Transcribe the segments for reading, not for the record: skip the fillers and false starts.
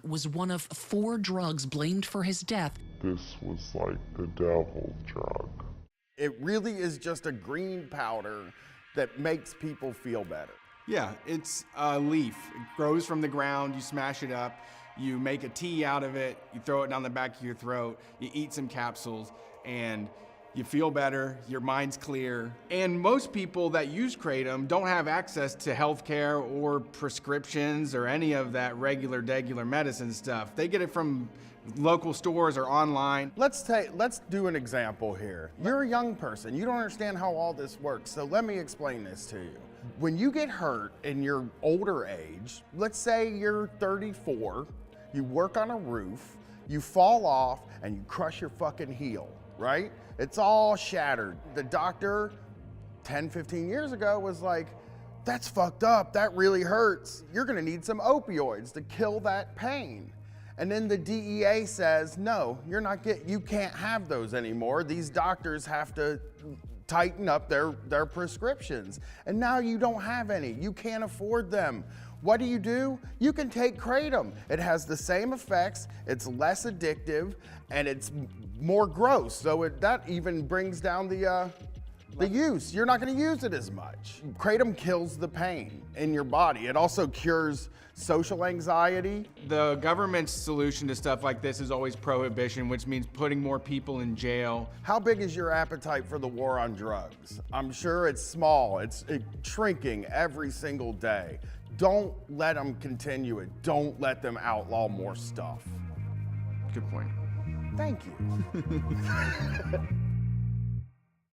was one of 4 drugs blamed for his death. This was like the devil drug. It really is just a green powder that makes people feel better. Yeah, it's a leaf. It grows from the ground, you smash it up, you make a tea out of it, you throw it down the back of your throat, you eat some capsules, and you feel better, your mind's clear. And most people that use Kratom don't have access to healthcare or prescriptions or any of that regular medicine stuff. They get it from local stores or online. Let's do an example here. You're a young person, you don't understand how all this works, so let me explain this to you. When you get hurt in your older age, let's say you're 34, you work on a roof, you fall off, and you crush your fucking heel, right? It's all shattered. The doctor 10, 15 years ago was like, that's fucked up, that really hurts. You're gonna need some opioids to kill that pain. And then the DEA says, no, you can't have those anymore. These doctors have to tighten up their prescriptions. And now you don't have any, you can't afford them. What do? You can take Kratom. It has the same effects, it's less addictive, and it's more gross. So that even brings down the use. You're not gonna use it as much. Kratom kills the pain in your body. It also cures social anxiety. The government's solution to stuff like this is always prohibition, which means putting more people in jail. How big is your appetite for the war on drugs? I'm sure it's small. It's shrinking every single day. Don't let them continue it. Don't let them outlaw more stuff. Good point. Thank you.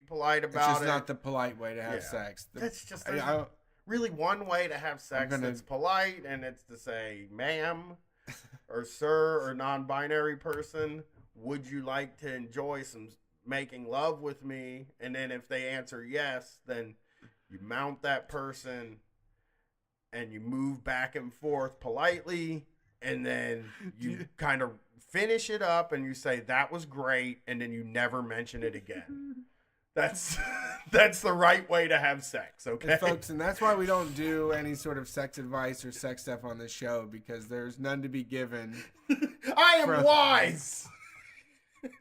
Polite about it. It's just not the polite way to have sex. That's just really one way to have sex that's polite, and it's to say, ma'am, or sir, or non-binary person, would you like to enjoy some making love with me? And then if they answer yes, then you mount that person and you move back and forth politely, and then you kind of finish it up and you say, that was great, and then you never mention it again. That's the right way to have sex, okay? And folks, and that's why we don't do any sort of sex advice or sex stuff on this show, because there's none to be given. I am wise!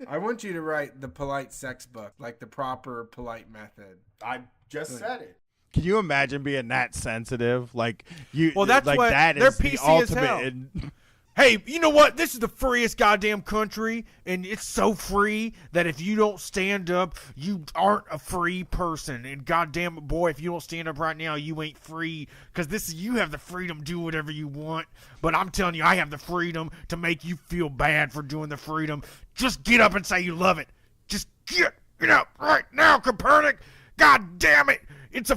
I want you to write the polite sex book, like the proper polite method. I just said it. Can you imagine being that sensitive? Like you, well, that's like what that they're is the PC ultimate. as hell. Hey, you know what? This is the freest goddamn country, and it's so free that if you don't stand up, you aren't a free person. And goddamn it, boy, if you don't stand up right now, you ain't free. Because you have the freedom to do whatever you want. But I'm telling you, I have the freedom to make you feel bad for doing the freedom. Just get up and say you love it. Just get up right now, Copernic. God damn it. It's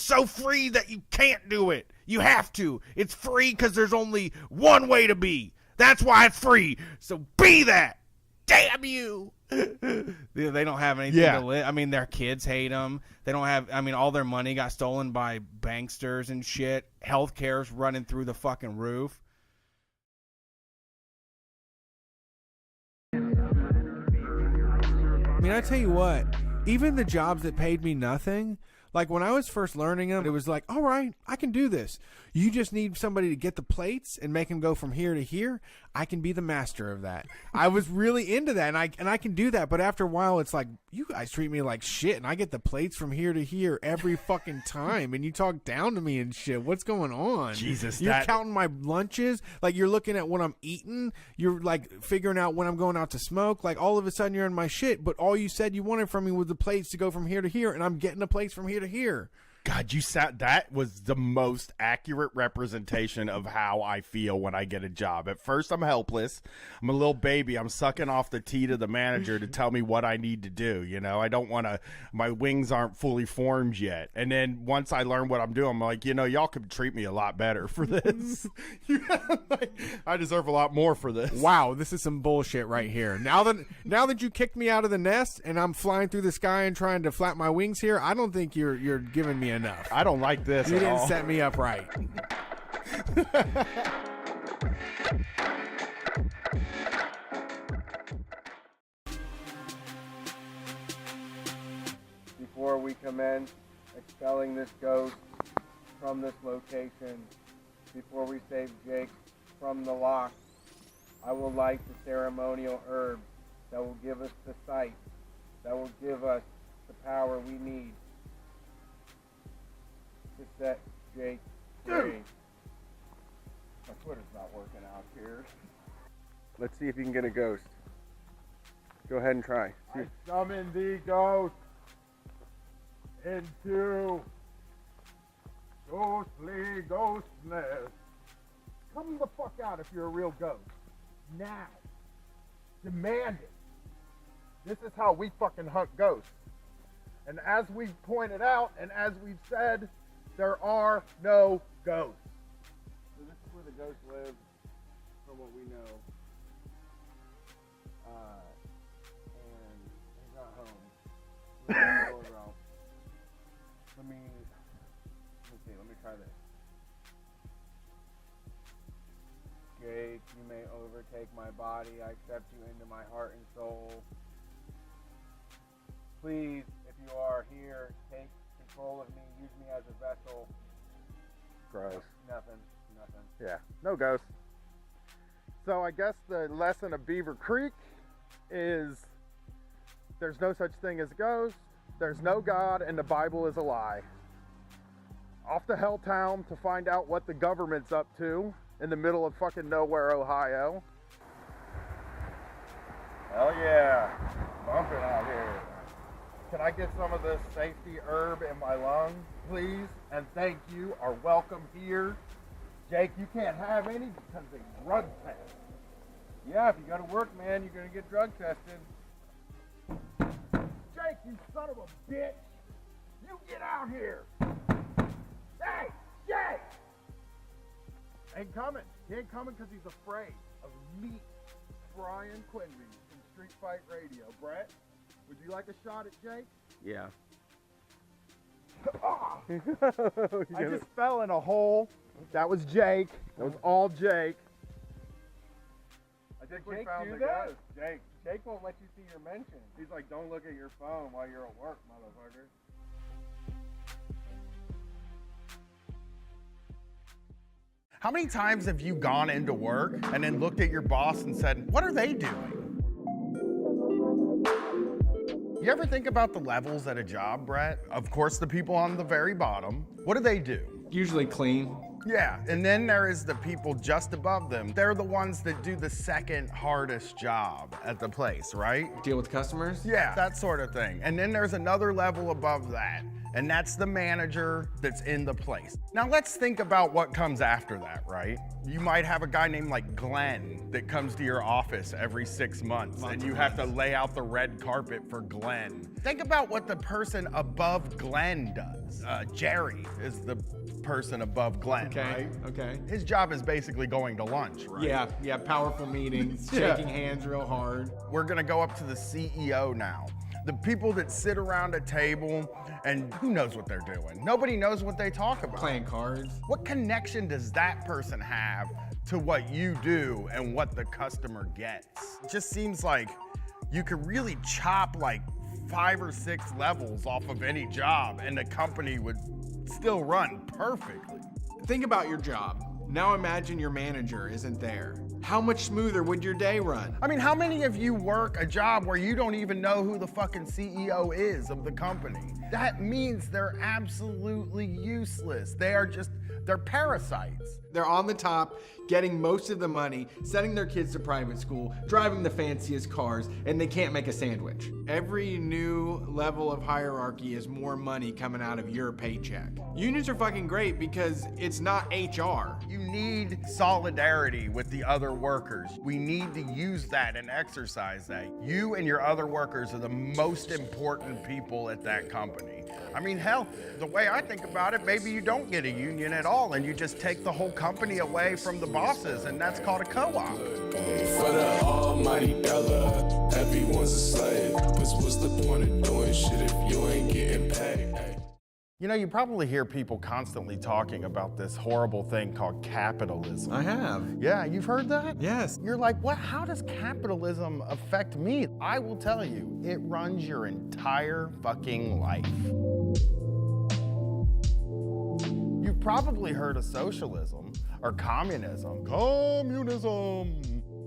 so free that you can't do it. You have to. It's free because there's only one way to be. That's why it's free. So be that. Damn you. They don't have anything to live. I mean, their kids hate them. They don't have, all their money got stolen by banksters and shit. Healthcare's running through the fucking roof. I tell you what, even the jobs that paid me nothing, like when I was first learning them, it was like, all right, I can do this. You just need somebody to get the plates and make them go from here to here. I can be the master of that. I was really into that, and I can do that. But after a while, it's like, you guys treat me like shit, and I get the plates from here to here every fucking time, and you talk down to me and shit. What's going on? Jesus, you're counting my lunches. Like, you're looking at what I'm eating. You're like figuring out when I'm going out to smoke. Like, all of a sudden, you're in my shit. But all you said you wanted from me was the plates to go from here to here, and I'm getting the plates from here to here. God, that was the most accurate representation of how I feel when I get a job. At first, I'm helpless. I'm a little baby. I'm sucking off the tea to the manager to tell me what I need to do. I don't want to, my wings aren't fully formed yet. And then once I learn what I'm doing, I'm like, y'all could treat me a lot better for this. I deserve a lot more for this. Wow, this is some bullshit right here. Now that you kicked me out of the nest and I'm flying through the sky and trying to flap my wings here, I don't think you're giving me enough. I don't like this. You didn't set me up right. Before we commence expelling this ghost from this location, before we save Jake from the lock, I will light the ceremonial herbs that will give us the sight, that will give us the power we need to set Jake free. My Twitter's not working out here. Let's see if you can get a ghost. Go ahead and try. I summon the ghost into ghostly ghostness. Come the fuck out if you're a real ghost. Now. Demand it. This is how we fucking hunt ghosts. And as we've pointed out, and as we've said, there are no ghosts. So this is where the ghost lives, from what we know. And he's not home. Let me see, let me try this. Jake, you may overtake my body. I accept you into my heart and soul. Please, if you are here, take control of me. Use me as a vessel. Gross. Nothing. Yeah, no ghosts. So I guess the lesson of Beaver Creek is there's no such thing as ghosts, there's no God, and the Bible is a lie. Off to Helltown to find out what the government's up to in the middle of fucking nowhere, Ohio. Hell yeah, bumping out here. Can I get some of this safety herb in my lungs, please? And thank you, are welcome here. Jake, you can't have any because they drug test. Yeah, if you go to work, man, you're gonna get drug tested. Jake, you son of a bitch! You get out here! Hey, Jake! Ain't coming. He ain't coming because he's afraid of me, Brian Quinby from Street Fight Radio. Brett, would you like a shot at Jake? Yeah. I just fell in a hole. That was Jake. That was all Jake. I think we found the ghost. Jake won't let you see your mentions. He's like, don't look at your phone while you're at work, motherfucker. How many times have you gone into work and then looked at your boss and said, what are they doing? You ever think about the levels at a job, Brett? Of course, the people on the very bottom. What do they do? Usually clean. Yeah, and then there is the people just above them. They're the ones that do the second hardest job at the place, right? Deal with customers? Yeah, that sort of thing. And then there's another level above that, and that's the manager that's in the place. Now let's think about what comes after that, right? You might have a guy named like Glenn that comes to your office every 6 months, and you have to lay out the red carpet for Glenn. Think about what the person above Glenn does. Jerry is the person above Glenn, right? Okay. His job is basically going to lunch, right? Yeah, powerful meetings, Yeah. shaking hands real hard. We're gonna go up to the CEO now. The people that sit around a table and who knows what they're doing? Nobody knows what they talk about. Playing cards. What connection does that person have to what you do and what the customer gets? It just seems like you could really chop like 5 or 6 levels off of any job and the company would still run perfectly. Think about your job. Now imagine your manager isn't there. How much smoother would your day run? I mean, how many of you work a job where you don't even know who the fucking CEO is of the company? That means they're absolutely useless. They're parasites. They're on the top, getting most of the money, sending their kids to private school, driving the fanciest cars, and they can't make a sandwich. Every new level of hierarchy is more money coming out of your paycheck. Unions are fucking great because it's not HR. You need solidarity with the other workers. We need to use that and exercise that. You and your other workers are the most important people at that company. I mean, hell, the way I think about it, maybe you don't get a union at all and you just take the whole company away from the bosses, and that's called a co-op. For the almighty dollar, everyone's a slave. What's the point of doing shit if you ain't getting paid? You know, you probably hear people constantly talking about this horrible thing called capitalism. I have. Yeah, you've heard that? Yes. You're like, what? How does capitalism affect me? I will tell you, it runs your entire fucking life. You've probably heard of socialism or communism. Communism!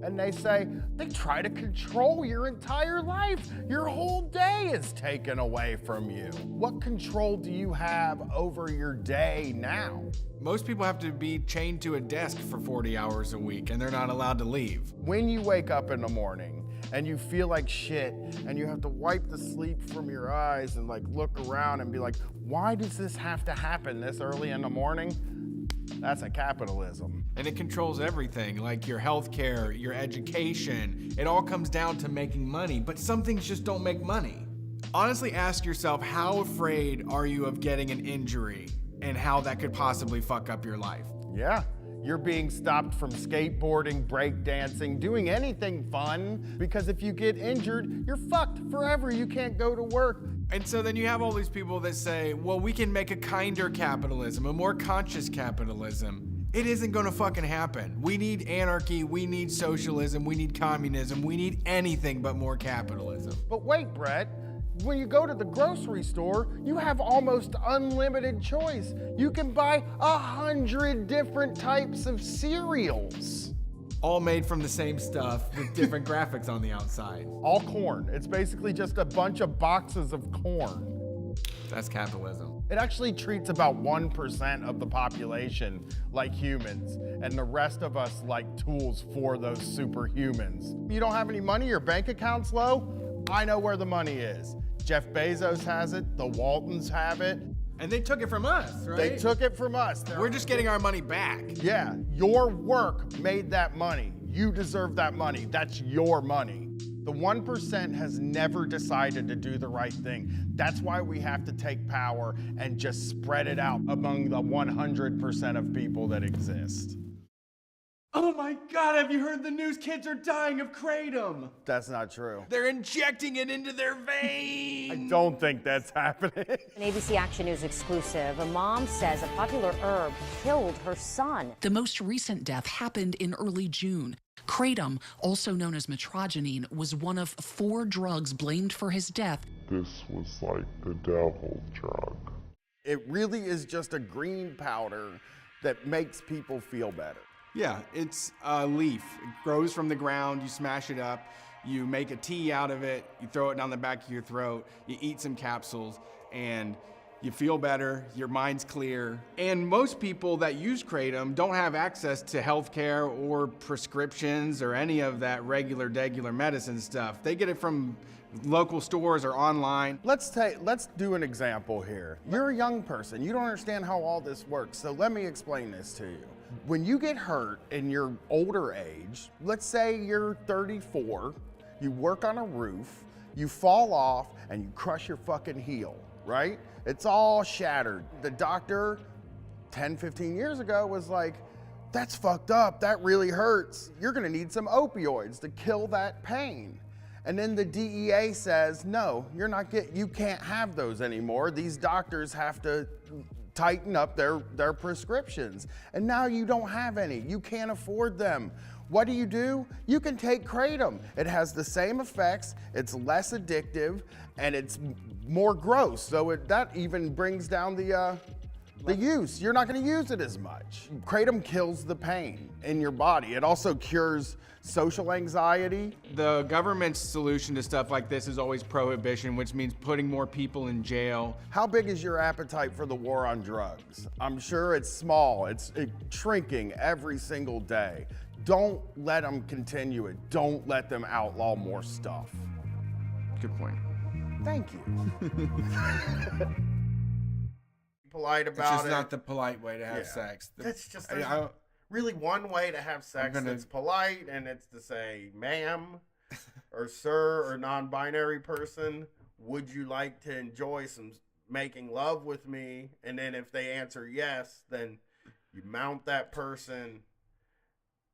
And they say they try to control your entire life. Your whole day is taken away from you. What control do you have over your day now? Most people have to be chained to a desk for 40 hours a week and they're not allowed to leave. When you wake up in the morning and you feel like shit and you have to wipe the sleep from your eyes and like look around and be like, why does this have to happen this early in the morning? That's a capitalism. And it controls everything, like your healthcare, your education. It all comes down to making money, but some things just don't make money. Honestly, ask yourself, how afraid are you of getting an injury and how that could possibly fuck up your life? Yeah, you're being stopped from skateboarding, breakdancing, doing anything fun, because if you get injured, you're fucked forever. You can't go to work. And so then you have all these people that say, well, we can make a kinder capitalism, a more conscious capitalism. It isn't gonna fucking happen. We need anarchy, we need socialism, we need communism, we need anything but more capitalism. But wait, Brett, when you go to the grocery store, you have almost unlimited choice. You can buy 100 different types of cereals. All made from the same stuff with different graphics on the outside. All corn. It's basically just a bunch of boxes of corn. That's capitalism. It actually treats about 1% of the population like humans, and the rest of us like tools for those superhumans. You don't have any money, your bank account's low? I know where the money is. Jeff Bezos has it, the Waltons have it. And they took it from us, right? They took it from us. We're just getting our money back. Yeah, your work made that money. You deserve that money. That's your money. The 1% has never decided to do the right thing. That's why we have to take power and just spread it out among the 100% of people that exist. Oh my God, have you heard the news? Kids are dying of Kratom. That's not true. They're injecting it into their veins. I don't think that's happening. An ABC Action News exclusive. A mom says a popular herb killed her son. The most recent death happened in early June. Kratom, also known as metrogenine, was one of 4 drugs blamed for his death. This was like the devil drug. It really is just a green powder that makes people feel better. Yeah, it's a leaf. It grows from the ground, you smash it up, you make a tea out of it, you throw it down the back of your throat, you eat some capsules, and you feel better, your mind's clear. And most people that use Kratom don't have access to healthcare or prescriptions or any of that regular medicine stuff. They get it from local stores or online. Let's do an example here. You're a young person, you don't understand how all this works, so let me explain this to you. When you get hurt in your older age, let's say you're 34, you work on a roof, you fall off and you crush your fucking heel, right? It's all shattered. The doctor 10, 15 years ago was like, that's fucked up, that really hurts. You're gonna need some opioids to kill that pain. And then the DEA says, no, you can't have those anymore. These doctors have to tighten up their prescriptions. And now you don't have any. You can't afford them. What do? You can take Kratom. It has the same effects, it's less addictive, and it's more gross. So that even brings down the use. You're not gonna use it as much. Kratom kills the pain in your body. It also cures social anxiety. The government's solution to stuff like this is always prohibition, which means putting more people in jail. How big is your appetite for the war on drugs? I'm sure it's small. It's shrinking every single day. Don't let them continue it. Don't let them outlaw more stuff. Good point. Thank you. Polite It's about just it. not the polite way to have Yeah. sex. That's just really one way to have sex that's polite, and it's to say, ma'am, or sir, or non-binary person, would you like to enjoy some making love with me? And then if they answer yes, then you mount that person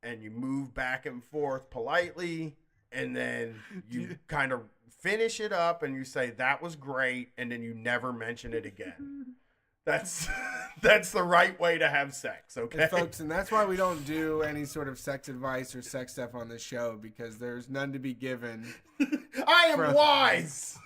and you move back and forth politely, and then you kind of finish it up and you say, that was great, and then you never mention it again. That's the right way to have sex, okay? And folks, and that's why we don't do any sort of sex advice or sex stuff on this show, because there's none to be given. I am wise!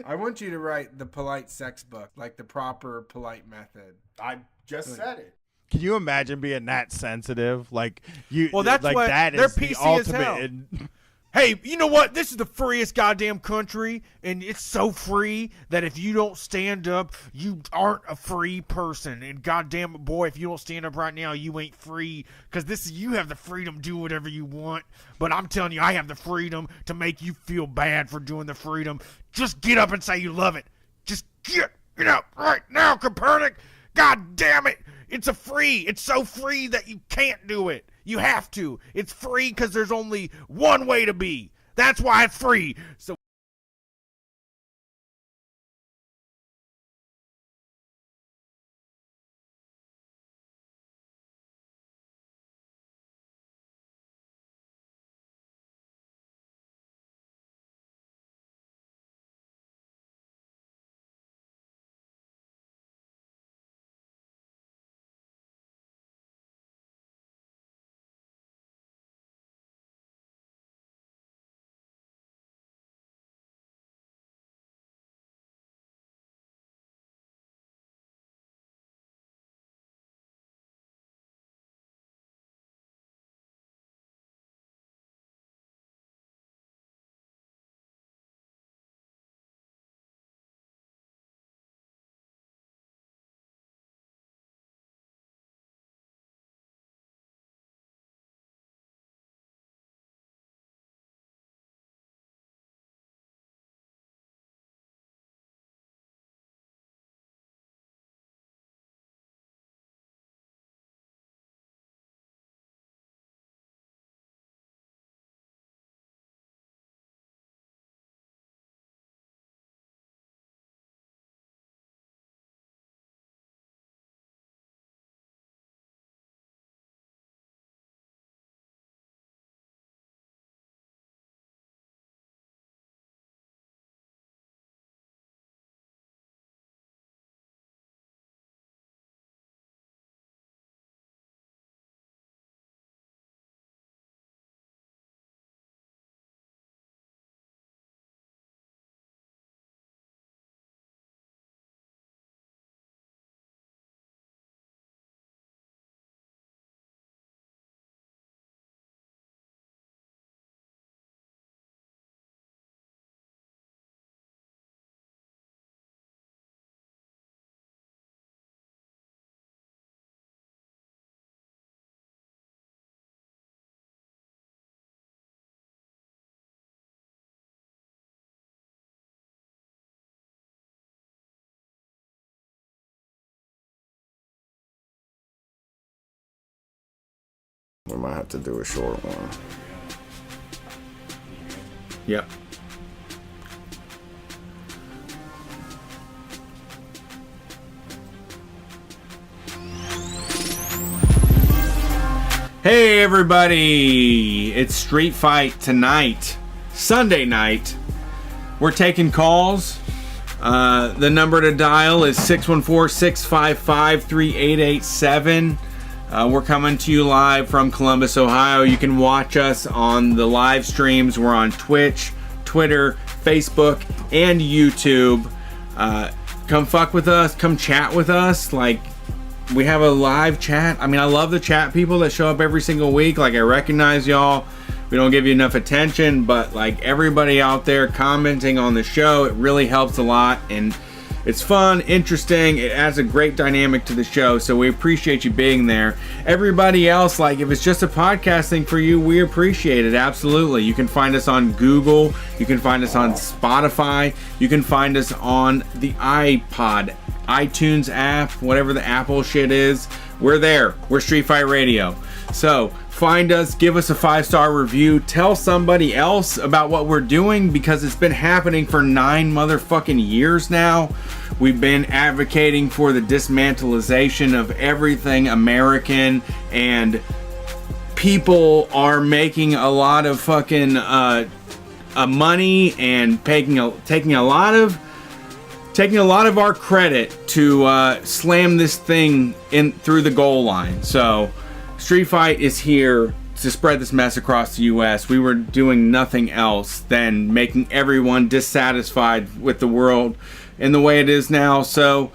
I want you to write the polite sex book, like the proper polite method. I just said it. Can you imagine being that sensitive? Like you. Well, that's like what that they're is the PC as hell. ultimate. Hey, you know what? This is the freest goddamn country, and it's so free that if you don't stand up, you aren't a free person. And goddamn it, boy, if you don't stand up right now, you ain't free. Because you have the freedom to do whatever you want. But I'm telling you, I have the freedom to make you feel bad for doing the freedom. Just get up and say you love it. Just get up right now, Copernic. God damn it. It's so free that you can't do it. You have to. It's free because there's only one way to be. That's why it's free. So we might have to do a short one. Yep. Hey everybody, it's Street Fight tonight, Sunday night. We're taking calls. The number to dial is 614-655-3887. We're coming to you live from Columbus, Ohio. You can watch us on the live streams. We're on Twitch, Twitter, Facebook, and YouTube. Come fuck with us. Come chat with us. Like, we have a live chat. I mean, I love the chat people that show up every single week. Like, I recognize y'all. We don't give you enough attention, but like everybody out there commenting on the show, it really helps a lot. And it's fun, interesting. It adds a great dynamic to the show, so we appreciate you being there. Everybody else, like if it's just a podcast thing for you, we appreciate it, absolutely. You can find us on Google. You can find us on Spotify. You can find us on the iPod, iTunes app, whatever the Apple shit is. We're there. We're Street Fight Radio. So find us, give us a 5-star review, tell somebody else about what we're doing, because it's been happening for 9 motherfucking years now. We've been advocating for the dismantleization of everything American, and people are making a lot of fucking money and taking a lot of our credit to slam this thing in through the goal line. So Street Fight is here to spread this mess across the U.S. We were doing nothing else than making everyone dissatisfied with the world in the way it is now. So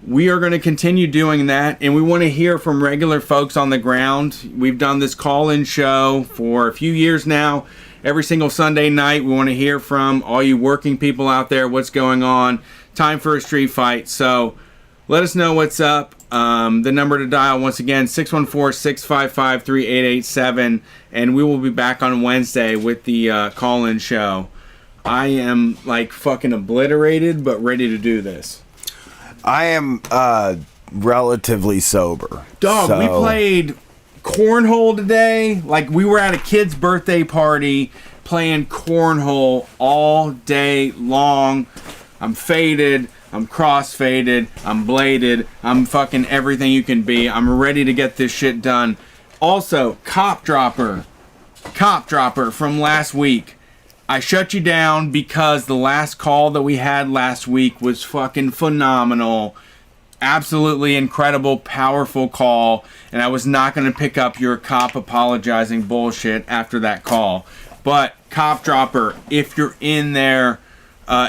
we are going to continue doing that, and we want to hear from regular folks on the ground. We've done this call-in show for a few years now. Every single Sunday night, we want to hear from all you working people out there, what's going on. Time for a street fight. So let us know what's up. The number to dial, once again, 614-655-3887, and we will be back on Wednesday with the call-in show. I am, like, fucking obliterated, but ready to do this. I am relatively sober. Dog, we played cornhole today. Like, we were at a kid's birthday party playing cornhole all day long. I'm faded. I'm cross-faded. I'm bladed. I'm fucking everything you can be. I'm ready to get this shit done. Also, Cop Dropper from last week. I shut you down because the last call that we had last week was fucking phenomenal. Absolutely incredible, powerful call. And I was not going to pick up your cop apologizing bullshit after that call. But Cop Dropper, if you're in there,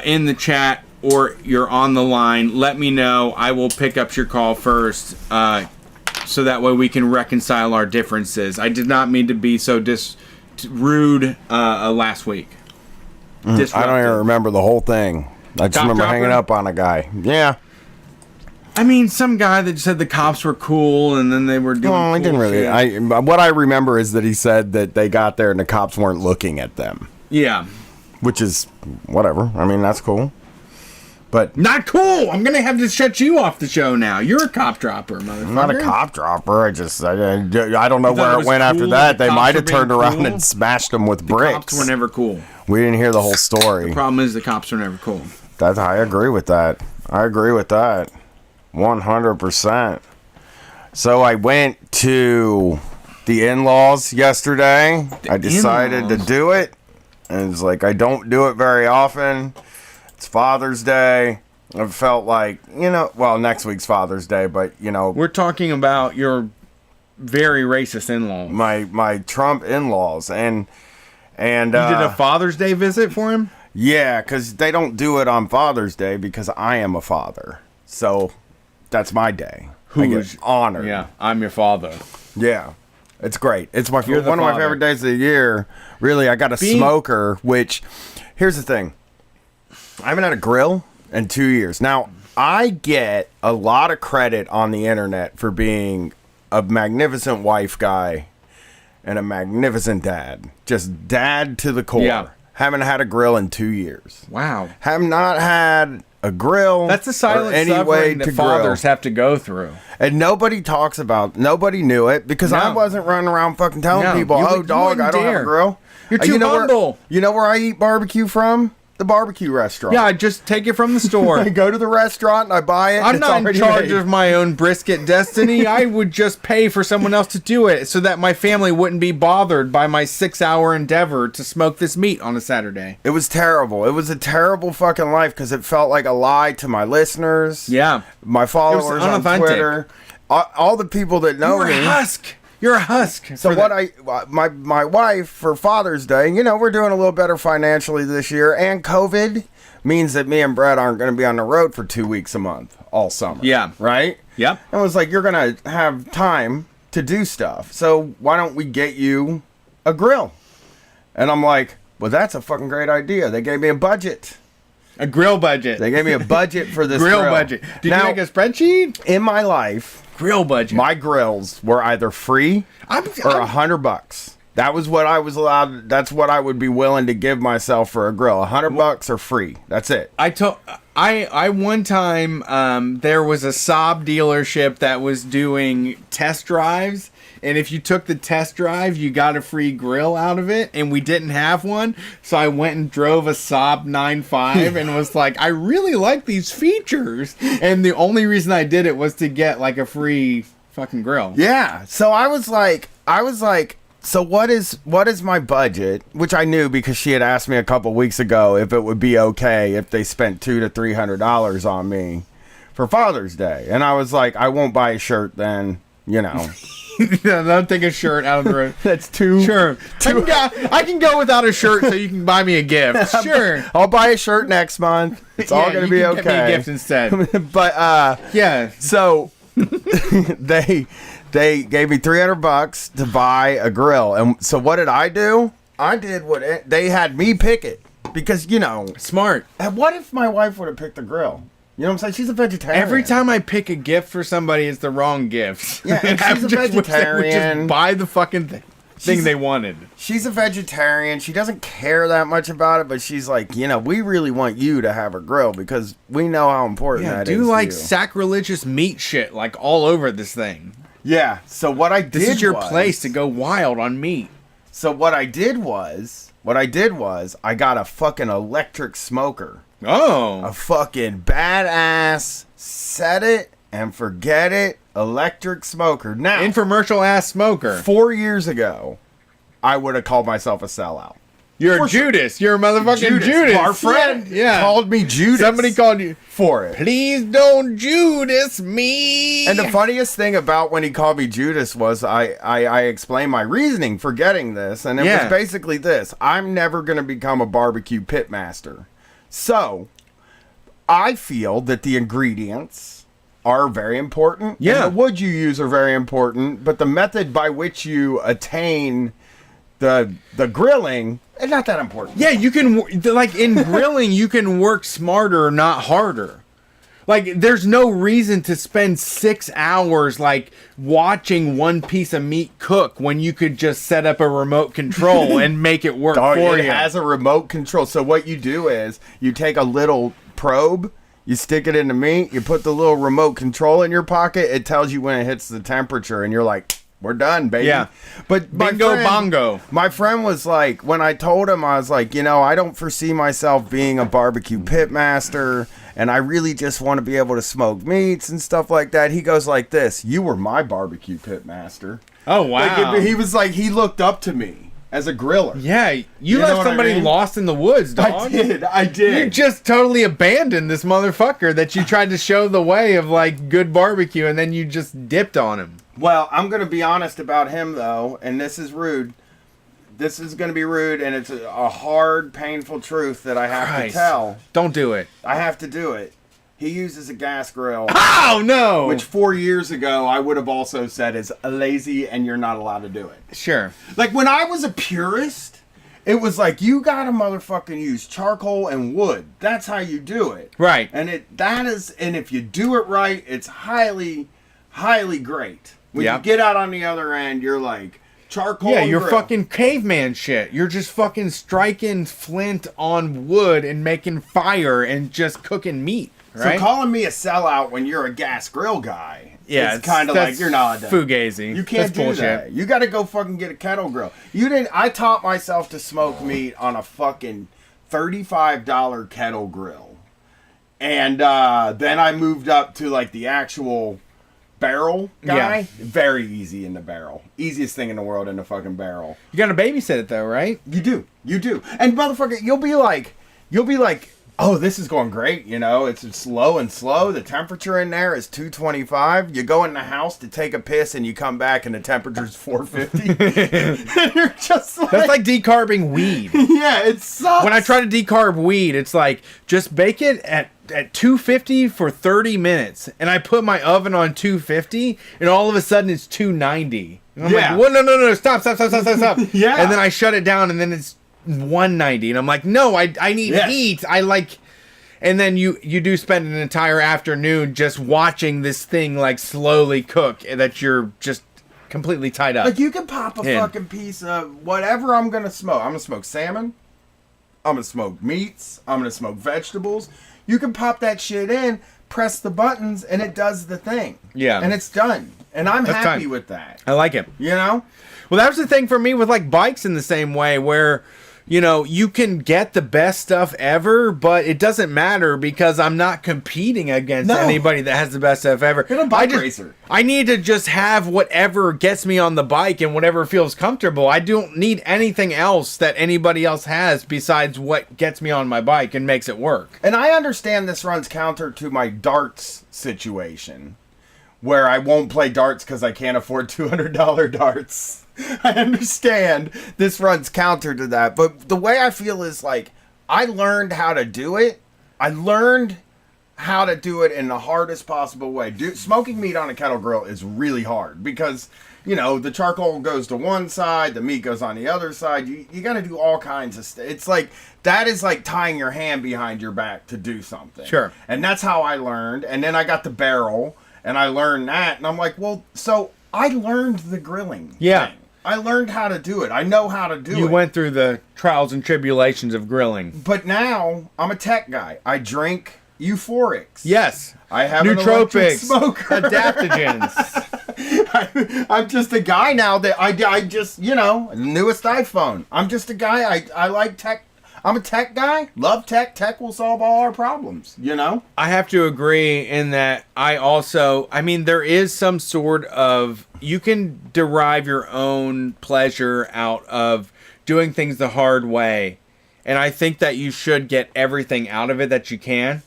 in the chat, or you're on the line, let me know. I will pick up your call first, so that way we can reconcile our differences. I did not mean to be so rude last week. I don't even remember the whole thing. I just remember hanging up on a guy. Yeah. I mean, some guy that said the cops were cool, and then they were doing. No, I didn't really. What I remember is that he said that they got there and the cops weren't looking at them. Yeah. Which is whatever. I mean, that's cool. But not cool. I'm gonna have to shut you off the show now. You're a cop dropper, motherfucker. I'm not a cop dropper. I don't know where it went after that. They might have turned around and smashed them with bricks. Cops were never cool. We didn't hear the whole story. The problem is the cops were never cool. I agree with that. 100%. So I went to the in-laws yesterday. I decided to do it. And it's like, I don't do it very often. It's Father's Day. I felt like, next week's Father's Day, but, We're talking about your very racist in-laws. My Trump in-laws. And you did a Father's Day visit for him? Yeah, because they don't do it on Father's Day because I am a father. So that's my day. Who's honored? Yeah, I'm your father. Yeah, it's great. It's one of my favorite days of the year. Really, I got a smoker, which, here's the thing. I haven't had a grill in 2 years. Now, I get a lot of credit on the internet for being a magnificent wife guy and a magnificent dad. Just dad to the core. Yeah. Haven't had a grill in 2 years. Wow. Have not had a grill. That's a silent suffering that fathers have to go through. And nobody knew it because I wasn't running around fucking telling people, I don't have a grill. You're too humble. You know where I eat barbecue from? The barbecue restaurant. Yeah, I just take it from the store. I go to the restaurant and I buy it. I'm not in charge of my own brisket destiny. I would just pay for someone else to do it so that my family wouldn't be bothered by my 6-hour endeavor to smoke this meat on a Saturday. It was terrible. It was a terrible fucking life because it felt like a lie to my listeners. Yeah. My followers on Twitter. All the people that know me. You're a husk. So my wife for Father's Day, we're doing a little better financially this year, and COVID means that me and Brett aren't going to be on the road for 2 weeks a month all summer. Yeah. Right? Yep. And it was like, you're going to have time to do stuff. So why don't we get you a grill? And I'm like, well, that's a fucking great idea. They gave me a budget. A grill budget. They gave me a budget for this grill budget. Did you make a spreadsheet? In my life, grill budget. My grills were either free or $100. That was what I was allowed. That's what I would be willing to give myself for a grill. $100 or free. That's it. I one time there was a Saab dealership that was doing test drives. And if you took the test drive, you got a free grill out of it. And we didn't have one. So I went and drove a Saab 9.5 and was like, I really like these features. And the only reason I did it was to get like a free fucking grill. Yeah. So I was like, so what is my budget? Which I knew because she had asked me a couple weeks ago if it would be okay if they spent $200 to $300 on me for Father's Day. And I was like, I won't buy a shirt then, Don't take a shirt out of the room. That's too. Sure. I can go without a shirt so you can buy me a gift. Sure. I'll buy a shirt next month. It's all going to be okay. Get me a gift instead. But yeah. So they gave me $300 to buy a grill, and so what did I do? I did what they had me pick it because smart. What if my wife would have picked the grill? You know what I'm saying? She's a vegetarian. Every time I pick a gift for somebody, it's the wrong gift. Yeah, and she's a vegetarian. Just buy the fucking thing they wanted. She's a vegetarian. She doesn't care that much about it, but she's like, we really want you to have a grill because we know how important that is. Do like to you. sacrilegious meat shit like all over this thing. Yeah. So what I did This is your place to go wild on meat. So what I did was I got a fucking electric smoker. Oh. A fucking badass set it and forget it electric smoker. Now, infomercial ass smoker. 4 years ago, I would have called myself a sellout. You're a Judas. You're a motherfucking Judas. Our friend called me Judas. Somebody called you for it. Please don't Judas me. And the funniest thing about when he called me Judas was I explained my reasoning for getting this, and it was basically this. I'm never going to become a barbecue pitmaster. So, I feel that the ingredients are very important. Yeah. And the wood you use are very important, but the method by which you attain the grilling is not that important. Yeah, you can, like, in grilling, you can work smarter, not harder. Like, there's no reason to spend 6 hours, like, watching one piece of meat cook when you could just set up a remote control and make it work for you. It has a remote control. So what you do is you take a little probe, you stick it in the meat, you put the little remote control in your pocket, it tells you when it hits the temperature, and you're like, we're done, baby. Yeah. But bongo. My friend was like, when I told him, I was like, I don't foresee myself being a barbecue pitmaster, and I really just want to be able to smoke meats and stuff like that. He goes like this, you were my barbecue pitmaster. Oh, wow. He was like, he looked up to me as a griller. Yeah, you left somebody lost in the woods, dog. I did. You just totally abandoned this motherfucker that you tried to show the way of, like, good barbecue, and then you just dipped on him. Well, I'm going to be honest about him, though, and this is rude. This is going to be rude, and it's a hard, painful truth that I have to tell. Don't do it. I have to do it. He uses a gas grill. Oh, no! Which 4 years ago, I would have also said is lazy, and you're not allowed to do it. Sure. Like, when I was a purist, it was like, you got to motherfucking use charcoal and wood. That's how you do it. Right. And and if you do it right, it's highly, highly great. When you get out on the other end, you're like, charcoal. Yeah, you're grill. fucking caveman shit. You're just fucking striking flint on wood and making fire and just cooking meat, right? So calling me a sellout when you're a gas grill guy, it's kind of like you're not a fugazi. You can't do bullshit. that. You got to go fucking get a kettle grill. I taught myself to smoke meat on a fucking $35 kettle grill, and then I moved up to like the actual barrel guy. Yeah. Very easy in the barrel. Easiest thing in the world in the fucking barrel. You gotta babysit it though, right? You do. And motherfucker, you'll be like, oh, this is going great, it's slow and slow. The temperature in there is 225. You go in the house to take a piss and you come back and the temperature's 450. And you're just like, that's like decarbing weed. Yeah, it sucks. When I try to decarb weed, it's like, just bake it at 250 for 30 minutes. And I put my oven on 250 and all of a sudden it's 290. And I'm like, well, no, stop. Yeah. And then I shut it down and then it's 190 and I'm like, no, I need heat. And then you do spend an entire afternoon just watching this thing like slowly cook that you're just completely tied up. Like, you can pop a fucking piece of whatever I'm gonna smoke. I'm gonna smoke salmon, I'm gonna smoke meats, I'm gonna smoke vegetables. You can pop that shit in, press the buttons, and it does the thing. Yeah. And it's done. And I'm happy with that. I like it. Well, that was the thing for me with like bikes in the same way where, you can get the best stuff ever, but it doesn't matter because I'm not competing against anybody that has the best stuff ever. You're a bike racer. I need to just have whatever gets me on the bike and whatever feels comfortable. I don't need anything else that anybody else has besides what gets me on my bike and makes it work. And I understand this runs counter to my darts situation, where I won't play darts because I can't afford $200 darts. I understand this runs counter to that, but the way I feel is like I learned how to do it. I learned how to do it in the hardest possible way. Smoking meat on a kettle grill is really hard because, you know, the charcoal goes to one side, the meat goes on the other side. You got to do all kinds of stuff. It's like, that is like tying your hand behind your back to do something. Sure. And that's how I learned. And then I got the barrel and I learned that. And I'm like, well, so I learned the grilling thing. I learned how to do it. I know how to do it. You went through the trials and tribulations of grilling. But now I'm a tech guy. I drink euphorics. Yes. I have an electric nootropics, smoker. adaptogens. I'm just a guy now that I just, you know, newest iPhone. I'm just a guy. I like tech. I'm a tech guy. Love tech. Tech will solve all our problems, you know? I have to agree in that I mean, there is some sort of, you can derive your own pleasure out of doing things the hard way. And I think that you should get everything out of it that you can.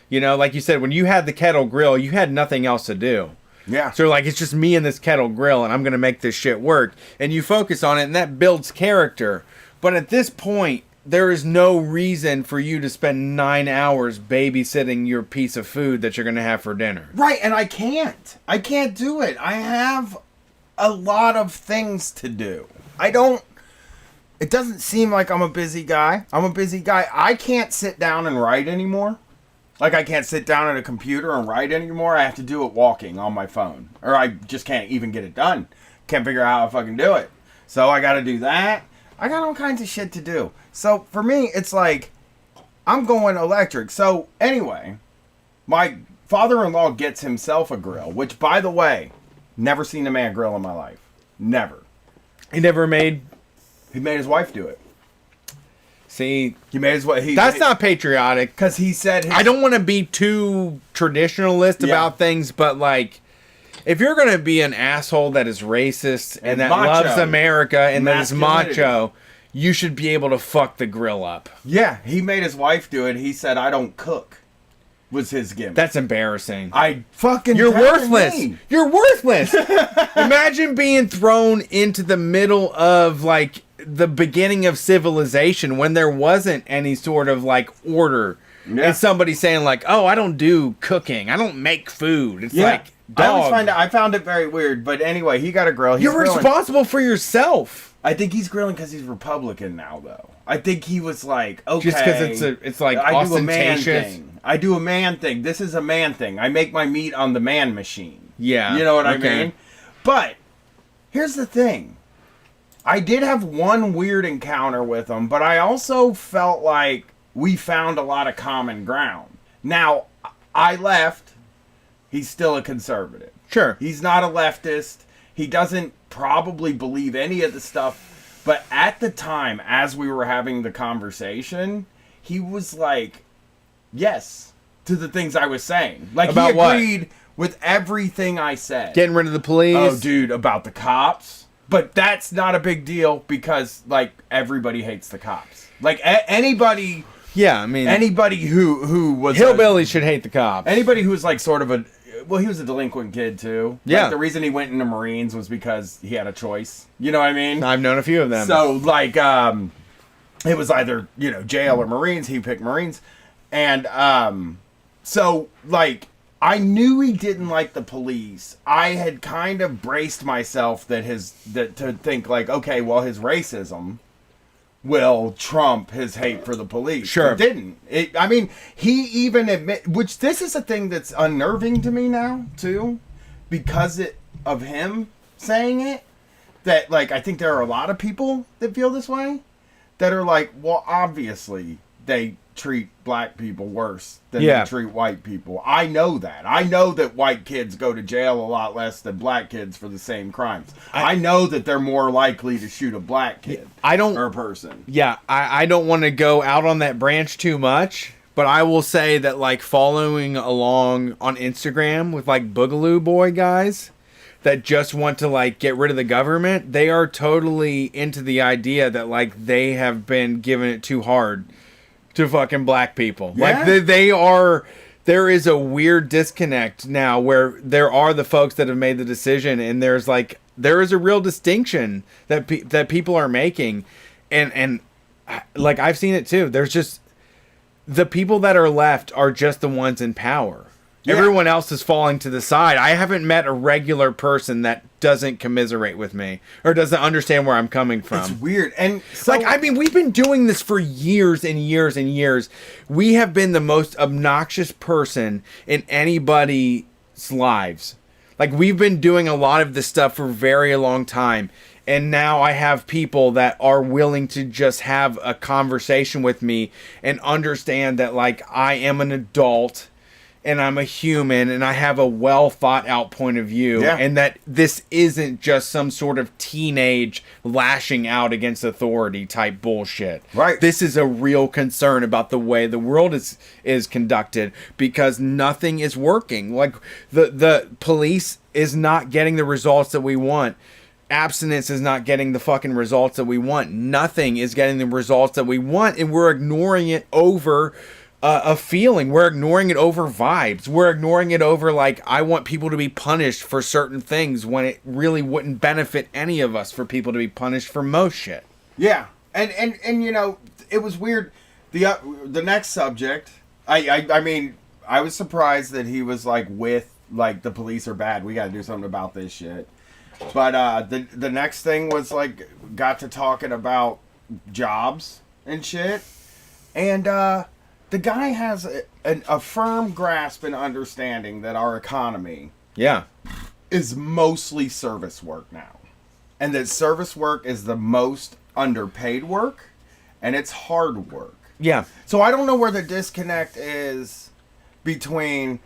You know, like you said, when you had the kettle grill, you had nothing else to do. Yeah. So like, it's just me and this kettle grill and I'm going to make this shit work. And you focus on it and that builds character. But at this point, there is no reason for you to spend 9 hours babysitting your piece of food that you're going to have for dinner. Right, and I can't. I can't do it. I have a lot of things to do. It doesn't seem like I'm a busy guy. I'm a busy guy. I can't sit down and write anymore. Like, I can't sit down at a computer and write anymore. I have to do it walking on my phone. Or I just can't even get it done. Can't figure out how to fucking do it. So I got to do that. I got all kinds of shit to do. So for me, it's like, I'm going electric. So anyway, my father-in-law gets himself a grill, which, by the way, never seen a man grill in my life. Never. He made his wife do it. See, he made his wife. That's not patriotic. Because he said, I don't want to be too traditionalist about things, but like, if you're going to be an asshole that is racist and that macho. loves America and that is macho, you should be able to fuck the grill up. Yeah, he made his wife do it. He said, I don't cook, was his gimmick. That's embarrassing. You're worthless. Me. You're worthless. Imagine being thrown into the middle of like the beginning of civilization when there wasn't any sort of like order. Yeah. And somebody saying like, oh, I don't do cooking. I don't make food. It's like, dog. I found it very weird. But anyway, he got a grill. You're responsible for yourself. I think he's grilling because he's Republican now, though. I think he was like, okay. Just because it's like ostentatious. I do a man thing. This is a man thing. I make my meat on the man machine. Yeah. You know what I mean? But here's the thing. I did have one weird encounter with him, but I also felt like we found a lot of common ground. Now, I left. He's still a conservative. Sure. He's not a leftist. He doesn't probably believe any of the stuff. But at the time, as we were having the conversation, he was like, yes, to the things I was saying. Like, about he agreed with everything I said. Getting rid of the police? Oh, dude, about the cops. But that's not a big deal because, like, everybody hates the cops. Like, anybody... Yeah, I mean... Anybody who was... Hillbillies should hate the cops. Anybody who was, like, sort of a... Well, he was a delinquent kid, too. Yeah. Like, the reason he went into Marines was because he had a choice. You know what I mean? I've known a few of them. So, like, it was either, you know, jail or Marines. He picked Marines. And, so, like... I knew he didn't like the police. I had kind of braced myself to think like, okay, well, his racism will trump his hate for the police. Sure. It didn't. I mean, he even which this is a thing that's unnerving to me now, too, because of him saying it, that, like, I think there are a lot of people that feel this way, that are like, well, obviously, they treat black people worse than they treat white people. I know that. I know that white kids go to jail a lot less than black kids for the same crimes. I know that they're more likely to shoot a black kid or a person. Yeah, I don't want to go out on that branch too much, but I will say that, like, following along on Instagram with, like, Boogaloo Boy guys that just want to, like, get rid of the government, they are totally into the idea that, like, they have been given it too hard to fucking black people. Yeah. Like, there is a weird disconnect now where there are the folks that have made the decision, and there is a real distinction that people are making, and like I've seen it too. There's just the people that are left are just the ones in power. Yeah. Everyone else is falling to the side. I haven't met a regular person that doesn't commiserate with me or doesn't understand where I'm coming from. It's weird. And so, like, I mean, we've been doing this for years and years and years. We have been the most obnoxious person in anybody's lives. Like, we've been doing a lot of this stuff for a very long time. And now I have people that are willing to just have a conversation with me and understand that, like, I am an adult and I'm a human and I have a well thought out point of view, and that this isn't just some sort of teenage lashing out against authority type bullshit. Right. This is a real concern about the way the world is conducted, because nothing is working. Like, the police is not getting the results that we want. Abstinence is not getting the fucking results that we want. Nothing is getting the results that we want, and we're ignoring it over a feeling. We're ignoring it over vibes. We're ignoring it over, like, I want people to be punished for certain things when it really wouldn't benefit any of us for people to be punished for most shit. Yeah. And you know, it was weird. The next subject, I mean, I was surprised that he was like, with, like, the police are bad, we got to do something about this shit. But the next thing was, like, got to talking about jobs and shit. And the guy has a firm grasp and understanding that our economy is mostly service work now. And that service work is the most underpaid work, and it's hard work. Yeah. So I don't know where the disconnect is between,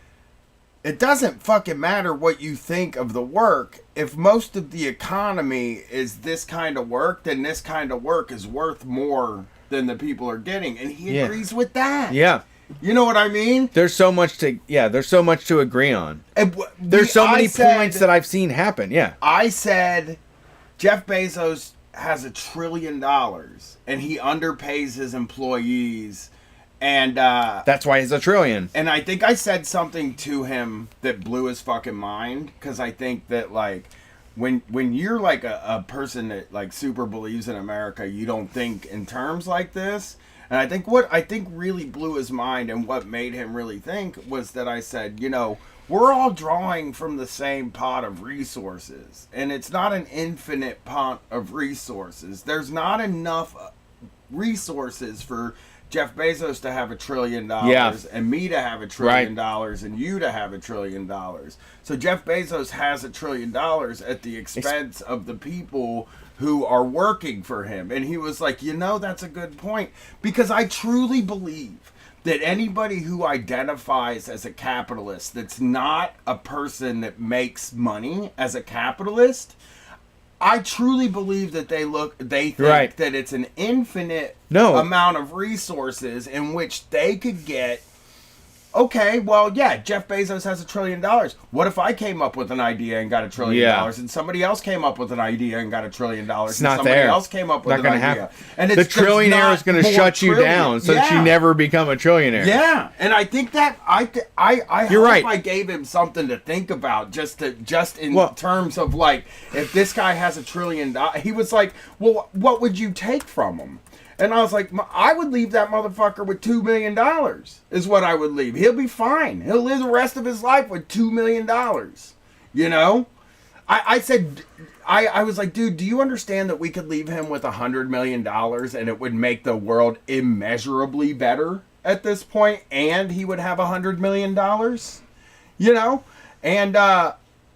it doesn't fucking matter what you think of the work. If most of the economy is this kind of work, then this kind of work is worth more than the people are getting. And he agrees with that. Yeah. You know what I mean? There's so much to agree on. And there's so many points that I've seen happen. Yeah. I said Jeff Bezos has $1 trillion and he underpays his employees, and that's why he's $1 trillion. And I think I said something to him that blew his fucking mind, because I think that, like, when you're like a person that, like, super believes in America, you don't think in terms like this. And I think what really blew his mind and what made him really think was that I said, you know, we're all drawing from the same pot of resources, and it's not an infinite pot of resources. There's not enough resources for Jeff Bezos to have $1 trillion, and me to have $1 trillion, and you to have $1 trillion. So Jeff Bezos has $1 trillion at the expense of the people who are working for him. And he was like, you know, that's a good point, because I truly believe that anybody who identifies as a capitalist that's not a person that makes money as a capitalist, I truly believe that they think that it's an infinite amount of resources in which they could get. Okay, well, yeah, Jeff Bezos has $1 trillion. What if I came up with an idea and got $1 trillion, and somebody else came up with an idea and got $1 trillion, and somebody else came up with an idea? Happen. And the trillionaire is going to shut you down so that you never become a trillionaire. Yeah, and I think that I You're right. I gave him something to think about, just in terms of, like, if this guy has $1 trillion, he was like, well, what would you take from him? And I was like, I would leave that motherfucker with $2 million is what I would leave. He'll be fine. He'll live the rest of his life with $2 million. You know? I said, I was like, dude, do you understand that we could leave him with $100 million and it would make the world immeasurably better at this point, and he would have $100 million? You know? And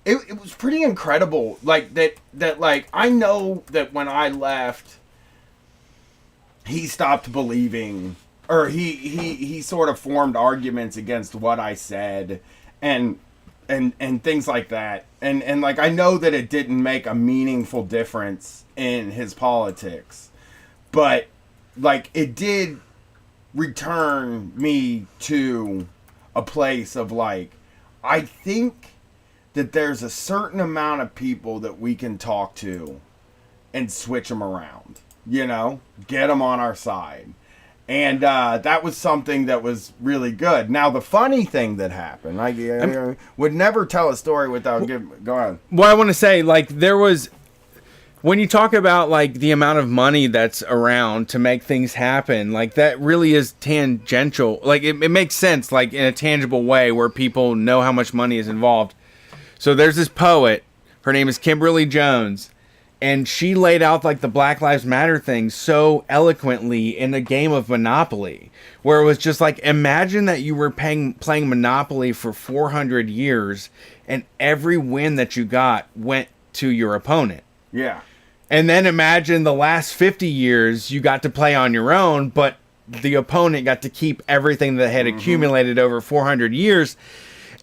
it was pretty incredible. Like, that like, I know that when I left, he stopped believing, or he sort of formed arguments against what I said, and things like that. And like, I know that it didn't make a meaningful difference in his politics, but, like, it did return me to a place of, like, I think that there's a certain amount of people that we can talk to and switch them around. You know, get them on our side. And that was something that was really good. Now, the funny thing that happened, I would never tell a story without go on. Well, I want to say, like, there was, when you talk about, like, the amount of money that's around to make things happen, like, that really is tangential. Like, it makes sense, like, in a tangible way where people know how much money is involved. So there's this poet, her name is Kimberly Jones, and she laid out, like, the Black Lives Matter thing so eloquently in a game of Monopoly, where it was just like, imagine that you were playing Monopoly for 400 years, and every win that you got went to your opponent. Yeah. And then imagine the last 50 years you got to play on your own, but the opponent got to keep everything that had accumulated over 400 years.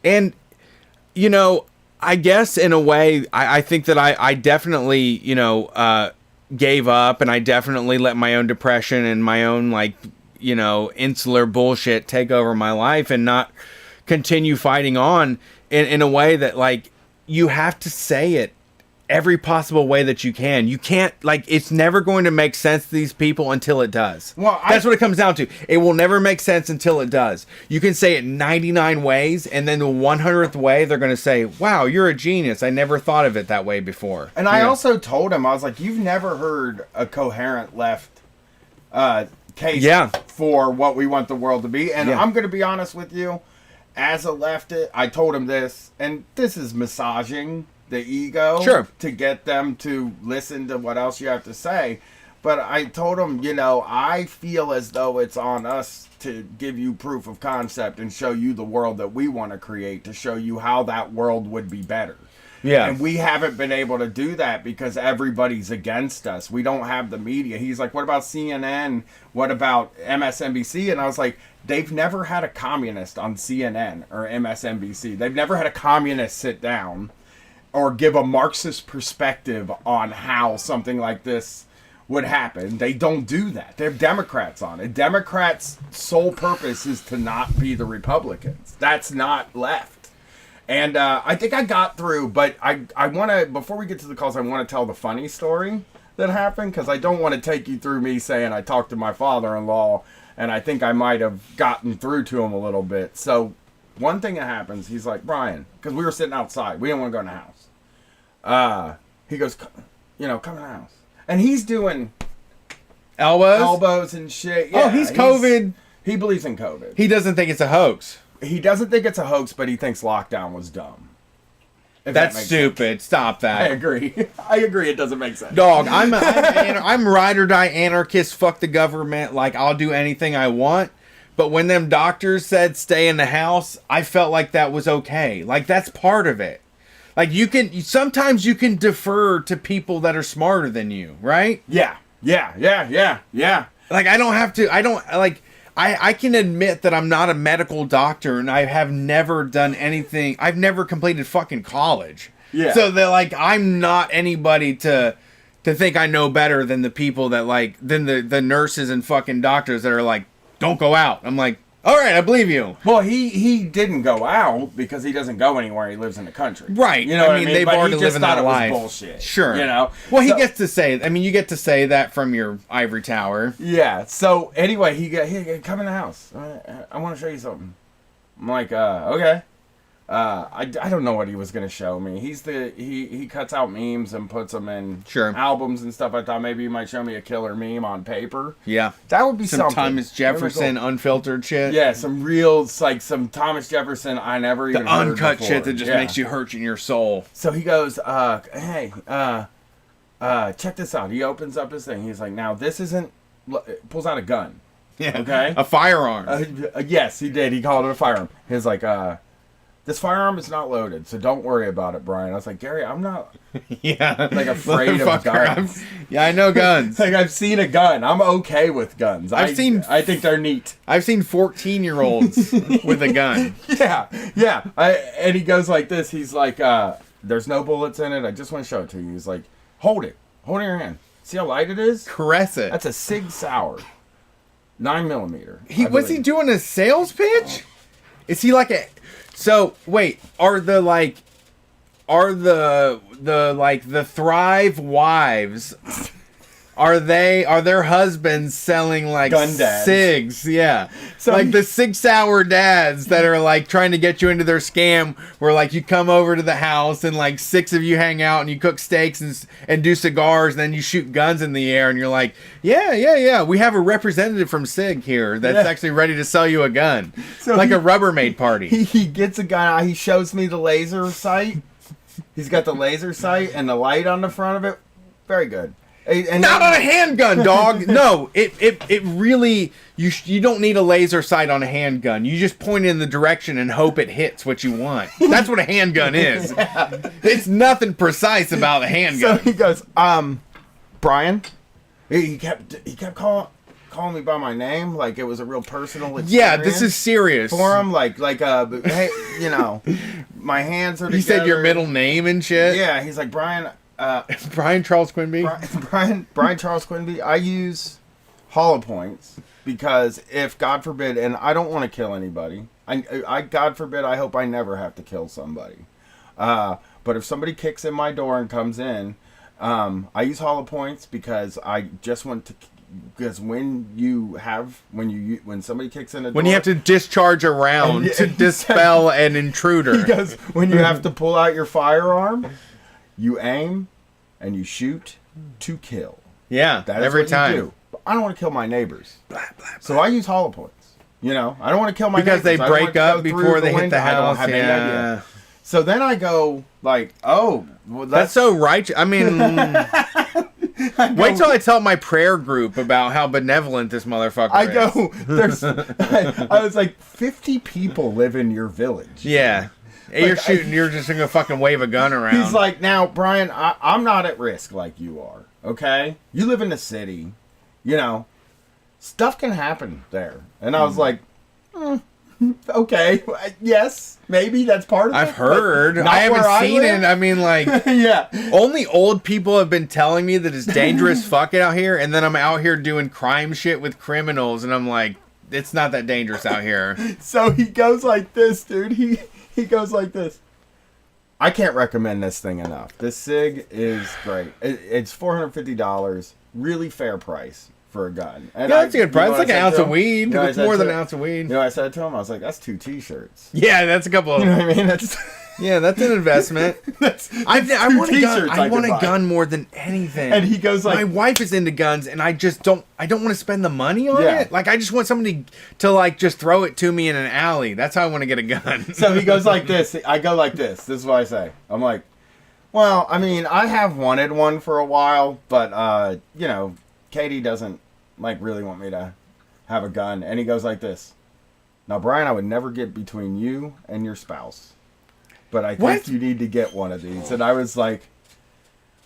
And, you know, I guess in a way, I think that I definitely, you know, gave up, and I definitely let my own depression and my own, like, you know, insular bullshit take over my life and not continue fighting on in a way that, like, you have to say it every possible way that you can. You can't, like, it's never going to make sense to these people until it does. Well, that's what it comes down to. It will never make sense until it does. You can say it 99 ways, and then the 100th way, they're going to say, wow, you're a genius. I never thought of it that way before. And I also told him, I was like, you've never heard a coherent left case for what we want the world to be. And I'm going to be honest with you, as a leftist, I told him this, and this is massaging the ego to get them to listen to what else you have to say. But I told him, you know, I feel as though it's on us to give you proof of concept and show you the world that we want to create, to show you how that world would be better. Yeah. And we haven't been able to do that because everybody's against us. We don't have the media. He's like, what about CNN? What about MSNBC? And I was like, they've never had a communist on CNN or MSNBC. They've never had a communist sit down or give a Marxist perspective on how something like this would happen. They don't do that. They're Democrats on it. Democrats' sole purpose is to not be the Republicans. That's not left. And I think I got through, but I want to, before we get to the calls, I want to tell the funny story that happened, because I don't want to take you through me saying I talked to my father-in-law, and I think I might have gotten through to him a little bit. So one thing that happens, he's like, Brian, because we were sitting outside. We didn't want to go in the house. He goes, you know, come in the house. And he's doing elbows and shit. Yeah, he's COVID. He believes in COVID. He doesn't think it's a hoax. He doesn't think it's a hoax, but he thinks lockdown was dumb. That's stupid. Sense. Stop that. I agree. I agree. It doesn't make sense. Dog, I'm ride or die anarchist. Fuck the government. Like, I'll do anything I want. But when them doctors said stay in the house, I felt like that was okay. Like, that's part of it. Like, sometimes you can defer to people that are smarter than you, right? Yeah. Like, I can admit that I'm not a medical doctor, and I have never done anything. I've never completed fucking college. Yeah. So that, like, I'm not anybody to think I know better than the people that, like, than the nurses and fucking doctors that are like, don't go out. I'm like, all right, I believe you. Well, he didn't go out because he doesn't go anywhere. He lives in the country. Right. You know what I mean? They've but already he just living thought that it life. was bullshit. Sure. You know? Well, he gets to say, I mean, you get to say that from your ivory tower. Yeah. So, anyway, he come in the house. I want to show you something. I'm like, okay. I don't know what he was going to show me. He cuts out memes and puts them in albums and stuff. I thought maybe he might show me a killer meme on paper. Yeah. That would be something. Some Thomas Jefferson unfiltered shit. Yeah, some real, like, some Thomas Jefferson I never even heard uncut before. shit that just makes you hurt in your soul. So he goes, hey, check this out. He opens up his thing. He's like, now this isn't, pulls out a gun. Yeah. Okay? A firearm. Yes, he did. He called it a firearm. He's like, this firearm is not loaded, so don't worry about it, Brian. I was like, Gary, I'm not like afraid of guns. I know guns. Like, I've seen a gun. I'm okay with guns. I think they're neat. I've seen 14-year-olds with a gun. Yeah. And he goes like this. He's like, there's no bullets in it. I just want to show it to you. He's like, hold it. Hold it in your hand. See how light it is? Caress it. That's a Sig Sauer. 9mm. Was he doing a sales pitch? Is he like a... So wait, are the Thrive wives are their husbands selling like Gun dads. cigs? Yeah. So like the 6 hour dads that are like trying to get you into their scam where like you come over to the house and like 6 of you hang out and you cook steaks and do cigars and then you shoot guns in the air and you're like, yeah. We have a representative from SIG here that's actually ready to sell you a gun. So like a Rubbermaid party. He gets a gun out. He shows me the laser sight. He's got the laser sight and the light on the front of it. Very good. And not on a handgun, dog. No, it really you don't need a laser sight on a handgun. You just point in the direction and hope it hits what you want. That's what a handgun is. It's nothing precise about a handgun. So he goes, Brian. He kept calling me by my name like it was a real personal experience. Yeah, this is serious for him. Like hey, you know, my hands are together. He said your middle name and shit. Yeah, he's like Brian. Brian Charles Quinby. Brian Charles Quinby. I use hollow points because if God forbid, and I don't want to kill anybody. I God forbid, I hope I never have to kill somebody. But if somebody kicks in my door and comes in, I use hollow points because I just want to. Because when somebody kicks in a door, when you have to discharge a round to dispel an intruder, he goes, when you have to pull out your firearm, you aim and you shoot to kill. Yeah, that is every what time. You do. But I don't want to kill my neighbors, so I use hollow points. You know, I don't want to kill my because neighbors. they break up before they hit the house. I don't have any idea. So then I go like, oh, well, that's so righteous. I mean, wait till I tell my prayer group about how benevolent this motherfucker is. I was like, 50 people live in your village. Yeah. Like, you're shooting, you're just going to fucking wave a gun around. He's like, now, Brian, I'm not at risk like you are, okay? You live in the city. You know, stuff can happen there. And I was like, okay, yes, maybe that's part of it. I've heard. I haven't seen it. I mean, like, yeah. Only old people have been telling me that it's dangerous fucking out here. And then I'm out here doing crime shit with criminals. And I'm like, it's not that dangerous out here. So he goes like this, dude. He goes like this. I can't recommend this thing enough. This SIG is great. It's $450. Really fair price for a gun. And yeah, that's a good price. It's like an ounce of weed. It's more than an ounce of weed. You know what I said to him? I was like, that's 2 t-shirts. Yeah, that's a couple of... You know what I mean? Yeah, that's an investment. I want a gun. I want a gun more than anything. And he goes like... My wife is into guns, and I don't want to spend the money on it. Like, I just want somebody to, like, just throw it to me in an alley. That's how I want to get a gun. So he goes like this. I go like this. This is what I say. I'm like, well, I mean, I have wanted one for a while, but, you know, Katie doesn't, like, really want me to have a gun. And he goes like this. Now, Brian, I would never get between you and your spouse. But I think you need to get one of these. And I was like,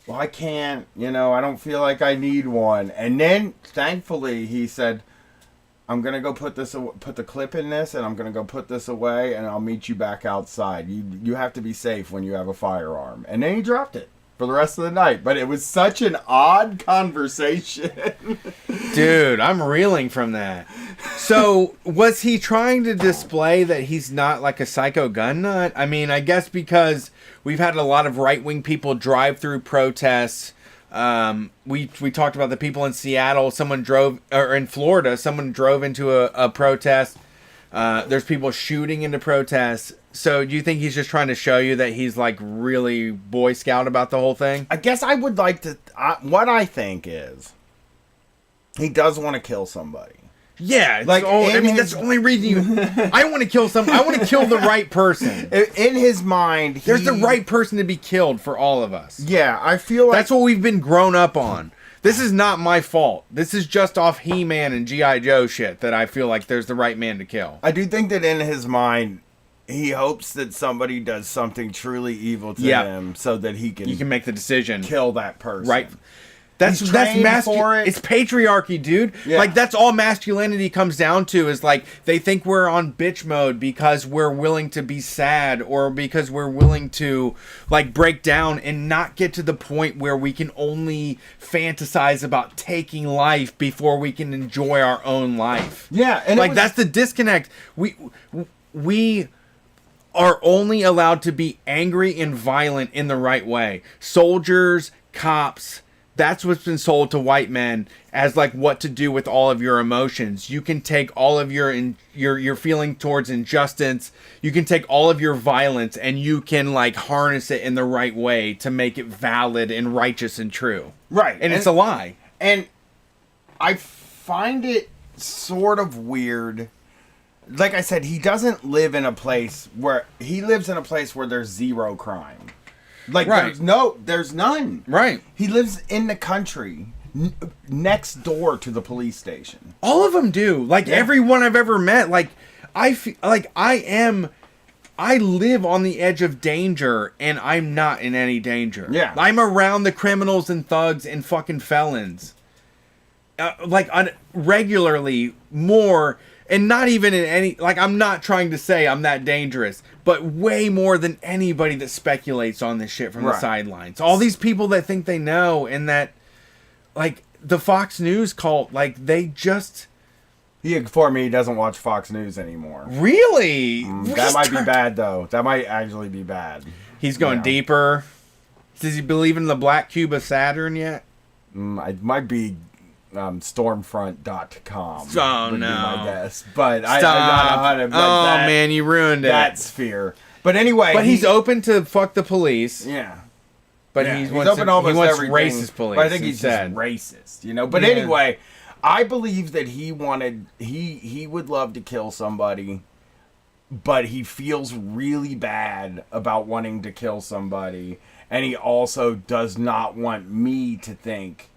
well, I can't, you know, I don't feel like I need one. And then, thankfully, he said, I'm going to go put the clip in this, and I'm going to go put this away, and I'll meet you back outside. You have to be safe when you have a firearm. And then he dropped it for the rest of the night. But it was such an odd conversation. Dude, I'm reeling from that. So, was he trying to display that he's not like a psycho gun nut? I mean, I guess because we've had a lot of right-wing people drive through protests. We talked about the people in Seattle. Or in Florida, someone drove into a protest. There's people shooting into protests. So, do you think he's just trying to show you that he's like really Boy Scout about the whole thing? I guess I would like to. What I think is, he does want to kill somebody. Yeah, like that's the only reason I want to kill someone. I want to kill the right person. In his mind, there's the right person to be killed for all of us. Yeah, I feel like that's what we've been grown up on. This is not my fault. This is just off He-Man and G.I. Joe shit that I feel like there's the right man to kill. I do think that in his mind, he hopes that somebody does something truly evil to him so that he can make the decision, kill that person. Right. That's it's patriarchy, dude. Yeah. Like, that's all masculinity comes down to, is like they think we're on bitch mode because we're willing to be sad, or because we're willing to like break down and not get to the point where we can only fantasize about taking life before we can enjoy our own life. Yeah, and like that's the disconnect. We are only allowed to be angry and violent in the right way. Soldiers, cops, That's what's been sold to white men as like what to do with all of your emotions. You can take all of your feeling towards injustice. You can take all of your violence and you can like harness it in the right way to make it valid and righteous and true. Right. And it's a lie. And I find it sort of weird. Like I said, he doesn't live in a place where there's zero crime. Like, right. there's none. Right. He lives in the country, next door to the police station. All of them do. Like, everyone I've ever met, like, I feel like I live on the edge of danger, and I'm not in any danger. Yeah. I'm around the criminals and thugs and fucking felons. Regularly, more, and not even in any, like, I'm not trying to say I'm that dangerous, but way more than anybody that speculates on this shit from the sidelines. All these people that think they know, and that, like, the Fox News cult, like, they just... He informed me he doesn't watch Fox News anymore. Really? That might be bad, though. That might actually be bad. He's going deeper. Does he believe in the black cube of Saturn yet? It might be stormfront.com. Oh, would no. be my guess. But Stop. I don't know how to... Man, you ruined it. That sphere. But anyway... But he's open to fuck the police. Yeah. But he's wants open to almost he wants everything. racist police. But I think he's just racist, you know? But anyway, I believe that he would love to kill somebody, but he feels really bad about wanting to kill somebody. And he also does not want me to think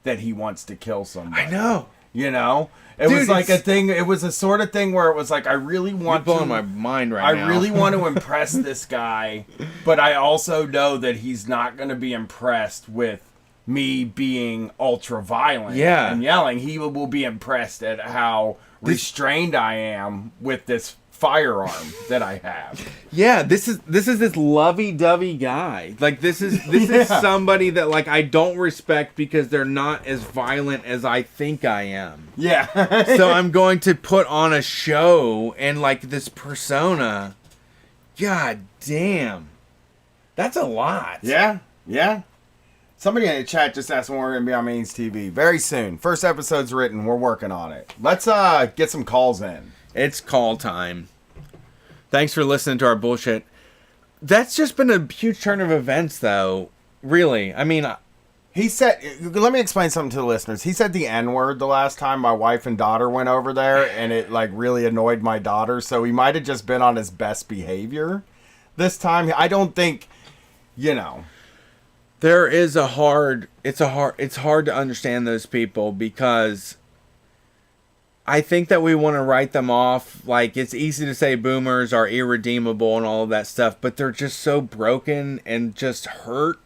that he wants to kill somebody. I know. You know? It was like a thing. It was a sort of thing where it was like, I really want You're blowing my mind right now. I really want to impress this guy, but I also know that he's not going to be impressed with me being ultra violent and yelling. He will be impressed at how restrained I am with this firearm that I have. Yeah, this is this lovey-dovey guy. Like this is somebody that like I don't respect because they're not as violent as I think I am. Yeah. So I'm going to put on a show and like this persona. God damn. That's a lot. Yeah. Yeah. Somebody in the chat just asked when we're going to be on Maine's TV. Very soon. First episode's written. We're working on it. Let's get some calls in. It's call time. Thanks for listening to our bullshit. That's just been a huge turn of events, though. Really. I mean... He said... Let me explain something to the listeners. He said the N-word the last time my wife and daughter went over there, and it, like, really annoyed my daughter, so he might have just been on his best behavior this time. I don't think... You know... There is a hard... It's hard to understand those people, because... I think that we want to write them off. Like, it's easy to say boomers are irredeemable and all of that stuff, but they're just so broken and just hurt.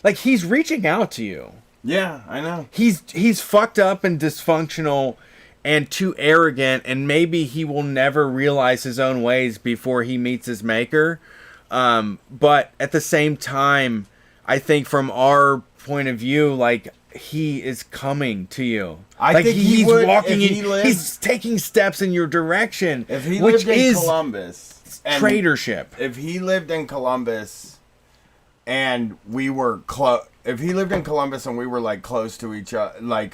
Like, he's reaching out to you. Yeah, I know. He's fucked up and dysfunctional and too arrogant, and maybe he will never realize his own ways before he meets his maker. But at the same time, I think from our point of view, like, he is coming to you. I think he's walking in. He's taking steps in your direction. If he lived in Columbus, traitorship. If he lived in Columbus, and we were close. If he lived in Columbus and we were like close to each other, like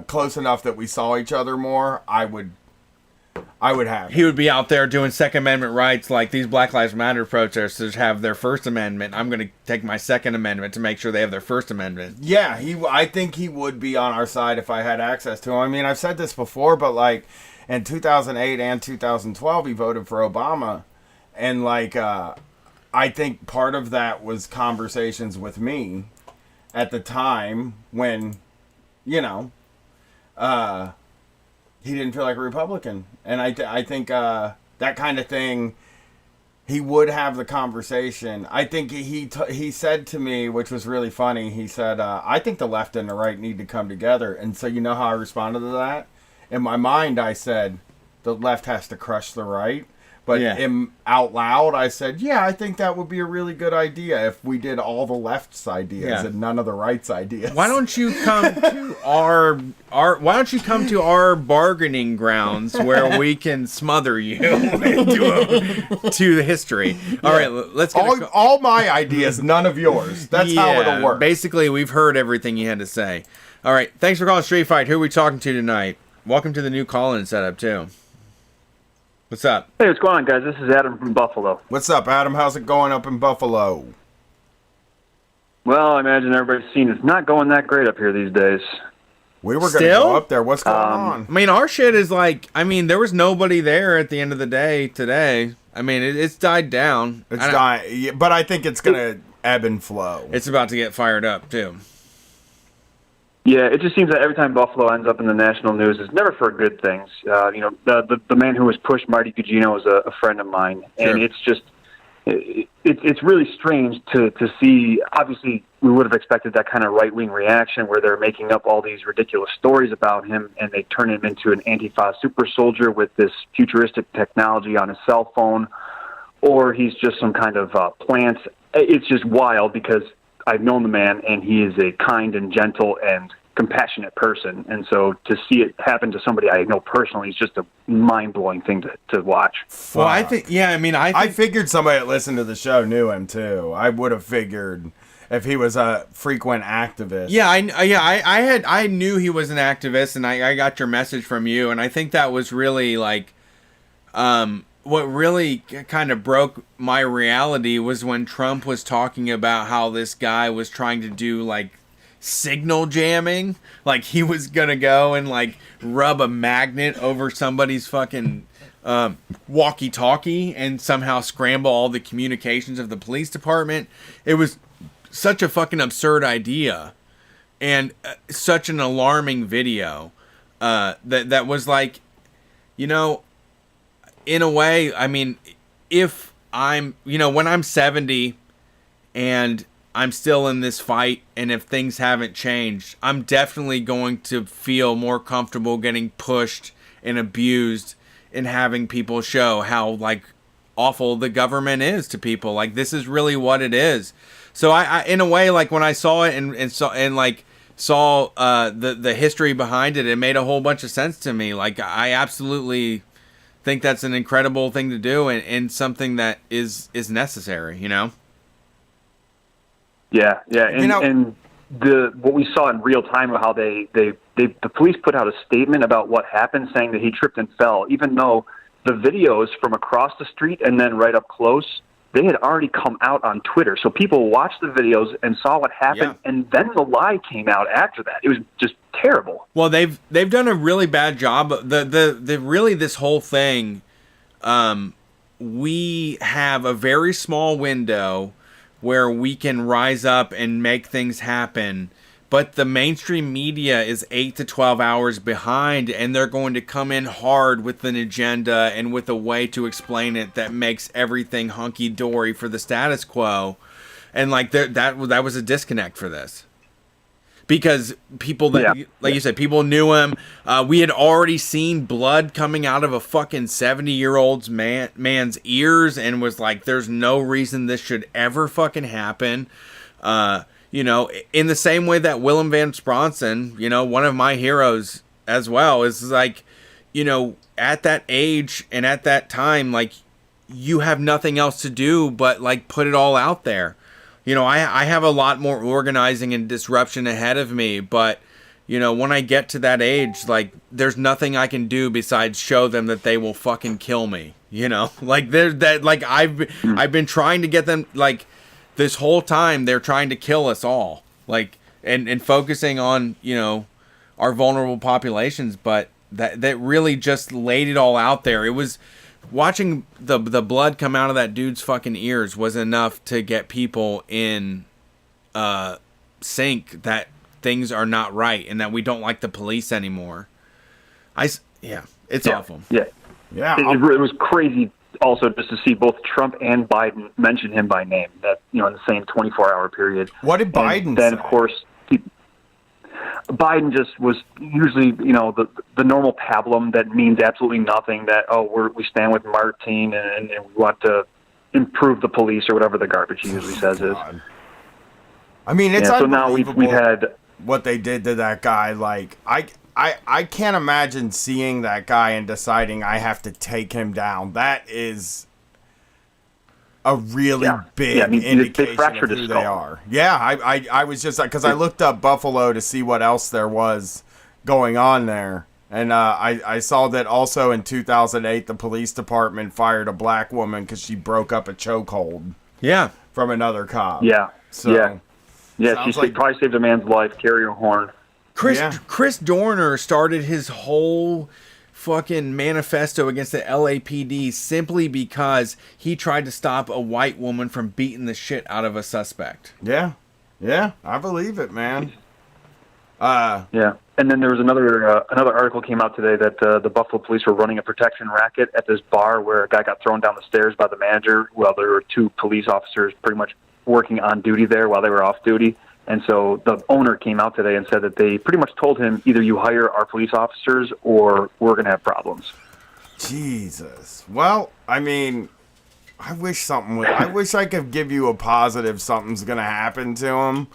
close enough that we saw each other more, I would have. He would be out there doing Second Amendment rights, like these Black Lives Matter protesters have their First Amendment. I'm going to take my Second Amendment to make sure they have their First Amendment. Yeah, I think he would be on our side if I had access to him. I mean, I've said this before, but like in 2008 and 2012, he voted for Obama, and like I think part of that was conversations with me at the time when, you know, he didn't feel like a Republican. And I think that kind of thing, he would have the conversation. I think he said to me, which was really funny, he said, I think the left and the right need to come together. And so you know how I responded to that? In my mind, I said, the left has to crush the right. But Yeah. out loud, I said, yeah, I think that would be a really good idea if we did all the left's ideas and none of the right's ideas. Why don't you come to why don't you come to our bargaining grounds where we can smother you to the history? All right, let's get all my ideas, none of yours. That's how it'll work. Basically, we've heard everything you had to say. All right, thanks for calling Street Fight. Who are we talking to tonight? Welcome to the new call-in setup too. What's up? Hey, what's going on, guys? This is Adam from Buffalo. What's up, Adam? How's it going up in Buffalo? Well, I imagine everybody's seen it's not going that great up here these days. We were going to go up there. What's going on? I mean, our shit is like, I mean, there was nobody there at the end of the day today. I mean, it's died down. It's dying, but I think it's going to ebb and flow. It's about to get fired up, too. Yeah, it just seems that every time Buffalo ends up in the national news, it's never for good things. You know, the man who was pushed, Marty Gugino, is a friend of mine, and it's just it's really strange to see. Obviously, we would have expected that kind of right-wing reaction where they're making up all these ridiculous stories about him, and they turn him into an Antifa super soldier with this futuristic technology on his cell phone, or he's just some kind of plant. It's just wild because I've known the man, and he is a kind and gentle and compassionate person. And so to see it happen to somebody I know personally is just a mind-blowing thing to watch. Well, I think, I figured somebody that listened to the show knew him, too. I would have figured if he was a frequent activist. Yeah, I knew he was an activist, and I got your message from you, and I think that was really, like, what really kind of broke my reality was when Trump was talking about how this guy was trying to do, like, signal jamming. Like, he was gonna go and, like, rub a magnet over somebody's fucking walkie-talkie and somehow scramble all the communications of the police department. It was such a fucking absurd idea and such an alarming video that was like, you know, in a way, I mean, if I'm, you know, when I'm 70 and I'm still in this fight, and if things haven't changed, I'm definitely going to feel more comfortable getting pushed and abused and having people show how, like, awful the government is to people. Like, this is really what it is. So I in a way, like, when I saw it and saw the history behind it, it made a whole bunch of sense to me. Like, I absolutely think that's an incredible thing to do and something that is necessary, you know? Yeah. And what we saw in real time of how the police put out a statement about what happened, saying that he tripped and fell, even though the videos from across the street and then right up close, they had already come out on Twitter. So people watched the videos and saw what happened, and then the lie came out after that. It was just terrible. Well, they've done a really bad job. The really this whole thing, we have a very small window where we can rise up and make things happen, but the mainstream media is 8 to 12 hours behind, and they're going to come in hard with an agenda and with a way to explain it that makes everything hunky-dory for the status quo. And like that was a disconnect for this. Because people that, you said, people knew him. We had already seen blood coming out of a fucking 70-year-old man's ears, and was like, there's no reason this should ever fucking happen. You know, in the same way that Willem Van Spronsen, you know, one of my heroes as well, is like, you know, at that age and at that time, like, you have nothing else to do but, like, put it all out there. You know, I have a lot more organizing and disruption ahead of me, but, you know, when I get to that age, like, there's nothing I can do besides show them that they will fucking kill me, you know? Like, there's that, like, I've been trying to get them, like, this whole time, they're trying to kill us all, like, and focusing on, you know, our vulnerable populations, but that really just laid it all out there. It was... Watching the blood come out of that dude's fucking ears was enough to get people in sync that things are not right and that we don't like the police anymore. It's awful. Yeah. It was crazy also just to see both Trump and Biden mention him by name, that, you know, in the same 24-hour period. What did Biden say? Then, of course, Biden just was usually, the normal pablum that means absolutely nothing, that, we stand with Martine and we want to improve the police or whatever the garbage he usually says is. I mean, it's so now unbelievable we've had what they did to that guy. Like, I can't imagine seeing that guy and deciding I have to take him down. That is a really big indication of who they are. Yeah, I was just, because I looked up Buffalo to see what else there was going on there. And I saw that also in 2008, the police department fired a black woman because she broke up a chokehold. Yeah. From another cop. Yeah. So, yeah, she probably saved a man's life, carry a horn. Chris Dorner started his whole fucking manifesto against the LAPD simply because he tried to stop a white woman from beating the shit out of a suspect. Yeah, I believe it, man. Yeah, and then there was another article came out today that the Buffalo police were running a protection racket at this bar where a guy got thrown down the stairs by the manager while there were 2 police officers pretty much working on duty there while they were off duty. And so the owner came out today and said that they pretty much told him, either you hire our police officers or we're going to have problems. Jesus. Well, I mean, I wish I could give you a positive something's going to happen to him.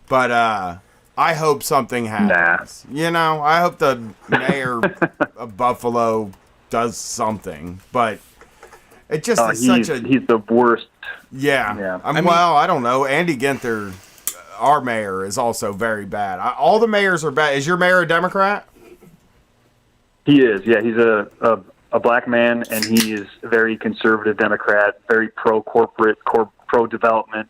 But I hope something happens. Nah. I hope the mayor of Buffalo does something. But it just is he's the worst. Yeah. I don't know. Andy Ginther, our mayor, is also very bad. All the mayors are bad. Is your mayor a Democrat? He is. Yeah, he's a black man, and he is a very conservative Democrat, very pro-corporate, pro-development.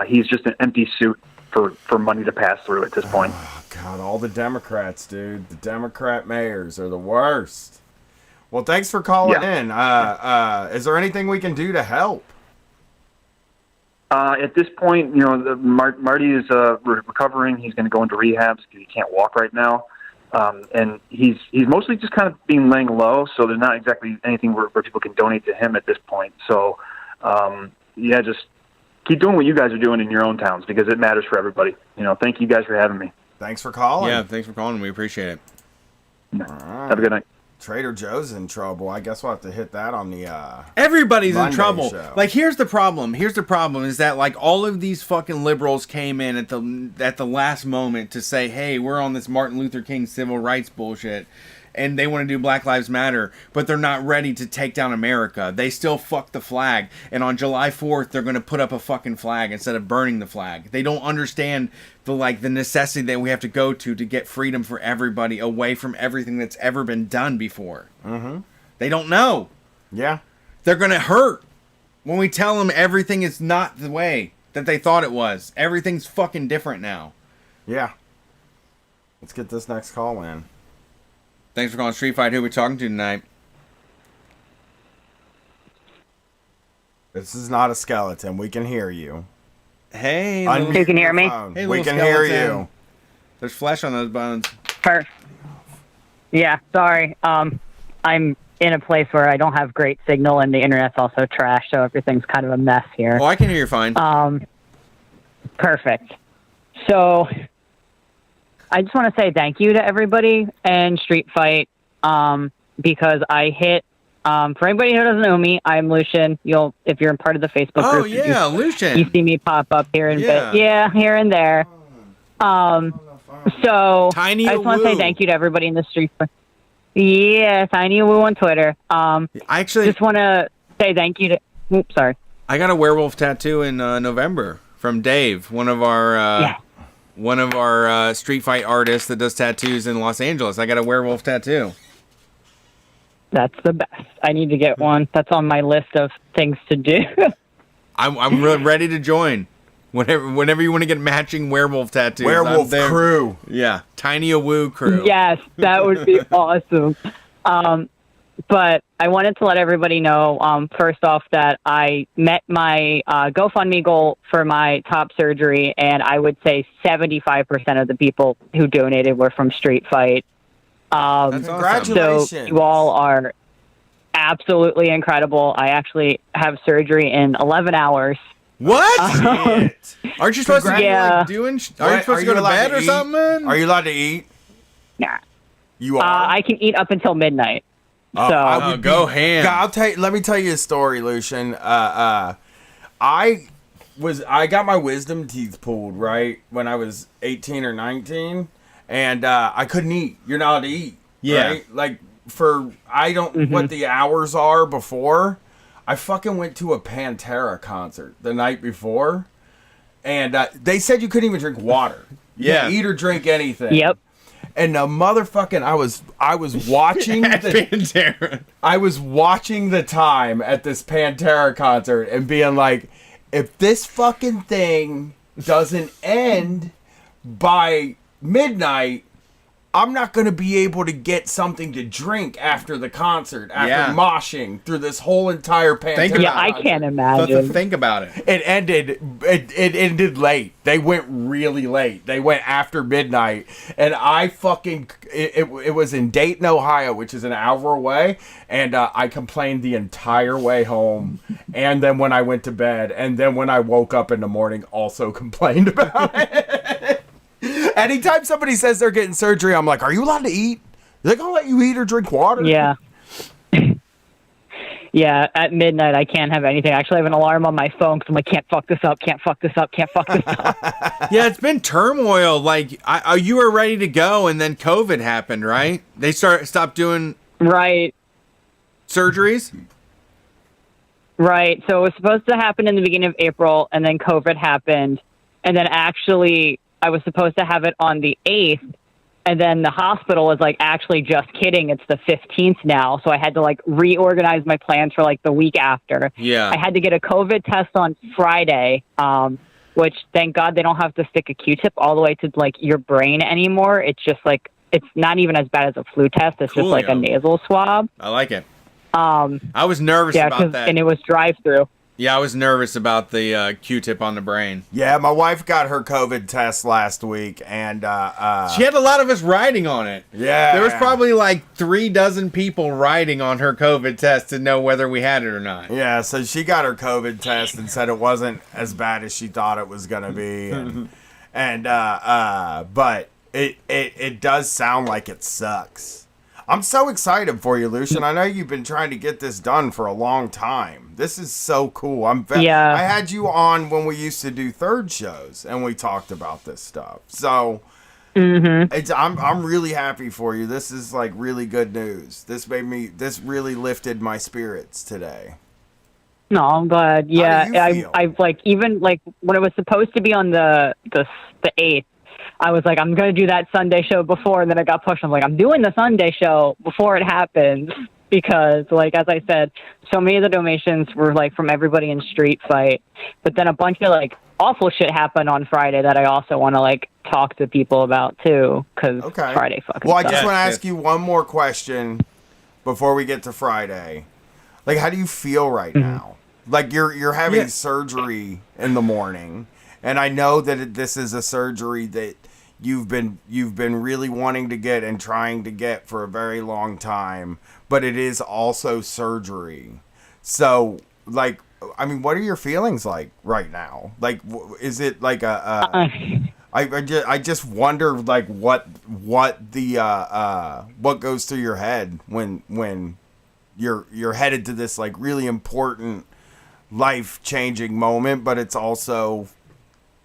He's just an empty suit for money to pass through at this point. Oh, God, all the Democrats, dude. The Democrat mayors are the worst. Well, thanks for calling in. Is there anything we can do to help? At this point, Marty is recovering. He's going to go into rehab because he can't walk right now. And he's mostly just kind of being laying low, so there's not exactly anything where people can donate to him at this point. So, just keep doing what you guys are doing in your own towns because it matters for everybody. Thank you guys for having me. Thanks for calling. Yeah, thanks for calling. We appreciate it. All right. Have a good night. Trader Joe's in trouble. I guess we'll have to hit that on the everybody's Monday in trouble. show. Like, here's the problem is that, like, all of these fucking liberals came in at the last moment to say, hey, we're on this Martin Luther King civil rights bullshit, and they want to do Black Lives Matter, but they're not ready to take down America. They still fuck the flag, and on July 4th they're going to put up a fucking flag instead of burning the flag. They don't understand the necessity that we have to go to get freedom for everybody away from everything that's ever been done before. Mm-hmm. They don't know. Yeah. They're going to hurt when we tell them everything is not the way that they thought it was. Everything's fucking different now. Yeah. Let's get this next call in. Thanks for calling Street Fight. Who are we talking to tonight? This is not a skeleton. We can hear you. Hey, you can hear me? Hey, we can hear you. There's flesh on those bones. Yeah, sorry. I'm in a place where I don't have great signal, and the internet's also trash, so everything's kind of a mess here. Oh, I can hear you fine. Perfect. So, I just want to say thank you to everybody and Street Fight, because I hit. For anybody who doesn't know me, I'm Lucian. If you're a part of the Facebook group, Lucian. You see me pop up here and here and there. So Tiny I just want to say thank you to everybody in the Street Fight. Yeah, Tiny Woo on Twitter. I actually just want to say thank you to. Oops, sorry. I got a werewolf tattoo in November from Dave, one of our Street Fight artists that does tattoos in Los Angeles. I got a werewolf tattoo. That's the best. I need to get one. That's on my list of things to do. I'm really ready to join. Whenever you want to get matching werewolf tattoos. Werewolf crew. Yeah. Tiny Woo crew. Yes, that would be awesome. But I wanted to let everybody know, first off, that I met my GoFundMe goal for my top surgery, and I would say 75% of the people who donated were from Street Fight. Congratulations. So you all are absolutely incredible. I actually have surgery in 11 hours, What? Shit. Aren't you supposed to be Yeah. like doing? Are you supposed to go to allowed bed or eat? something? Are you allowed to eat? Nah. You are. I can eat up until midnight. So Oh, go ham. God, let me tell you a story, Lucian. I got my wisdom teeth pulled right when I was 18 or 19, and I couldn't eat. You're not allowed to eat. Yeah. Right? Like what the hours are before. I fucking went to a Pantera concert the night before, and they said you couldn't even drink water. You can't eat or drink anything. Yep. And the motherfucking, I was watching Pantera. I was watching the time at this Pantera concert and being like, if this fucking thing doesn't end by midnight, I'm not going to be able to get something to drink after the concert, after moshing through this whole entire Pantera. Yeah, I can't imagine. Let's think about it. It ended late. They went really late. They went after midnight, and I fucking it was in Dayton, Ohio, which is an hour away, and I complained the entire way home, and then when I went to bed, and then when I woke up in the morning, also complained about it. Anytime somebody says they're getting surgery, I'm like, are you allowed to eat? Are they gonna let you eat or drink water? Yeah. Yeah, at midnight I can't have anything. I actually have an alarm on my phone because I'm like, can't fuck this up, can't fuck this up, can't fuck this up. Yeah, it's been turmoil. Like, you were ready to go, and then COVID happened, right? They stopped doing Right. surgeries. Right. So it was supposed to happen in the beginning of April, and then COVID happened. And then actually, I was supposed to have it on the 8th. And then the hospital was like, actually, just kidding. It's the 15th now. So I had to like reorganize my plans for like the week after. Yeah. I had to get a COVID test on Friday, which thank God they don't have to stick a Q-tip all the way to like your brain anymore. It's just like, it's not even as bad as a flu test. It's just like a nasal swab. I like it. I was nervous about that. And it was drive-through. Yeah, I was nervous about the Q-tip on the brain. Yeah, my wife got her COVID test last week, and she had a lot of us riding on it. Yeah. There was probably like 36 people riding on her COVID test to know whether we had it or not. Yeah, so she got her COVID test and said it wasn't as bad as she thought it was gonna be, but it does sound like it sucks. I'm so excited for you, Lucian. I know you've been trying to get this done for a long time. This is so cool. I had you on when we used to do third shows, and we talked about this stuff. So I'm really happy for you. This is like really good news. This really lifted my spirits today. No, I'm glad. Yeah, I like even like when it was supposed to be on the 8th. I was like, I'm going to do that Sunday show before, and then I got pushed. I'm like, I'm doing the Sunday show before it happens because, like, as I said, so many of the donations were, like, from everybody in Street Fight. But then a bunch of, like, awful shit happened on Friday that I also want to, like, talk to people about, too, because Friday fucking Well, I sucked. just want to ask you one more question before we get to Friday. Like, how do you feel right now? Like, you're having surgery in the morning, and I know that this is a surgery that you've been really wanting to get and trying to get for a very long time, but it is also surgery. So, like, I mean, what are your feelings like right now? Like, is it like I just wonder, like, what goes through your head when you're headed to this like really important life-changing moment, but it's also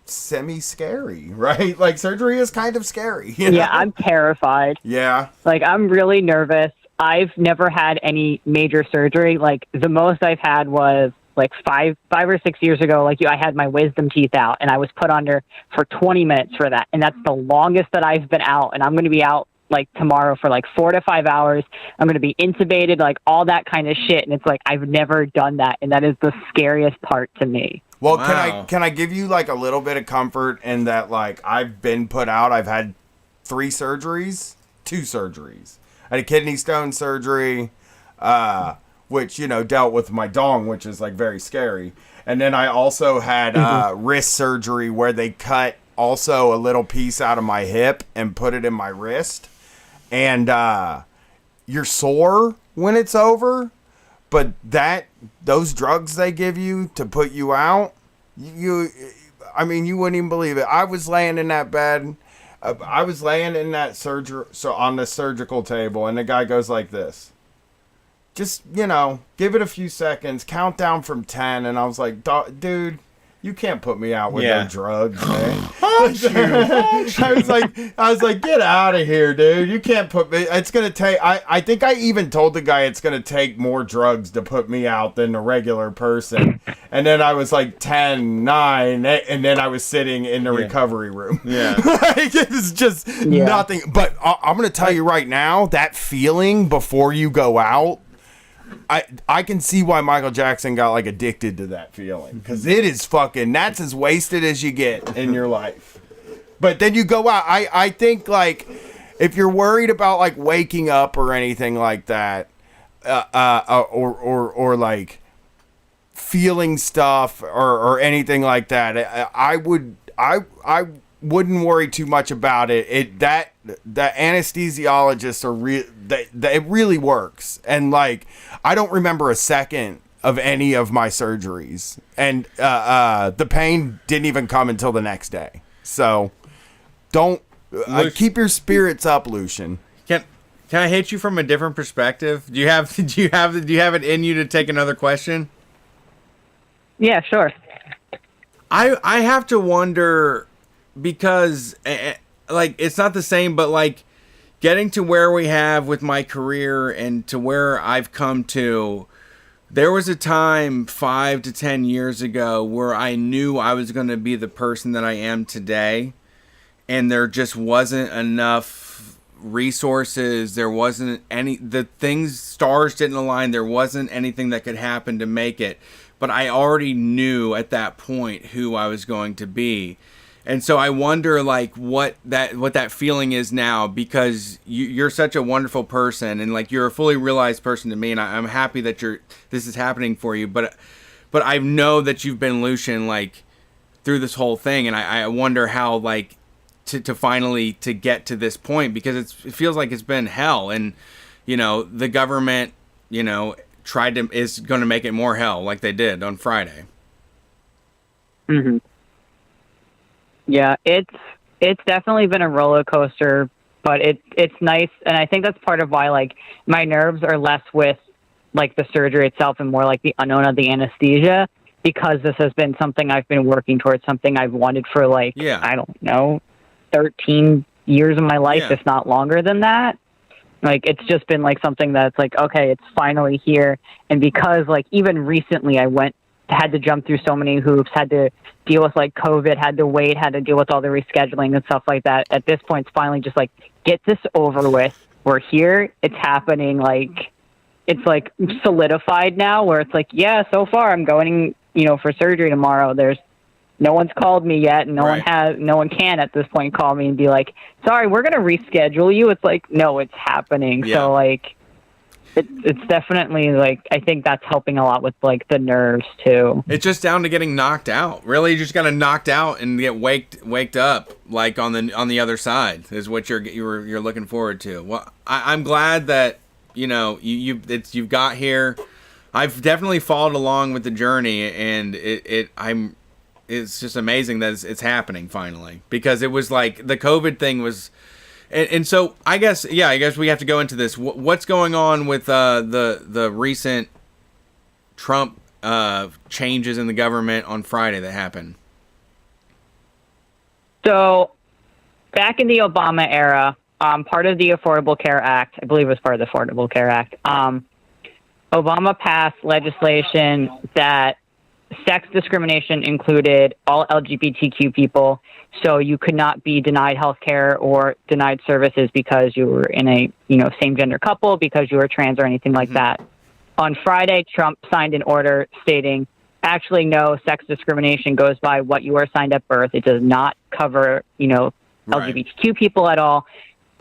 semi-scary, right? Like, surgery is kind of scary. You know? Yeah, I'm terrified. Yeah. Like, I'm really nervous. I've never had any major surgery. Like, the most I've had was like five or 6 years ago. Like, I had my wisdom teeth out, and I was put under for 20 minutes for that. And that's the longest that I've been out. And I'm going to be out like tomorrow for like 4 to 5 hours. I'm going to be intubated, like all that kind of shit. And it's like, I've never done that. And that is the scariest part to me. Well, can I give you like a little bit of comfort in that, like, I've been put out. I've had 2 surgeries. I had a kidney stone surgery, which, you know, dealt with my dong, which is like very scary. And then I also had wrist surgery where they cut also a little piece out of my hip and put it in my wrist. And you're sore when it's over. But those drugs they give you to put you out, I mean, you wouldn't even believe it. I was laying in that bed. I was laying in that on the surgical table, and the guy goes like this. Just, give it a few seconds, count down from 10, and I was like, dude, you can't put me out with no drugs, man. I was like, get out of here, dude. You can't put me. It's gonna take. I think I even told the guy it's gonna take more drugs to put me out than a regular person. And then I was like 10, 9, 8, and then I was sitting in the recovery room. Yeah, it was just nothing. But I'm gonna tell you right now, that feeling before you go out. I can see why Michael Jackson got like addicted to that feeling, because it is that's as wasted as you get in your life. But then you go out. I think like if you're worried about like waking up or anything like that, or like feeling stuff or anything like that, I wouldn't worry too much about it. The anesthesiologists are it really works. And like, I don't remember a second of any of my surgeries, and the pain didn't even come until the next day. So don't keep your spirits up, Lucian. Can I hit you from a different perspective? Do you have it in you to take another question? Yeah, sure. I have to wonder, because like it's not the same, but like getting to where we have with my career and to where I've come to, there was a time 5 to 10 years ago where I knew I was going to be the person that I am today, and there just wasn't enough resources. There wasn't stars didn't align. There wasn't anything that could happen to make it. But I already knew at that point who I was going to be. And so I wonder like what that feeling is now, because you're such a wonderful person, and like you're a fully realized person to me, and I'm happy that this is happening for you. But I know that you've been Lucian like through this whole thing, and I wonder how like to finally to get to this point, because it feels like it's been hell, and the government is going to make it more hell like they did on Friday. Mm-hmm. Yeah, it's definitely been a roller coaster, but it's nice, and I think that's part of why like my nerves are less with like the surgery itself and more like the unknown of the anesthesia, because this has been something I've been working towards, something I've wanted for like I don't know, 13 years of my life, if not longer than that. Like it's just been like something that's like, okay, it's finally here. And because like even recently I had to jump through so many hoops, had to deal with like COVID, had to wait, had to deal with all the rescheduling and stuff like that. At this point, it's finally just like, get this over with. We're here. It's happening. Like, it's like solidified now, where it's like, yeah, so far I'm going, for surgery tomorrow. No one's called me yet, and no one can at this point call me and be like, sorry, we're going to reschedule you. It's like, no, it's happening. Yeah. So like, it's definitely like, I think that's helping a lot with like the nerves too. It's just down to getting knocked out. Really, you just got to knocked out and get waked up like on the other side is what you're looking forward to. Well, I'm glad that you've got here. I've definitely followed along with the journey, and it's just amazing that it's happening finally, because it was like the COVID thing was. And so I guess we have to go into this. What's going on with the recent Trump changes in the government on Friday that happened? So back in the Obama era, part of the Affordable Care Act, I believe it was part of the Affordable Care Act, Obama passed legislation that sex discrimination included all LGBTQ people, so you could not be denied health care or denied services because you were in a same-gender couple, because you were trans or anything like that. On Friday, Trump signed an order stating, actually, no, sex discrimination goes by what you were assigned at birth. It does not cover, LGBTQ people at all.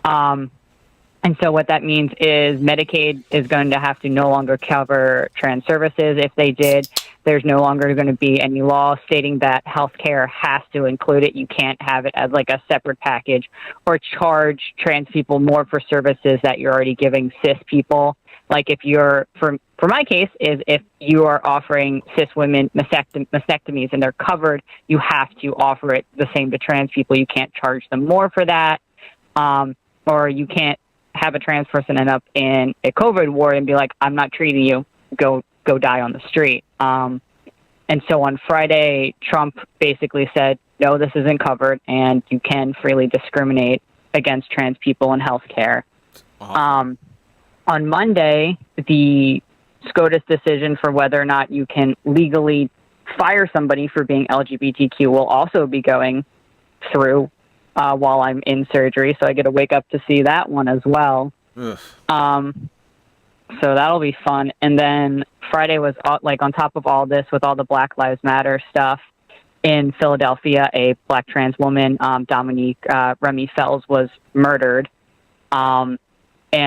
And so what that means is Medicaid is going to have to no longer cover trans services. If they did, there's no longer going to be any law stating that healthcare has to include it. You can't have it as like a separate package or charge trans people more for services that you're already giving cis people, Like if you're, for my case, is if you are offering cis women mastectomies and they're covered, you have to offer it the same to trans people. You can't charge them more for that. Or you can't have a trans person end up in a COVID ward and be like, I'm not treating you, go die on the street. And so on Friday, Trump basically said, no, this isn't covered, and you can freely discriminate against trans people in healthcare. On Monday, the SCOTUS decision for whether or not you can legally fire somebody for being LGBTQ will also be going through while I'm in surgery, so I get to wake up to see that one as well. So that'll be fun. And then Friday was like on top of all this with all the Black Lives Matter stuff in Philadelphia, a black trans woman, Dominique Remy Fells, was murdered. And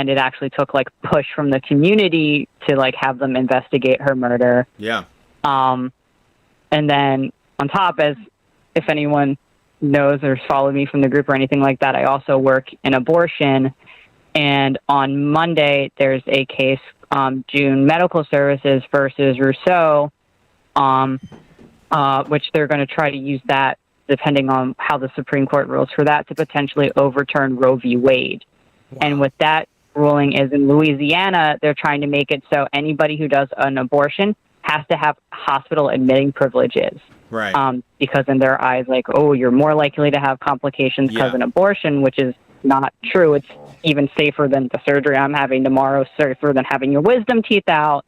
it actually took like push from the community to like have them investigate her murder. Yeah. And then on top, as if anyone knows or followed me from the group or anything like that, I also work in abortion. And on Monday, there's a case, June Medical Services versus Rousseau, which they're going to try to use that, depending on how the Supreme Court rules for that, to potentially overturn Roe v. Wade. Wow. And what that ruling is in Louisiana, they're trying to make it so anybody who does an abortion has to have hospital admitting privileges. Right. Because in their eyes, like, oh, you're more likely to have complications because of an abortion, which is not true. It's even safer than the surgery I'm having tomorrow, safer than having your wisdom teeth out,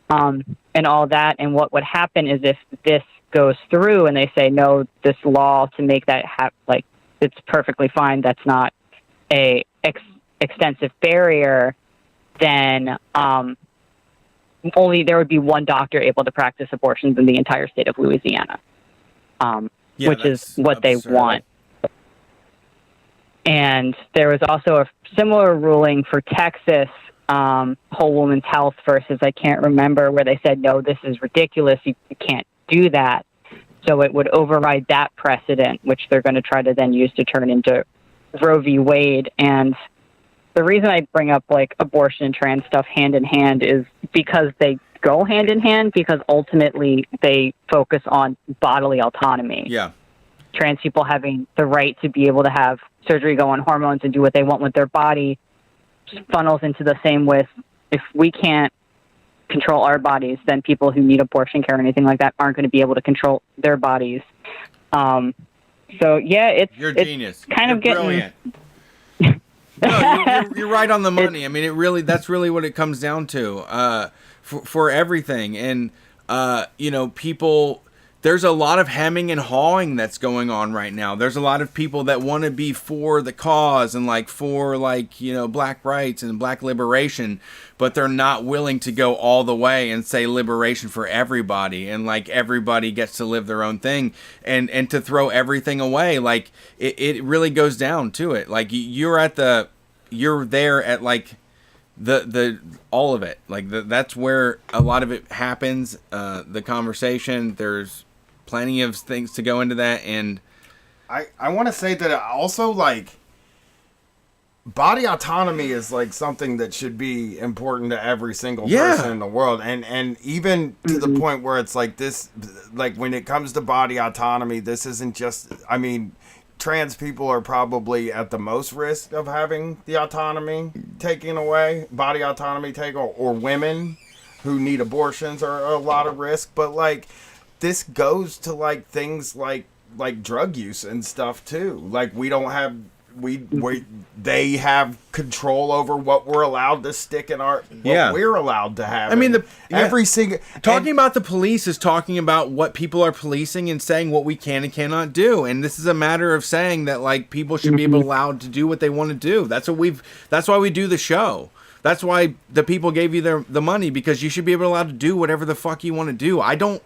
and all that. And what would happen is if this goes through and they say, no, this law to make that like, it's perfectly fine, that's not a extensive barrier, then only there would be one doctor able to practice abortions in the entire state of Louisiana, which is what they want. And there was also a similar ruling for Texas, Whole Woman's Health versus, I can't remember, where they said, no, this is ridiculous. You can't do that. So it would override that precedent, which they're going to try to then use to turn into Roe v. Wade. And the reason I bring up like abortion and trans stuff hand in hand is because they go hand in hand, because ultimately they focus on bodily autonomy. Yeah. Trans people having the right to be able to have surgery, go on hormones, and do what they want with their body funnels into the same with, if we can't control our bodies, then people who need abortion care or anything like that aren't going to be able to control their bodies. So yeah, you're it's genius. Kind of getting brilliant. No, you're right on the money. I mean, that's really what it comes down to for everything. And people. There's a lot of hemming and hawing that's going on right now. There's a lot of people that want to be for the cause and for black rights and black liberation, but they're not willing to go all the way and say liberation for everybody and everybody gets to live their own thing and to throw everything away. It really goes down to it. You're there at the all of it. That's where a lot of it happens. The conversation, there's plenty of things to go into that. And I want to say that also body autonomy is something that should be important to every single person in the world. And even to the point where it's this, when it comes to body autonomy, this isn't just, trans people are probably at the most risk of having the autonomy taken away, body autonomy taken, or women who need abortions are a lot of risk. But this goes to things like drug use and stuff too. We don't have, they have control over what we're allowed to stick in our, what we're allowed to have. Every single talking about the police is talking about what people are policing and saying what we can and cannot do. And this is a matter of saying that people should be allowed to do what they want to do. That's why we do the show. That's why the people gave you the money, because you should be allowed to do whatever the fuck you want to do. I don't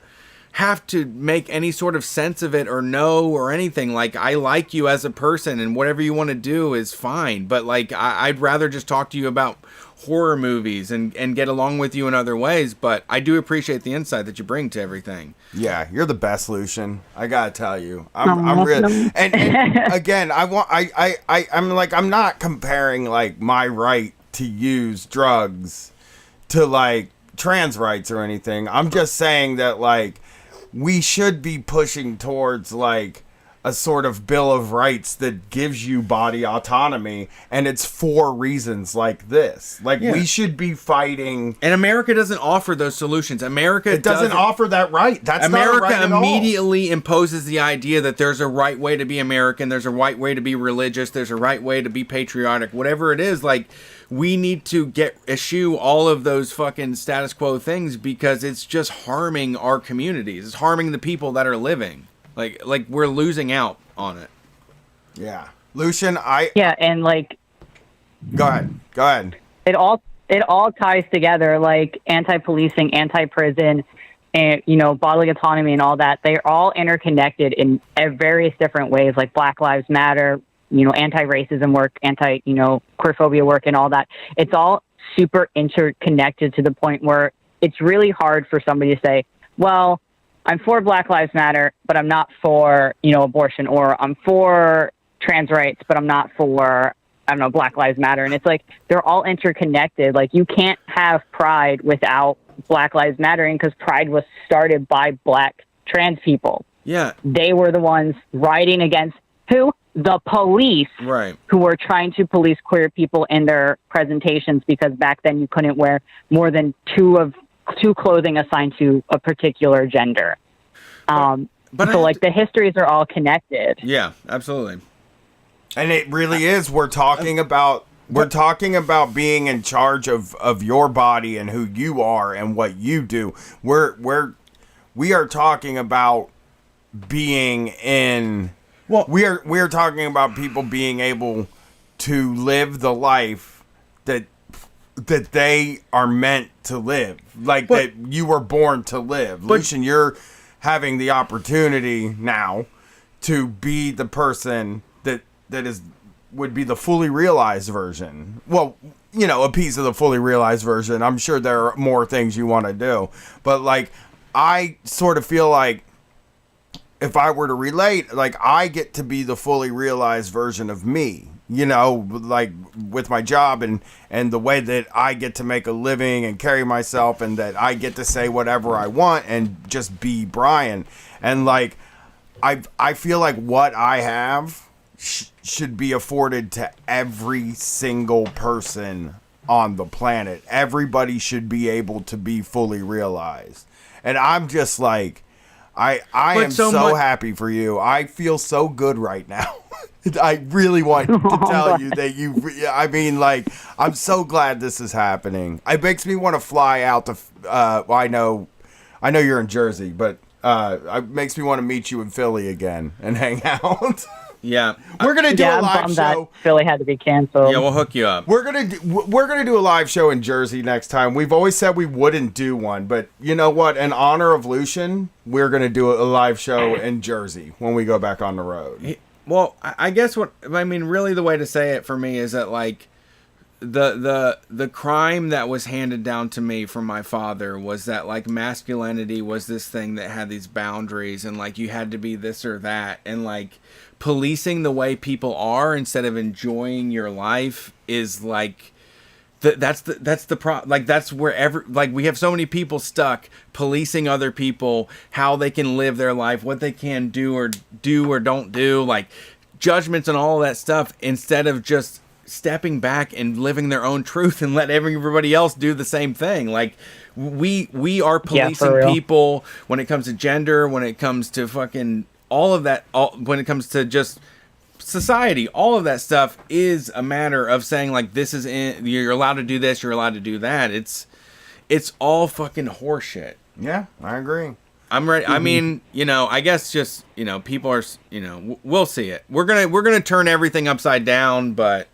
have to make any sort of sense of it or know or anything. I like you as a person, and whatever you want to do is fine. But I'd rather just talk to you about horror movies and get along with you in other ways. But I do appreciate the insight that you bring to everything. Yeah, you're the best, Lucian. I gotta tell you, I'm really. And again, I'm not comparing my right to use drugs to like trans rights or anything. I'm just saying that like we should be pushing towards like a sort of Bill of Rights that gives you body autonomy, and it's for reasons like this. Like we should be fighting, and America doesn't offer those solutions. America doesn't offer that right. That's America not a right immediately imposes the idea that there's a right way to be American, there's a right way to be religious, there's a right way to be patriotic, whatever it is. Like, we need to eschew all of those fucking status quo things because it's just harming our communities. It's harming the people that are living. Like we're losing out on it. Yeah. Lucian, and like Go ahead. It all ties together, like anti-policing, anti-prison, and bodily autonomy and all that. They're all interconnected in various different ways, like Black Lives Matter, anti-racism work, queerphobia work, and all that. It's all super interconnected to the point where it's really hard for somebody to say, well, I'm for Black Lives Matter, but I'm not for, abortion, or I'm for trans rights, but I'm not for, Black Lives Matter. And it's like, they're all interconnected. Like, you can't have pride without Black Lives Mattering, because pride was started by Black trans people. Yeah. They were the ones writing against who? The police. Right. Who were trying to police queer people in their presentations, because back then you couldn't wear more than two clothing assigned to a particular gender. So the histories are all connected. Yeah, absolutely. And it really is. We're talking about being in charge of your body and who you are and what you do. We are talking about being in. Well, we are talking about people being able to live the life that they are meant to live, that you were born to live. Lucian, you're having the opportunity now to be the person that would be the fully realized version. Well, a piece of the fully realized version. I'm sure there are more things you want to do, but I sort of feel like if I were to relate, I get to be the fully realized version of me. With my job and the way that I get to make a living and carry myself, and that I get to say whatever I want and just be Brian. And I feel like what I have should be afforded to every single person on the planet. Everybody should be able to be fully realized. And I'm just I am so happy for you. I feel so good right now. I really want to tell you that I'm so glad this is happening. It makes me want to fly out to, I know you're in Jersey, but it makes me want to meet you in Philly again and hang out. Yeah. We're going to do a live show. That Philly had to be canceled. Yeah, we'll hook you up. We're going to do a live show in Jersey next time. We've always said we wouldn't do one, but you know what? In honor of Lucian, we're going to do a live show in Jersey when we go back on the road. Well, I guess really the way to say it for me is that the crime that was handed down to me from my father was that masculinity was this thing that had these boundaries, and you had to be this or that, and policing the way people are instead of enjoying your life is that's the problem. That's wherever we have so many people stuck policing other people, how they can live their life, what they can do or don't do, judgments and all of that stuff, instead of just stepping back and living their own truth and let everybody else do the same thing. We are policing people when it comes to gender, when it comes to fucking all of that, when it comes to just society, all of that stuff is a matter of saying this is you're allowed to do this, you're allowed to do that. It's all fucking horseshit. Yeah, I agree. I'm ready. I mean, I guess just, people are, we'll see it. We're going to turn everything upside down, but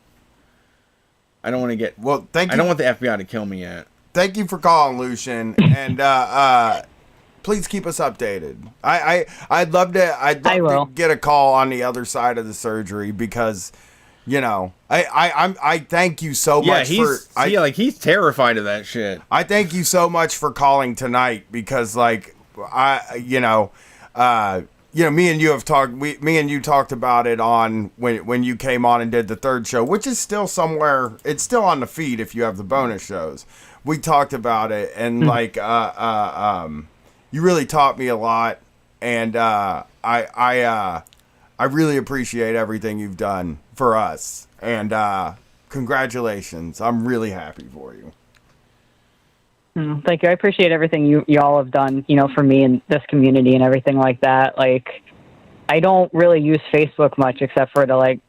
I don't want to get, thank you. I don't want the FBI to kill me yet. Thank you for calling, Lucian. And, please keep us updated. I'd love to get a call on the other side of the surgery, because I thank you so much he's terrified of that shit. I thank you so much for calling tonight, because me and you talked about it on when you came on and did the third show, which is still somewhere. It's still on the feed if you have the bonus shows. we talked about it, and like you really taught me a lot, and I really appreciate everything you've done for us, and congratulations. I'm really happy for you. Thank you. I appreciate everything y'all have done, for me and this community and everything like that. Like, I don't really use Facebook much except for to like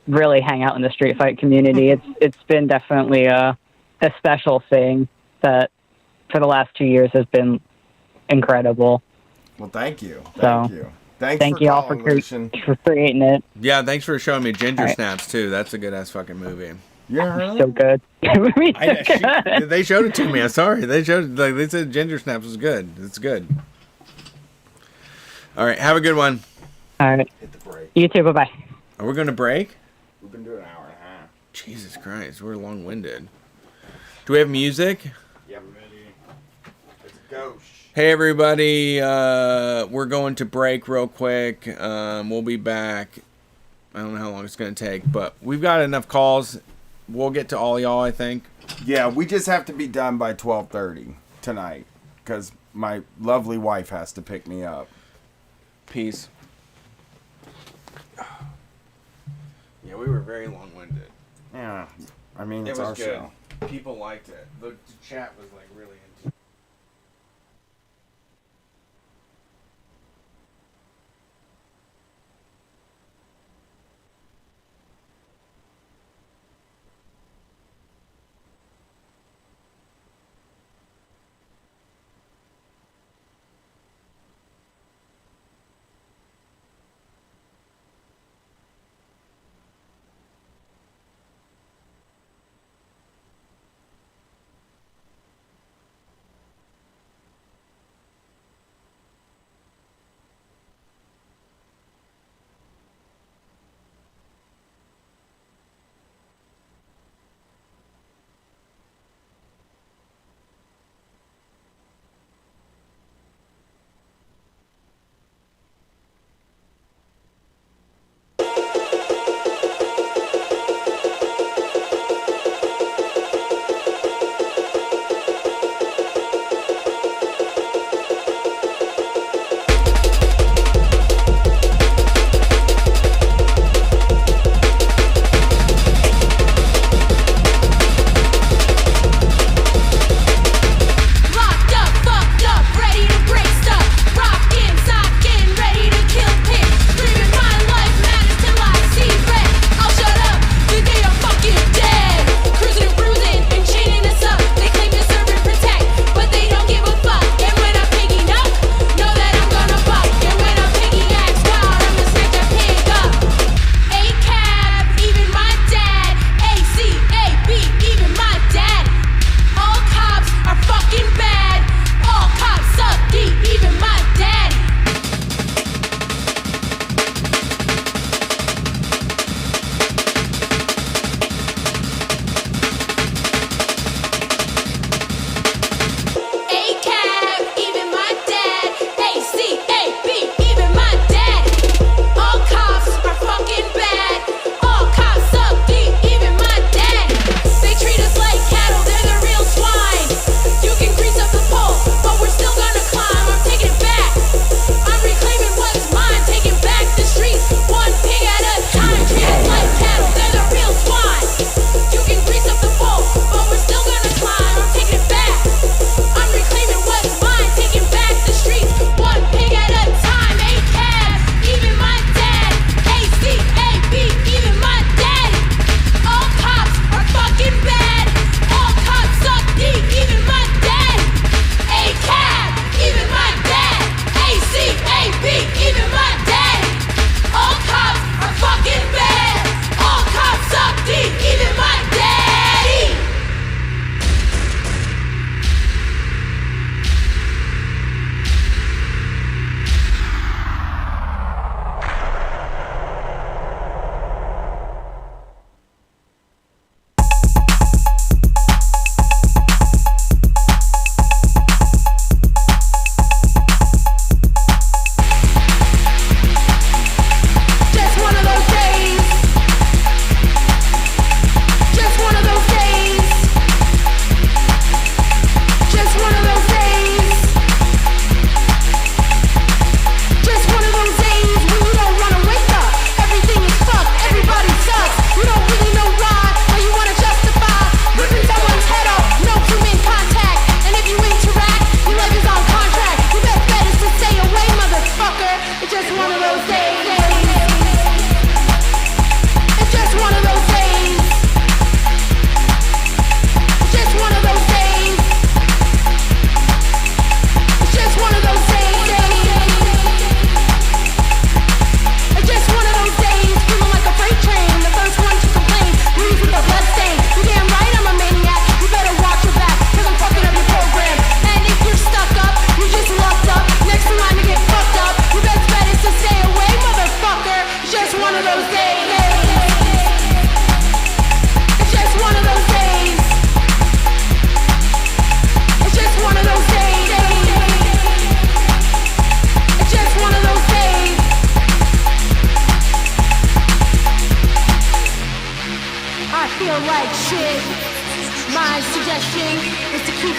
really hang out in the street fight community. It's been definitely a special thing that for the last 2 years has been incredible. Well, thank you. Thank you all for creating it. Yeah, thanks for showing me Ginger Snaps too. That's a good ass fucking movie. Yeah, so good. They showed it to me. I'm sorry. They said Ginger Snaps was good. It's good. All right, have a good one. All right. Hit the break. You too. Bye bye. Are we going to break? We've been doing an hour and a half. Jesus Christ, we're long-winded. Do we have music? Yeah, I'm ready. Let's go. Hey everybody, we're going to break real quick. We'll be back. I don't know how long it's going to take, but we've got enough calls. We'll get to all y'all, I think. Yeah, we just have to be done by 12:30 tonight because my lovely wife has to pick me up. Peace. Yeah, we were very long-winded. Yeah, I mean, It it's was our good. show. People liked it. The chat was like really into it.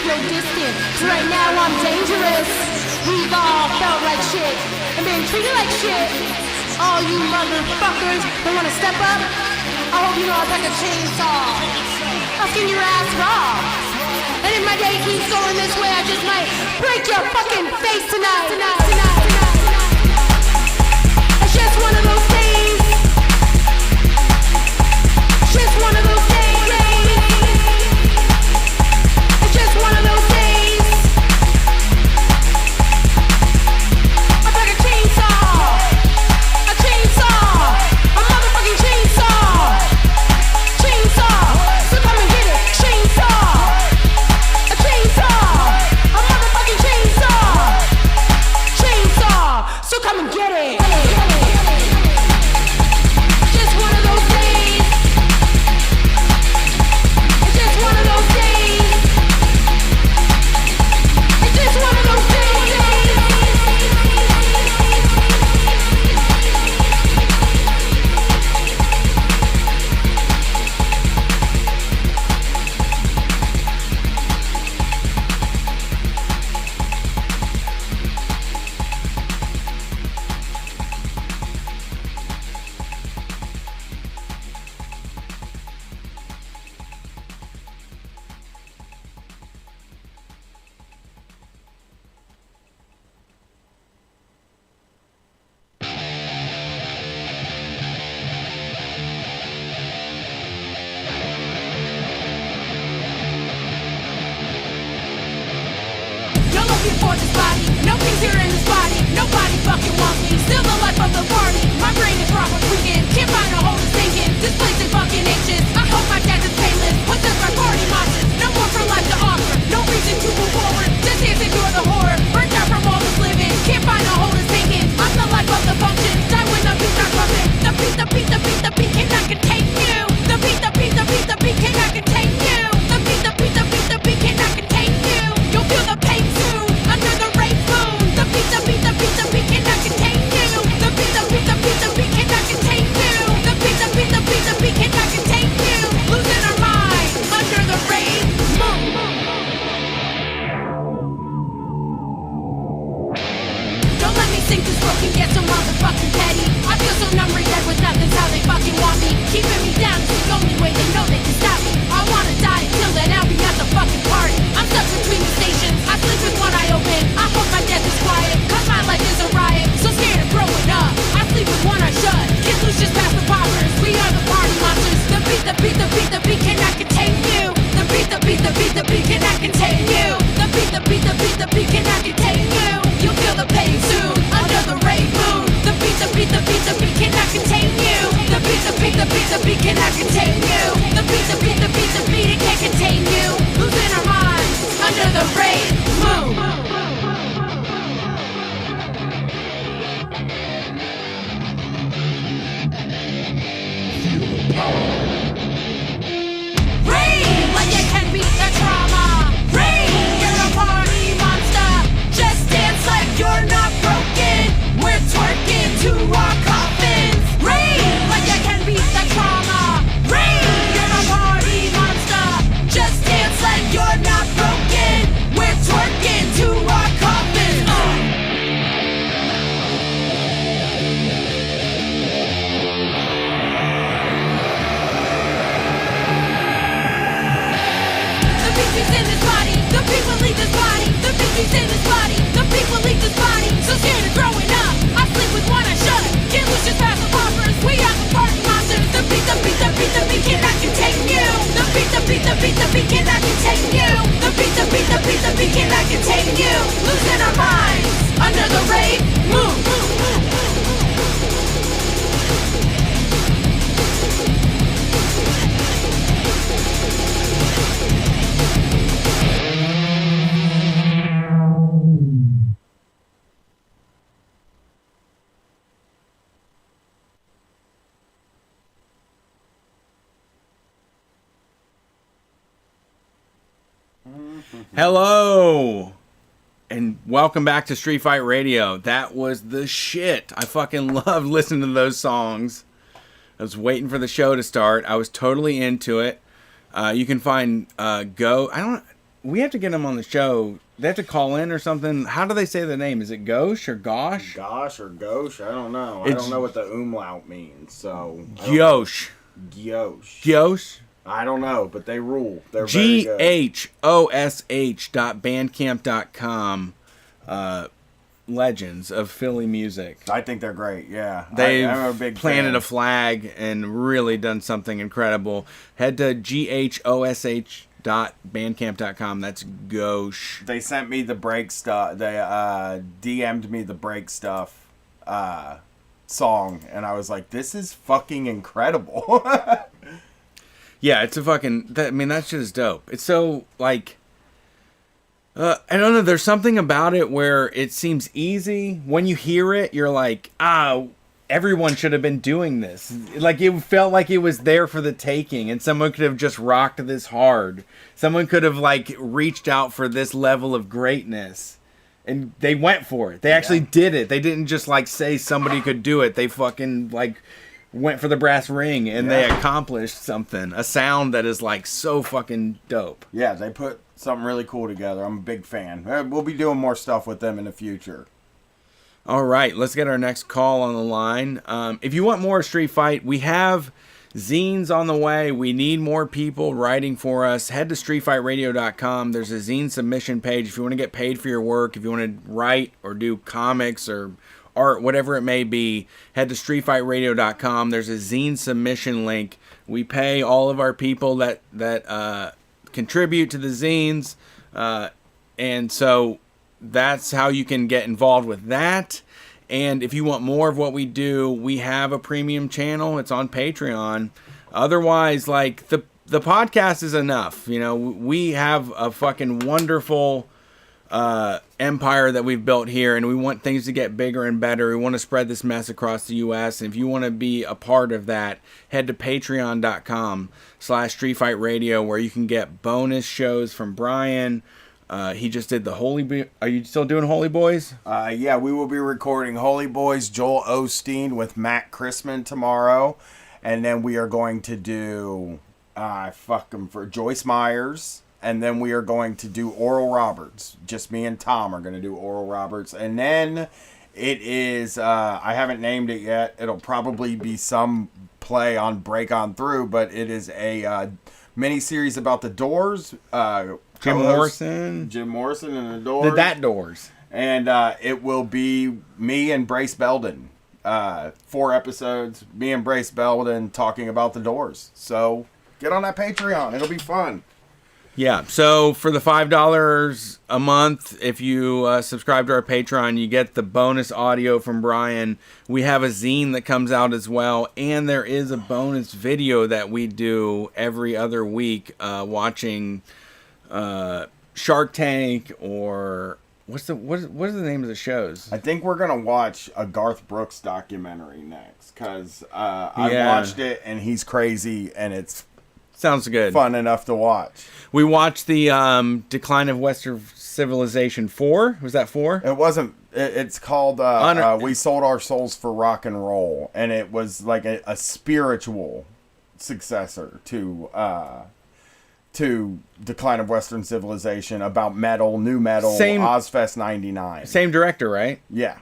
feel distant. So right now I'm dangerous. We've all felt like shit and been treated like shit. All you motherfuckers that wanna step up, I hope you know I'll take a chainsaw. I'll skin your ass raw. And if my day keeps going this way, I just might break your fucking face tonight. It's just one of those days. It's just one of those days. It's just one of those days. I'll take a chainsaw. A chainsaw. A motherfucking chainsaw. Chainsaw. So come and get it. Chainsaw. A chainsaw. A motherfucking chainsaw. Chainsaw. So come and get it. Just one of those days. It's just one of those days. It's just one of those days. You're looking for this body, nobody's here in this body. Nobody fucking wants me, still the life of the party. My brain is rock with weekend, can't find a hole to sink in. This place is fucking anxious, I hope my dad is painless. What's up my party monsters? No more for life to offer, no reason to move forward. Just can't endure the horror, burnt out from all this living. Can't find a hole to sink in, I'm the life of the function. Die when the beat not bumping. The beat, the beat, the beat, the beat cannot contain you. The beat, the beat, the beat, the beat cannot contain you. The beat, the beat, the beat, the beat cannot contain you. You'll feel the pain soon, under the rain moon. The beat, the beat, the beat, the beat cannot contain you. The beat, the beat, the beat, the beat cannot contain you. The beat, the beat, the beat, the beat cannot contain you. Losing our minds, under the rain moon. Don't let me sink this book and get so motherfucking petty. I feel so numb, dead with nothing's how they fucking want me. Keeping me down is the only way they know they can stop me. I wanna die until then I'll be at the fucking party. I'm stuck between the stations, I sleep with one eye open. I hope my death is quiet, cause my life is a riot. So scared of growing up, I sleep with one eye shut. Get loose just past the poppers, we are the party monsters. The beat, the beat, the beat, the beat cannot contain you. The beat, the beat, the beat, the beat cannot contain you. The beat, the beat, the beat, the beat cannot contain you. You'll feel the pain soon, under the rain moon. The beat, the beat, the beat, the beat cannot contain you. The beat, the beat, the beat, the beat cannot contain you. The beat, the beat, the beat, the beat, it can't contain you. Losing our minds, under the rain moon. Rain, like it can beat the trauma. Rain, you're a party monster. Just dance like you're not broken. We're twerking to our coffins. Rain, like it can beat the trauma. Rain, you're a party monster. Just dance like you're not broken. We're twerking to our coffins. The beat keeps in this body. The beat will leave this body. The beat keeps in this body. The beat will leave this body. So scared of growing up, I sleep with one eye shut. Get loose just past the poppers. We are the party monsters. The beat, the beat, the beat, the beat cannot contain you. The beat, the beat, the beat, the beat cannot contain you. The beat, the beat, the beat, the beat cannot contain you. Losing our minds under the rain moon. Hello, and welcome back to Street Fight Radio. That was the shit. I fucking love listening to those songs. I was waiting for the show to start. I was totally into it. You can find we have to get them on the show. They have to call in or something. How do they say the name? Is it Gauche or Gosh? Gosh or Gauche? I don't know. I don't know what the umlaut means. So Gauche. Gauche. Gauche. I don't know, but they rule. They're very good. GHOSH.bandcamp.com. Legends of Philly music. I think they're great. Yeah, They've I'm a big planted fan. a flag and really done something incredible. Head to GHOSH.bandcamp.com. That's Gauche. They sent me the break stuff. They DM'd me the break stuff song, and I was like, "This is fucking incredible." Yeah, it's a fucking. I mean, that shit is dope. It's so like. I don't know. There's something about it where it seems easy. When you hear it, you're like, everyone should have been doing this. Like, it felt like it was there for the taking, and someone could have just rocked this hard. Someone could have, like, reached out for this level of greatness. And they went for it. They actually did it. They didn't just, like, say somebody could do it. They fucking, like, went for the brass ring, and they accomplished something. A sound that is, like, so fucking dope. Yeah, they put something really cool together. I'm a big fan. We'll be doing more stuff with them in the future. All right, let's get our next call on the line. If you want more Street Fight, we have zines on the way. We need more people writing for us. Head to streetfightradio.com. There's a zine submission page if you want to get paid for your work. If you want to write or do comics or art, whatever it may be, head to streetfightradio.com. There's a zine submission link. We pay all of our people that contribute to the zines, and so that's how you can get involved with that. And if you want more of what we do, we have a premium channel. It's on Patreon. Otherwise, like, the podcast is enough. You know, we have a fucking wonderful empire that we've built here, and we want things to get bigger and better. We want to spread this mess across the U.S. And if you want to be a part of that, head to patreon.com/streetfightradio, where you can get bonus shows from Brian. He just did the Holy. Are you still doing Holy Boys? Yeah, we will be recording Holy Boys, Joel Osteen with Matt Chrisman tomorrow, and then we are going to do for Joyce Myers, and then we are going to do Oral Roberts. Just me and Tom are going to do Oral Roberts, and then it is I haven't named it yet. It'll probably be some play on Break On Through, but it is a mini-series about the Doors. Jim Morrison and the Doors. The Doors. And it will be me and Brace Belden. 4 episodes, me and Brace Belden talking about the Doors. So get on that Patreon. It'll be fun. Yeah, so for the $5 a month, if you subscribe to our Patreon, you get the bonus audio from Brian. We have a zine that comes out as well, and there is a bonus video that we do every other week watching Shark Tank, or what is the name of the shows? I think we're gonna watch a Garth Brooks documentary next, because I watched it and he's crazy, and it's sounds good, fun enough to watch. We watched the Decline of Western Civilization 4. Was that 4? It wasn't. It's called We Sold Our Souls for Rock and Roll, and it was like a spiritual successor to Decline of Western Civilization, about metal, new metal, Ozfest 99. Same director, right? Yeah.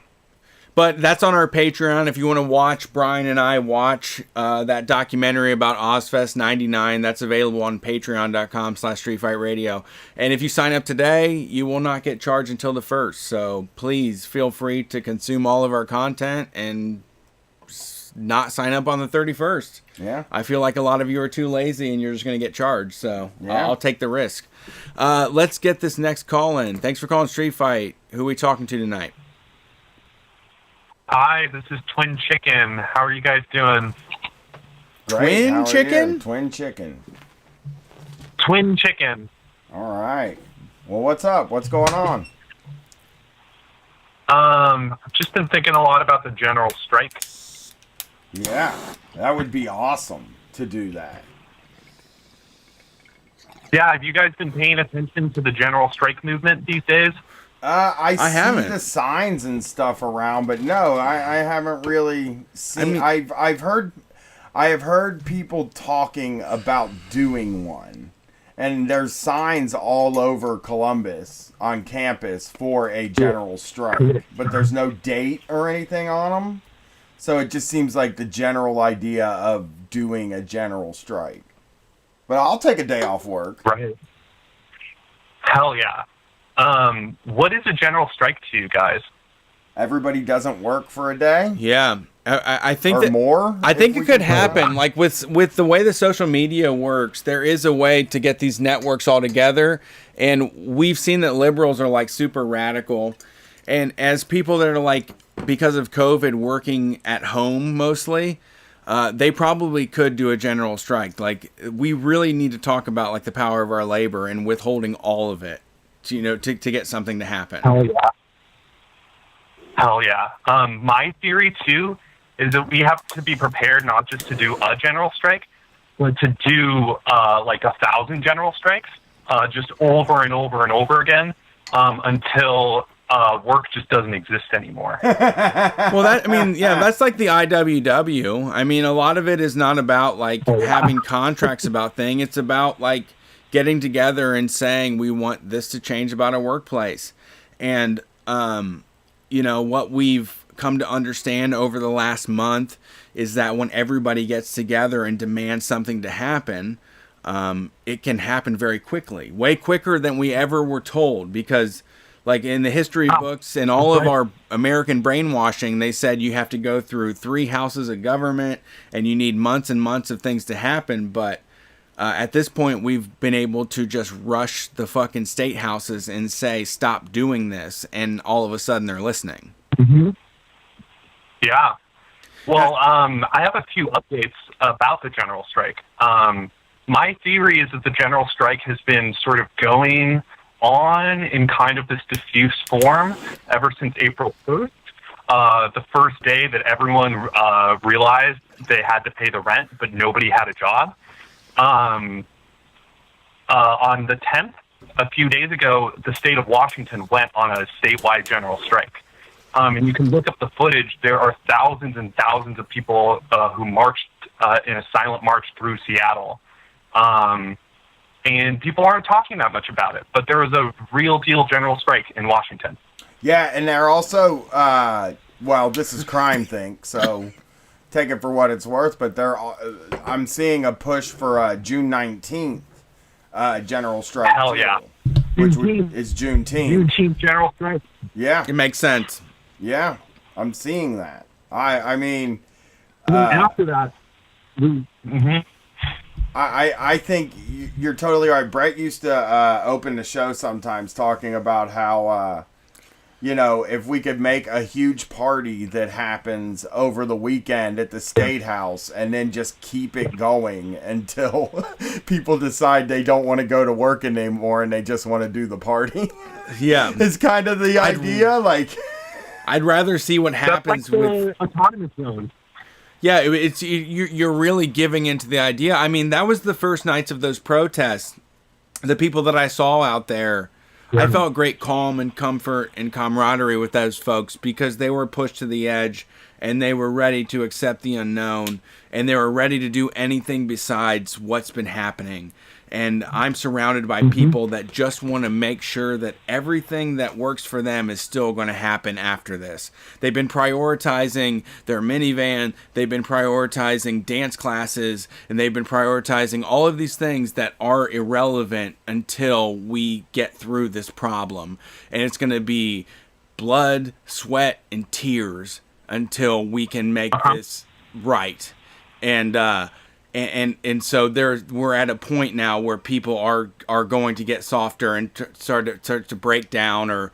But that's on our Patreon. If you want to watch Brian and I watch that documentary about Ozfest 99, that's available on patreon.com/streetfightradio. And if you sign up today, you will not get charged until the 1st. So please feel free to consume all of our content and not sign up on the 31st. Yeah. I feel like a lot of you are too lazy and you're just going to get charged. So I'll take the risk. Let's get this next call in. Thanks for calling Street Fight. Who are we talking to tonight? Hi, this is Twin Chicken. How are you guys doing? Great. Twin Chicken? Twin Chicken. Twin Chicken. All right. Well, what's up? What's going on? I've just been thinking a lot about the general strike. Yeah, that would be awesome to do that. Yeah, have you guys been paying attention to the general strike movement these days? I see haven't. the signs and stuff around, but no, I haven't really seen. I have heard people talking about doing one, And there's signs all over Columbus on campus for a general strike, but there's no date or anything on them. So it just seems like the general idea of doing a general strike. But I'll take a day off work. Right. Hell yeah. What is a general strike to you guys? Everybody doesn't work for a day? Yeah. I think or that more. I think it could happen. Like with the way the social media works, there is a way to get these networks all together, and we've seen that liberals are like super radical, and as people that are like, because of COVID, working at home mostly, they probably could do a general strike. Like, we really need to talk about like the power of our labor and withholding all of it, to get something to happen. Hell yeah. Hell yeah. My theory too is that we have to be prepared not just to do a general strike, but to do like 1,000 general strikes, just over and over and over again, until work just doesn't exist anymore. Well, that's like the IWW. I mean, a lot of it is not about like having contracts about things. It's about like getting together and saying we want this to change about our workplace. And what we've come to understand over the last month is that when everybody gets together and demands something to happen, it can happen very quickly, way quicker than we ever were told. Because like in the history books and all of our American brainwashing, they said you have to go through 3 houses of government and you need months and months of things to happen. But at this point, we've been able to just rush the fucking state houses and say, stop doing this. And all of a sudden they're listening. Mm-hmm. Yeah. Well, I have a few updates about the general strike. My theory is that the general strike has been sort of going on in kind of this diffuse form ever since April 1st, the first day that everyone realized they had to pay the rent, but nobody had a job. On the 10th, a few days ago, the state of Washington went on a statewide general strike. And you can look up the footage. There are thousands and thousands of people who marched in a silent march through Seattle. And people aren't talking that much about it. But there was a real deal general strike in Washington. Yeah, and they're also, this is Crime Think, so take it for what it's worth. But I'm seeing a push for June 19th general strike. Hell yeah. Which is Juneteenth. Juneteenth general strike. Yeah. It makes sense. Yeah, I'm seeing that. I mean, after that, I think you're totally right. Brett used to open the show sometimes talking about how, if we could make a huge party that happens over the weekend at the State House and then just keep it going until people decide they don't want to go to work anymore and they just want to do the party. Yeah. It's kind of the idea. I'd rather see what happens with autonomous zone. Yeah, you're really giving into the idea. I mean, that was the first nights of those protests. The people that I saw out there, I felt great calm and comfort and camaraderie with those folks because they were pushed to the edge and they were ready to accept the unknown and they were ready to do anything besides what's been happening. And I'm surrounded by people that just want to make sure that everything that works for them is still going to happen after this. They've been prioritizing their minivan, they've been prioritizing dance classes, and they've been prioritizing all of these things that are irrelevant until we get through this problem. And it's going to be blood, sweat, and tears until we can make this right. And so we're at a point now where people are going to get softer and start to break down or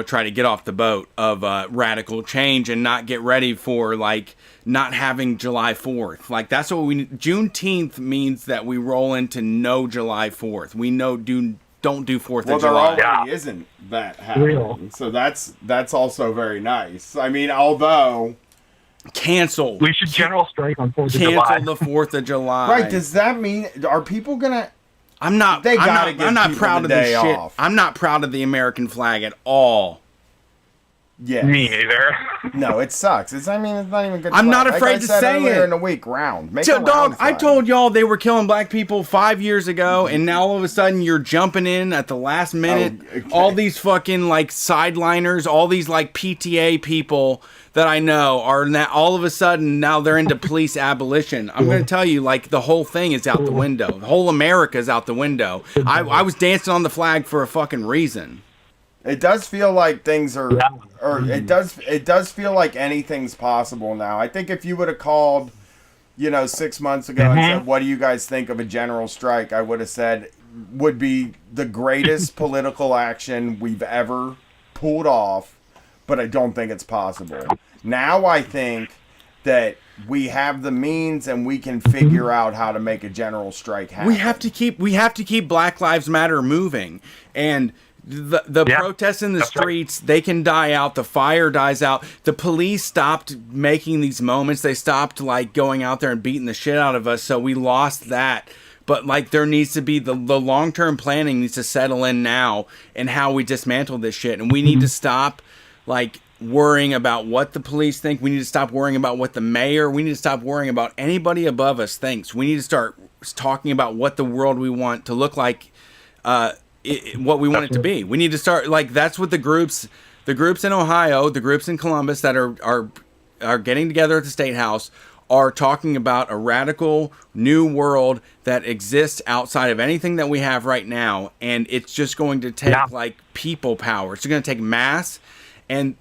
try to get off the boat of radical change and not get ready for not having July 4th. Like that's what we need. Juneteenth means that we roll into no July 4th. We don't do 4th of July. Well, there already isn't that happening. So that's also very nice. I mean, although cancel. We should general strike on 4th of July. Cancel the 4th of July. Right? Does that mean are people gonna? I'm not proud of this shit. I'm not proud of the American flag at all. Yeah. Me neither. No, it sucks. It's not even good. I'm not fun. afraid like I to said say earlier it. in the week, round. Make So, a dog, round I fun. told y'all they were killing black people 5 years ago, and now all of a sudden you're jumping in at the last minute. okay. All these fucking like sideliners, all these like PTA people that I know are now all of a sudden now they're into police abolition. I'm going to tell you, like, the whole thing is out the window. The whole America's out the window. I was dancing on the flag for a fucking reason. It does feel like things are, or it does feel like anything's possible now. I think if you would have called, 6 months ago and said, "What do you guys think of a general strike?" I would have said would be the greatest political action we've ever pulled off, but I don't think it's possible. Now I think that we have the means and we can figure out how to make a general strike happen. We have to keep Black Lives Matter moving, and the protests in the streets, they can die out. The fire dies out. The police stopped making these moments. They stopped like going out there and beating the shit out of us. So we lost that. But like there needs to be the long-term planning needs to settle in now and how we dismantle this shit. And we need to stop like worrying about what the police think. We need to stop worrying about what the mayor, we need to stop worrying about anybody above us thinks. We need to start talking about what the world we want to look like, what we want it to be. We need to start, like, that's what the groups in Ohio, the groups in Columbus that are getting together at the State House are talking about a radical new world that exists outside of anything that we have right now. And it's just going to take like people power. It's going to take mass. And,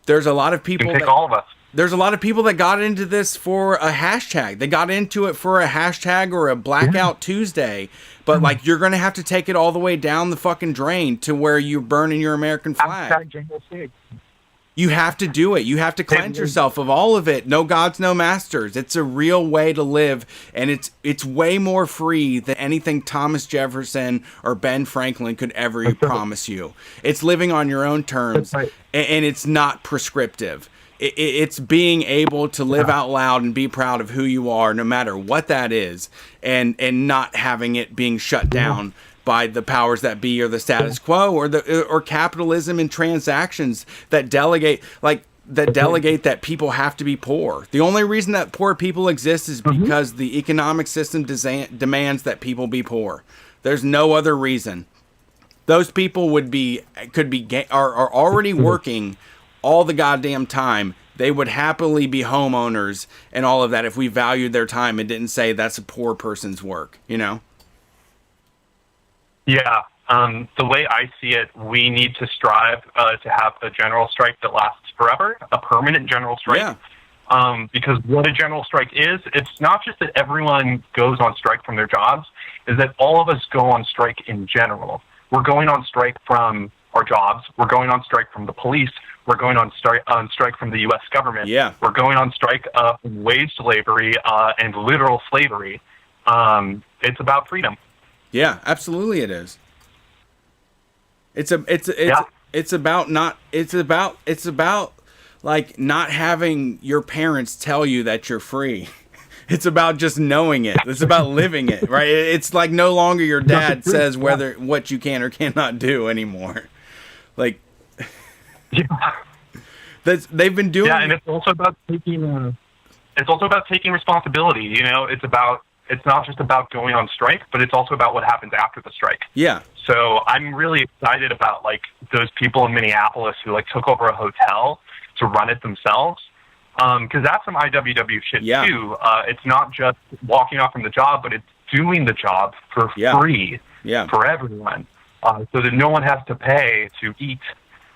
there's a lot of people all of us. There's a lot of people that got into this for a hashtag. They got into it for a hashtag or a Blackout Tuesday. But, like, you're going to have to take it all the way down the fucking drain to where you're burning your American flag. You have to do it. You have to cleanse yourself of all of it. No gods, no masters. It's a real way to live, and it's way more free than anything Thomas Jefferson or Ben Franklin could ever promise you. It's living on your own terms, and it's not prescriptive. It's being able to live out loud and be proud of who you are, no matter what that is, and not having it being shut down by the powers that be or the status quo or capitalism and transactions that delegate that people have to be poor. The only reason that poor people exist is because the economic system demands that people be poor. There's no other reason. Those people are already working all the goddamn time. They would happily be homeowners and all of that if we valued their time and didn't say that's a poor person's work, Yeah. The way I see it, we need to strive to have a general strike that lasts forever, a permanent general strike. Yeah. Because what a general strike is, it's not just that everyone goes on strike from their jobs, is that all of us go on strike in general. We're going on strike from our jobs. We're going on strike from the police. We're going on strike from the U.S. government. Yeah. We're going on strike from wage slavery and literal slavery. It's about freedom. Yeah, absolutely it is. It's about like not having your parents tell you that you're free. It's about just knowing it. It's about living it, right? It's like no longer your dad says what you can or cannot do anymore. Like they've been doing. Yeah, and it's also about taking. It's also about taking responsibility. It's not just about going on strike, but it's also about what happens after the strike. Yeah. So I'm really excited about like those people in Minneapolis who like took over a hotel to run it themselves. Because that's some IWW shit too. It's not just walking off from the job, but it's doing the job for free for everyone, so that no one has to pay to eat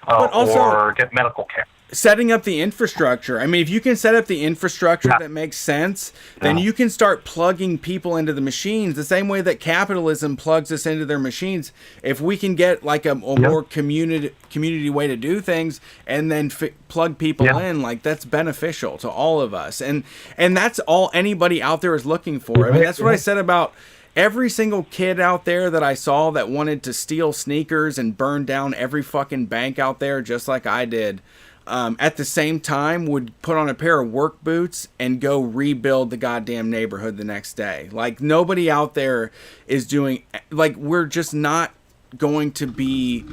or get medical care. Setting up the infrastructure. I mean, if you can set up the infrastructure that makes sense, then you can start plugging people into the machines the same way that capitalism plugs us into their machines. If we can get like a more community way to do things and then plug people in, like that's beneficial to all of us. And that's all anybody out there is looking for. I mean, that's what I said about every single kid out there that I saw that wanted to steal sneakers and burn down every fucking bank out there just like I did. At the same time would put on a pair of work boots and go rebuild the goddamn neighborhood the next day. Like nobody out there is doing, like we're just not going to be,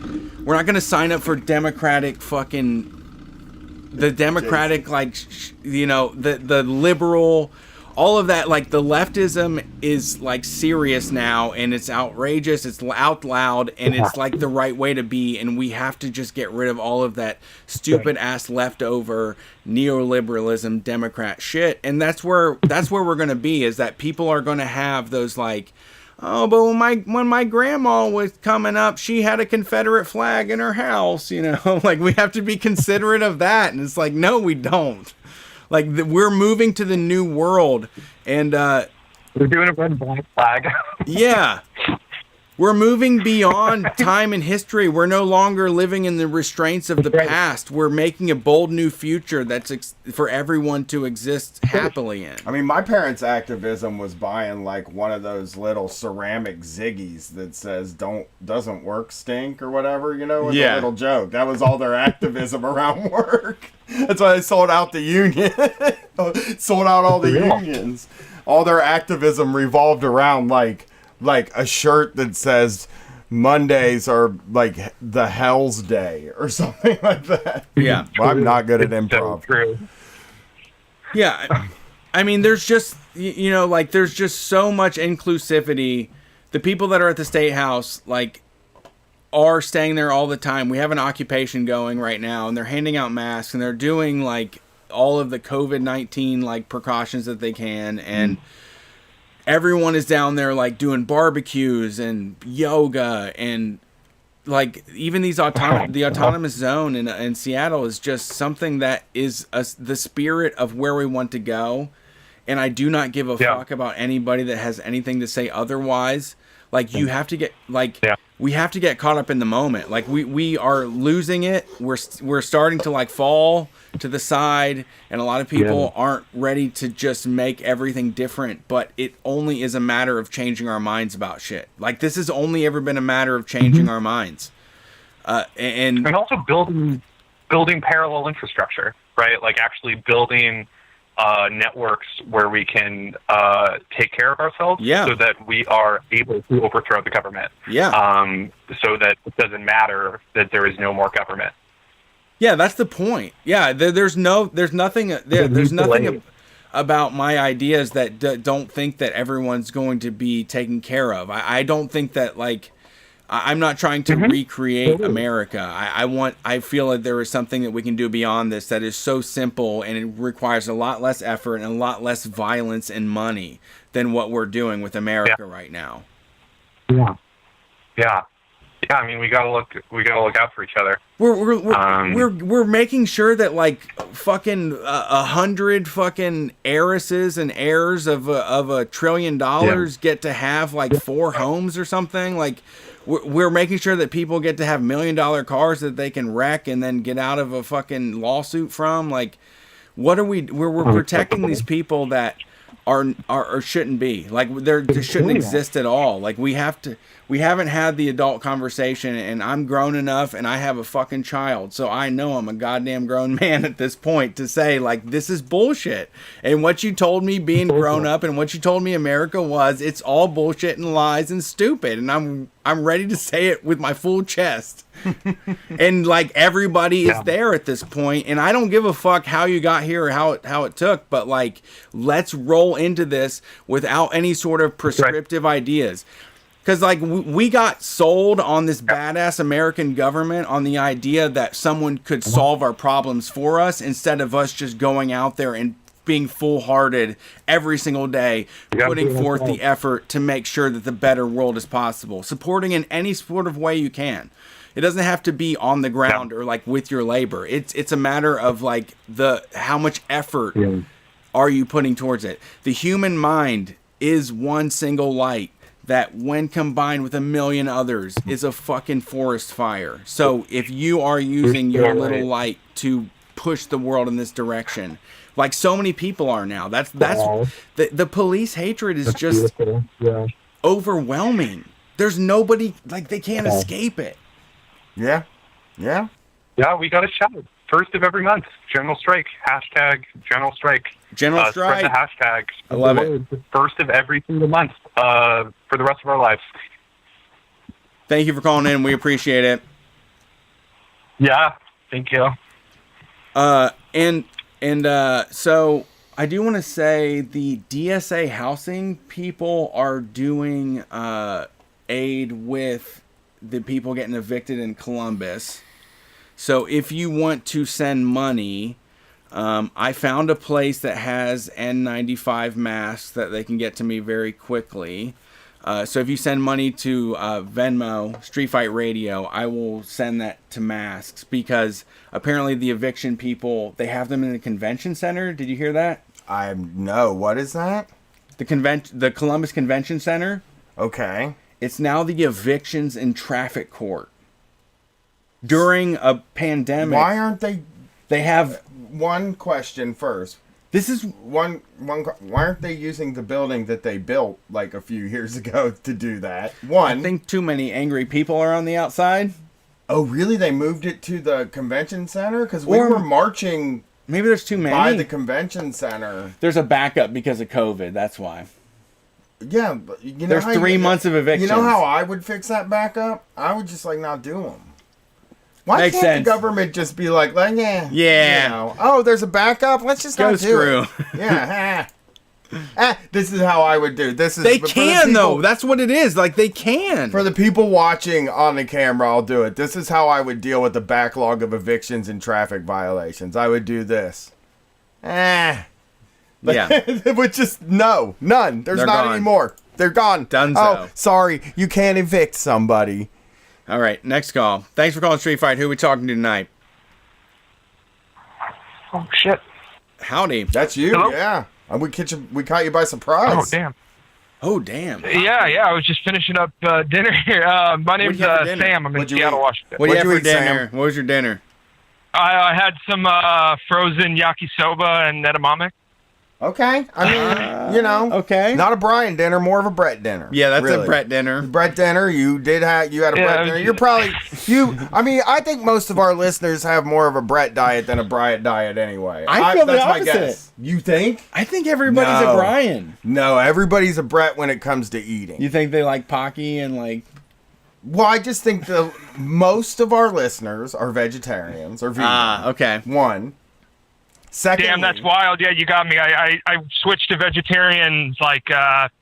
we're not going to sign up for Democratic fucking, the Democratic, like, the liberal, all of that. Like, the leftism is like serious now, and it's outrageous, it's out loud, and it's like the right way to be, and we have to just get rid of all of that stupid ass leftover neoliberalism Democrat shit. And that's where we're going to be, is that people are going to have those like, oh, but when my grandma was coming up, she had a Confederate flag in her house, like, we have to be considerate of that. And it's like, no, we don't. Like, we're moving to the new world, and we're doing a red and black flag. Yeah. We're moving beyond time and history. We're no longer living in the restraints of the past. We're making a bold new future that's for everyone to exist happily in. I mean, my parents' activism was buying like one of those little ceramic Ziggies that says doesn't work stink or whatever, with a little joke. That was all their activism around work. That's why they sold out the union. Sold out all the unions. All their activism revolved around like a shirt that says Mondays are like the Hell's Day or something like that. Yeah. Well, I'm not good at improv. True. Yeah. I mean, there's just, there's just so much inclusivity. The people that are at the State House, like, are staying there all the time. We have an occupation going right now, and they're handing out masks, and they're doing, like, all of the COVID-19, like, precautions that they can, and everyone is down there, like, doing barbecues and yoga, and like, even these the autonomous zone in Seattle is just something that is the spirit of where we want to go. And I do not give a fuck about anybody that has anything to say otherwise. Like, you have to get, we have to get caught up in the moment. Like, we are losing it. We're starting to, like, fall to the side, and a lot of people aren't ready to just make everything different, but it only is a matter of changing our minds about shit. Like, this has only ever been a matter of changing our minds. And also building parallel infrastructure, right? Like, actually building networks where we can take care of ourselves so that we are able to overthrow the government. So that it doesn't matter that there is no more government. Yeah, that's the point. Yeah, there's nothing about my ideas that don't think that everyone's going to be taken care of. I don't think that, like, I'm not trying to recreate America. I feel like there is something that we can do beyond this that is so simple, and it requires a lot less effort and a lot less violence and money than what we're doing with America right now. Yeah. I mean, we gotta look out for each other. We're making sure that, like, fucking 100 fucking heiresses and heirs of $1 trillion get to have like 4 homes or something. Like, we're making sure that people get to have $1 million cars that they can wreck and then get out of a fucking lawsuit from. Like, what are we? We're protecting these people that are shouldn't be. Like, they shouldn't exist at all. Like, we haven't had the adult conversation, and I'm grown enough, and I have a fucking child, so I know I'm a goddamn grown man at this point to say, like, this is bullshit. And what you told me being grown up and what you told me America was, it's all bullshit and lies and stupid, and I'm ready to say it with my full chest. And, like, everybody is there at this point, and I don't give a fuck how you got here or how it took, but, like, let's roll into this without any sort of prescriptive ideas. Because, like, we got sold on this badass American government on the idea that someone could solve our problems for us instead of us just going out there and being full-hearted every single day, putting forth the effort to make sure that the better world is possible, supporting in any sort of way you can. It doesn't have to be on the ground or, like, with your labor. It's a matter of, like, how much effort are you putting towards it. The human mind is one single light that, when combined with 1 million others, is a fucking forest fire. So if you are using your little light to push the world in this direction, like so many people are now, that's the police hatred is just overwhelming. There's nobody, like, they can't escape it. Yeah, we got to shout. First of every month, general strike, hashtag general strike. General strike. Spread the hashtag. I love it. First of every single month for the rest of our lives. Thank you for calling in. We appreciate it. Yeah, thank you. So I do want to say the DSA housing people are doing aid with the people getting evicted in Columbus. So if you want to send money, I found a place that has N95 masks that they can get to me very quickly. So if you send money to Venmo, Street Fight Radio, I will send that to masks because apparently the eviction people, they have them in the convention center. Did you hear that? No. What is that? The Columbus Convention Center. Okay. It's now the evictions in traffic court. During a pandemic. Why aren't they? They have one question first. This is one. Why aren't they using the building that they built like a few years ago to do that? One. I think too many angry people are on the outside. Oh, really? They moved it to the convention center? Because we were marching. Maybe there's too many. By the convention center. There's a backup because of COVID. That's why. Yeah, but you know there's 3 months of evictions. You know how I would fix that backup? I would just not do them. Why Makes can't sense. the government just be like, yeah. Yeah. You know, oh, there's a backup? Let's just Go not do screw. it. Yeah. This is how I would do. They can, though. That's what it is. Like, they can. For the people watching on the camera, I'll do it. This is how I would deal with the backlog of evictions and traffic violations. I would do this. Yeah. It would just, none. There's They're not gone. any more. They're gone. Donezo. Oh, sorry. You can't evict somebody. All right, next call. Thanks for calling Street Fight. Who are we talking to tonight? Oh, shit. Howdy. That's you, Hello? yeah. We caught you by surprise. Oh, damn. Oh, damn. Yeah, I was just finishing up dinner here. My name's Sam. I'm in Seattle, Washington. What do you have for dinner? What was your dinner? I had some frozen yakisoba and edamame. Okay. I mean, Okay. Not a Brian dinner, more of a Brett dinner. Yeah, that's really. a Brett dinner. Brett dinner. You had a Brett dinner. You're probably I mean, I think most of our listeners have more of a Brett diet than a Bryant diet anyway. I feel the that's opposite. my guess. You think? I think everybody's a Brian. No, everybody's a Brett when it comes to eating. You think they like Pocky and like? Well, I just think most of our listeners are vegetarians or vegan. Okay. One. Secondly, Damn, that's wild. Yeah, you got me. I switched to vegetarian like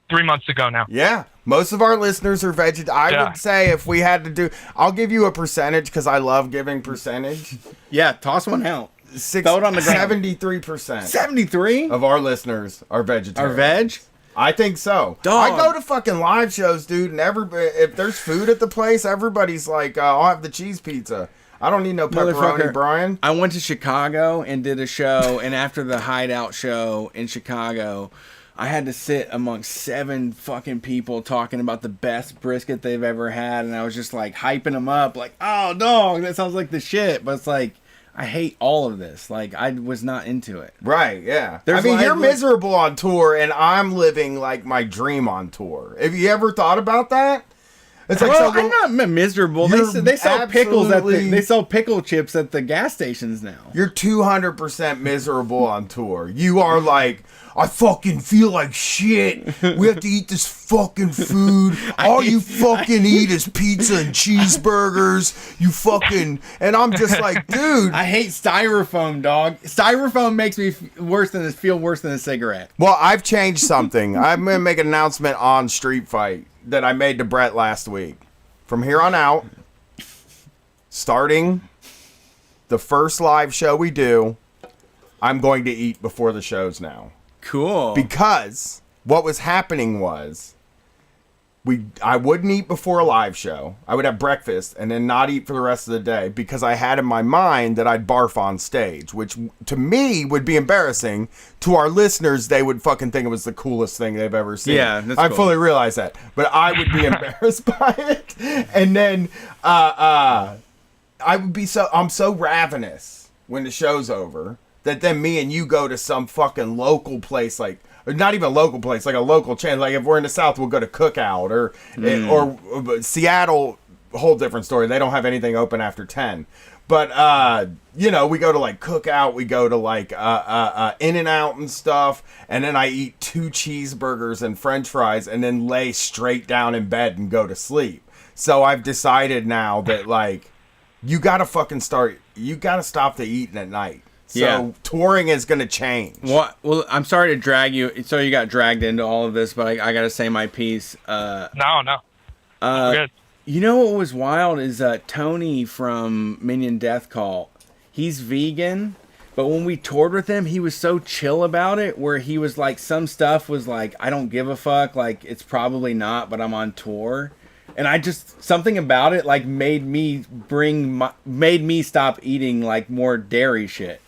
3 months ago now. Yeah, most of our listeners are vegetarian. I would say if we had to do, I'll give you a percentage because I love giving percentage. Yeah, toss one out. Throw it on the ground. 73%. 73 of our listeners are vegetarian. Are veg? I think so. Dog. I go to fucking live shows, dude, and if there's food at the place, everybody's like, I'll have the cheese pizza. I don't need no pepperoni, Brian. I went to Chicago and did a show, and after the Hideout show in Chicago, I had to sit amongst 7 fucking people talking about the best brisket they've ever had, and I was just like hyping them up, like, oh, dog, that sounds like the shit. But it's like, I hate all of this. Like, I was not into it. Right, yeah. I mean, you're miserable on tour, and I'm living like my dream on tour. Have you ever thought about that? It's like, well, I'm not miserable. They sell pickles they sell pickle chips at the gas stations now. You're 200% miserable on tour. You are like, I fucking feel like shit. We have to eat this fucking food. All you fucking eat is pizza and cheeseburgers. You fucking, and I'm just like, dude. I hate styrofoam, dog. Styrofoam makes me feel worse than a cigarette. Well, I've changed something. I'm gonna make an announcement on Street Fight that I made to Brett last week. From here on out, starting the first live show we do, I'm going to eat before the shows now. Cool. Because what was happening was I wouldn't eat before a live show. I would have breakfast and then not eat for the rest of the day because I had in my mind that I'd barf on stage, which to me would be embarrassing. To our listeners, they would fucking think it was the coolest thing they've ever seen. Yeah, that's I cool. fully realize that. But I would be embarrassed by it. And then I would be I'm so ravenous when the show's over that then me and you go to some fucking local place, like, or not even a local place, like a local chain. Like if we're in the South, we'll go to Cookout or Seattle. Whole different story. They don't have anything open after 10. But we go to like Cookout, we go to like In-N-Out and stuff, and then I eat 2 cheeseburgers and French fries, and then lay straight down in bed and go to sleep. So I've decided now that like you gotta stop the eating at night. So touring is gonna change. Well, I'm sorry to drag you. So you got dragged into all of this, but I gotta say my piece. No. Good. You know what was wild is Tony from Minion Death Call. He's vegan, but when we toured with him, he was so chill about it. Where he was like, some stuff was like, I don't give a fuck. Like it's probably not, but I'm on tour. And I just, something about it like made me stop eating like more dairy shit.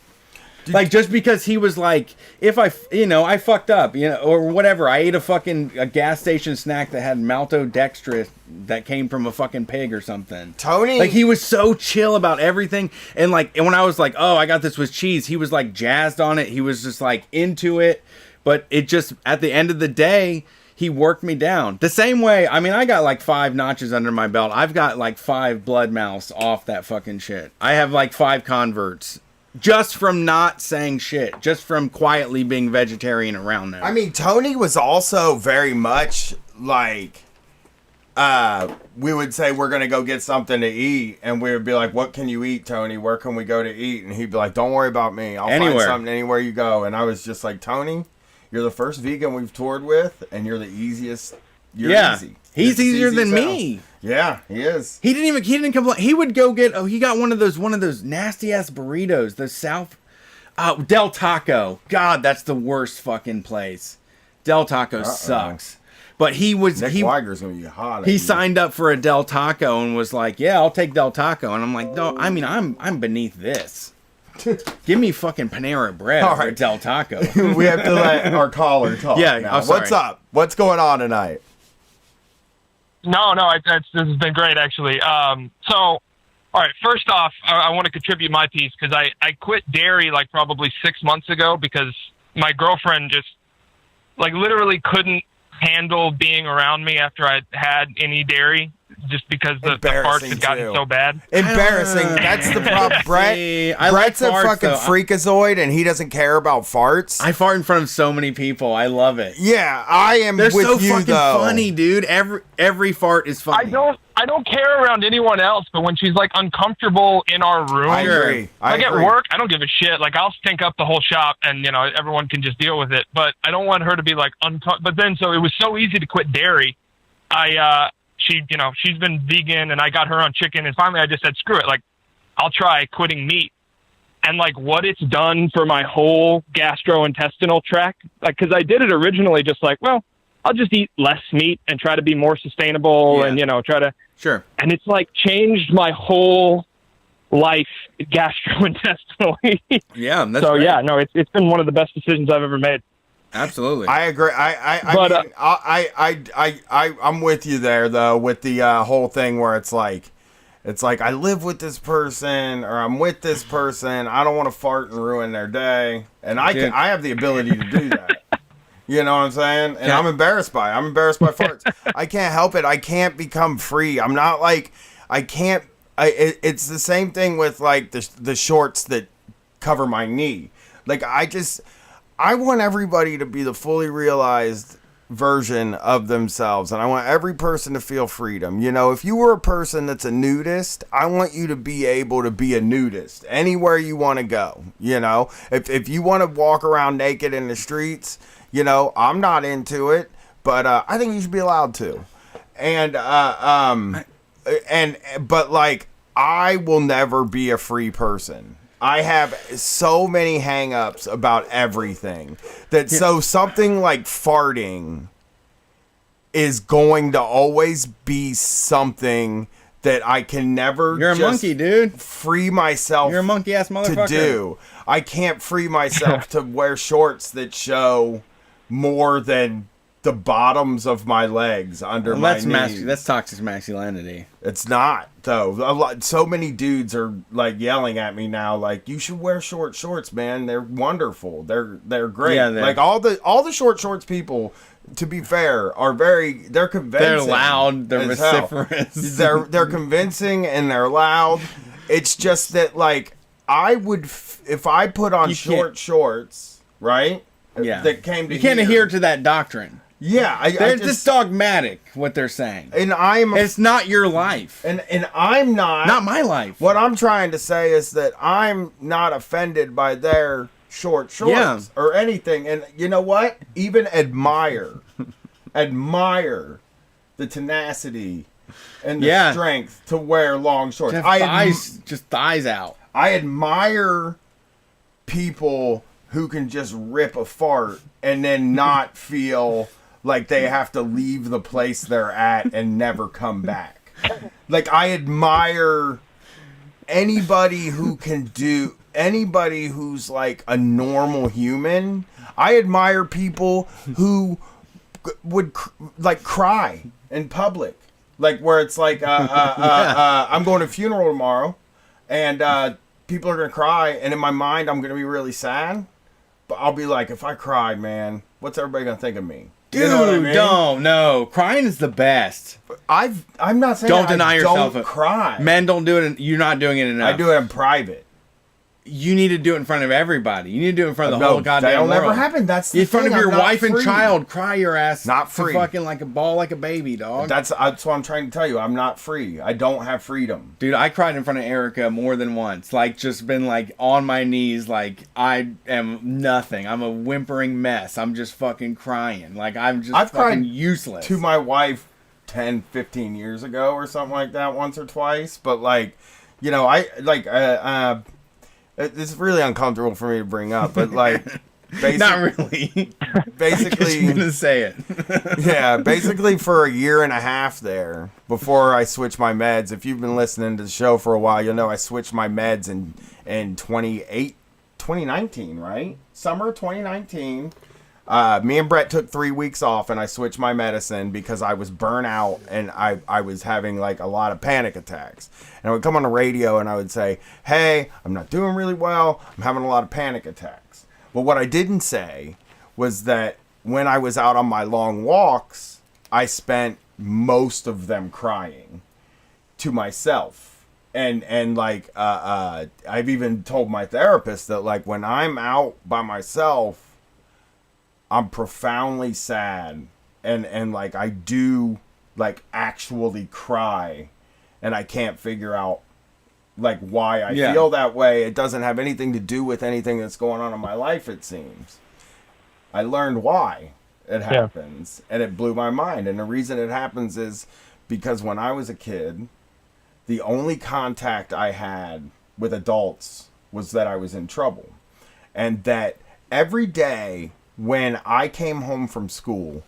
Like just because he was like, if I fucked up, or whatever. I ate a gas station snack that had maltodextrin that came from a fucking pig or something. Tony, like he was so chill about everything, and when I was like, oh, I got this with cheese, he was like jazzed on it. He was just like into it, but it just at the end of the day, he worked me down the same way. I mean, I got like 5 notches under my belt. I've got like 5 blood mouths off that fucking shit. I have like 5 converts. Just from not saying shit. Just from quietly being vegetarian around there. I mean, Tony was also very much like, we would say we're going to go get something to eat. And we would be like, what can you eat, Tony? Where can we go to eat? And he'd be like, don't worry about me. I'll find something anywhere you go. And I was just like, Tony, you're the first vegan we've toured with. And you're the easiest. You're easy. He's easier than me. Yeah, he is. He didn't complain. He would go get. Oh, he got one of those nasty ass burritos. The South, Del Taco. God, that's the worst fucking place. Del Taco sucks. But he was. Nick Weiger's gonna be hot. He signed up for a Del Taco and was like, "Yeah, I'll take Del Taco." And I'm like, "No, I mean, I'm beneath this. Give me fucking Panera Bread or Del Taco." We have to let our caller talk. Yeah, now. What's up? What's going on tonight? No, this has been great, actually. So, all right, first off, I want to contribute my piece because I quit dairy like probably 6 months ago because my girlfriend just like literally couldn't handle being around me after I had any dairy. Just because the farts had gotten so bad. Embarrassing. That's the problem. Brett's a fucking freakazoid, and he doesn't care about farts. I fart in front of so many people. I love it. Yeah, I am. They're with so you, fucking though. funny, dude. Every fart is funny. I don't care around anyone else, but when she's like uncomfortable in our room, I agree. Like at work, I don't give a shit. Like I'll stink up the whole shop, and everyone can just deal with it. But I don't want her to be like But then, so it was so easy to quit dairy. She's been vegan, and I got her on chicken, and finally I just said, screw it. Like, I'll try quitting meat. And, like, what it's done for my whole gastrointestinal tract, like, because I did it originally just like, well, I'll just eat less meat and try to be more sustainable and, try to. Sure. And it's, like, changed my whole life gastrointestinally. Yeah. That's so, great. yeah, no, it's been one of the best decisions I've ever made. Absolutely. I agree. I'm with you there though with the whole thing where it's like I live with this person or I'm with this person. I don't want to fart and ruin their day, and I have the ability to do that. You know what I'm saying? And I'm embarrassed by farts. I can't help it. I can't become free. I'm not like I can't. It's the same thing with like the shorts that cover my knee. Like I want everybody to be the fully realized version of themselves, and I want every person to feel freedom. If you were a person that's a nudist, I want you to be able to be a nudist anywhere you want to go. If you want to walk around naked in the streets, I'm not into it, but I think you should be allowed to. But like, I will never be a free person. I have so many hang-ups about everything that so something like farting is going to always be something that I can never You're a monkey, dude. Free myself. You're a monkey-ass motherfucker. To do. I can't free myself to wear shorts that show more than the bottoms of my legs under my knees. That's toxic masculinity. It's not, though. So many dudes are like yelling at me now, like, you should wear short shorts, man. They're wonderful. They're great. Yeah, like all the short shorts people, to be fair, they're convincing. They're loud. They're vociferous. They're convincing and they're loud. It's just that, like, I would if I put on short shorts, right? Yeah. That came to you can't adhere to that doctrine. They're just dogmatic what they're saying, and it's not your life, and I'm not my life. What I'm trying to say is that I'm not offended by their shorts or anything, and you know what? Even admire the tenacity and the strength to wear long shorts. Just thighs out. I admire people who can just rip a fart and then not feel like they have to leave the place they're at and never come back. Like, I admire anybody who's like a normal human. I admire people who would like cry in public, like where it's like I'm going to a funeral tomorrow and people are gonna cry, and in my mind I'm gonna be really sad, but I'll be like, if I cry, man, what's everybody gonna think of me? Dude, you know what I mean? no, crying is the best. I'm not saying don't deny yourself. Don't cry. Men don't do it. You're not doing it enough. I do it in private. You need to do it in front of everybody. You need to do it in front of the whole goddamn world. That'll never happen. That's the in front thing. of your I'm not wife free. and child. Cry your ass. Not free. Fucking like a ball, like a baby, dog. That's what I'm trying to tell you. I'm not free. I don't have freedom. Dude, I cried in front of Erica more than once. Like, just been like on my knees. Like, I am nothing. I'm a whimpering mess. I'm just fucking crying. Like, I've fucking cried useless. To my wife 10, 15 years ago or something like that, once or twice. But like, you know, it's really uncomfortable for me to bring up, but like, not really. Basically, I'm gonna say it. Yeah, basically for a year and a half there before I switched my meds. If you've been listening to the show for a while, you'll know I switched my meds in 2019, right? Summer 2019. Me and Brett took 3 weeks off, and I switched my medicine because I was burnt out and I was having like a lot of panic attacks. And I would come on the radio and I would say, hey, I'm not doing really well. I'm having a lot of panic attacks. But what I didn't say was that when I was out on my long walks, I spent most of them crying to myself. And like, I've even told my therapist that like when I'm out by myself, I'm profoundly sad, and like I do like actually cry, and I can't figure out like why I feel that way. It doesn't have anything to do with anything that's going on in my life, it seems. I learned why it happens, and it blew my mind. And the reason it happens is because when I was a kid, the only contact I had with adults was that I was in trouble, and that every day when I came home from school,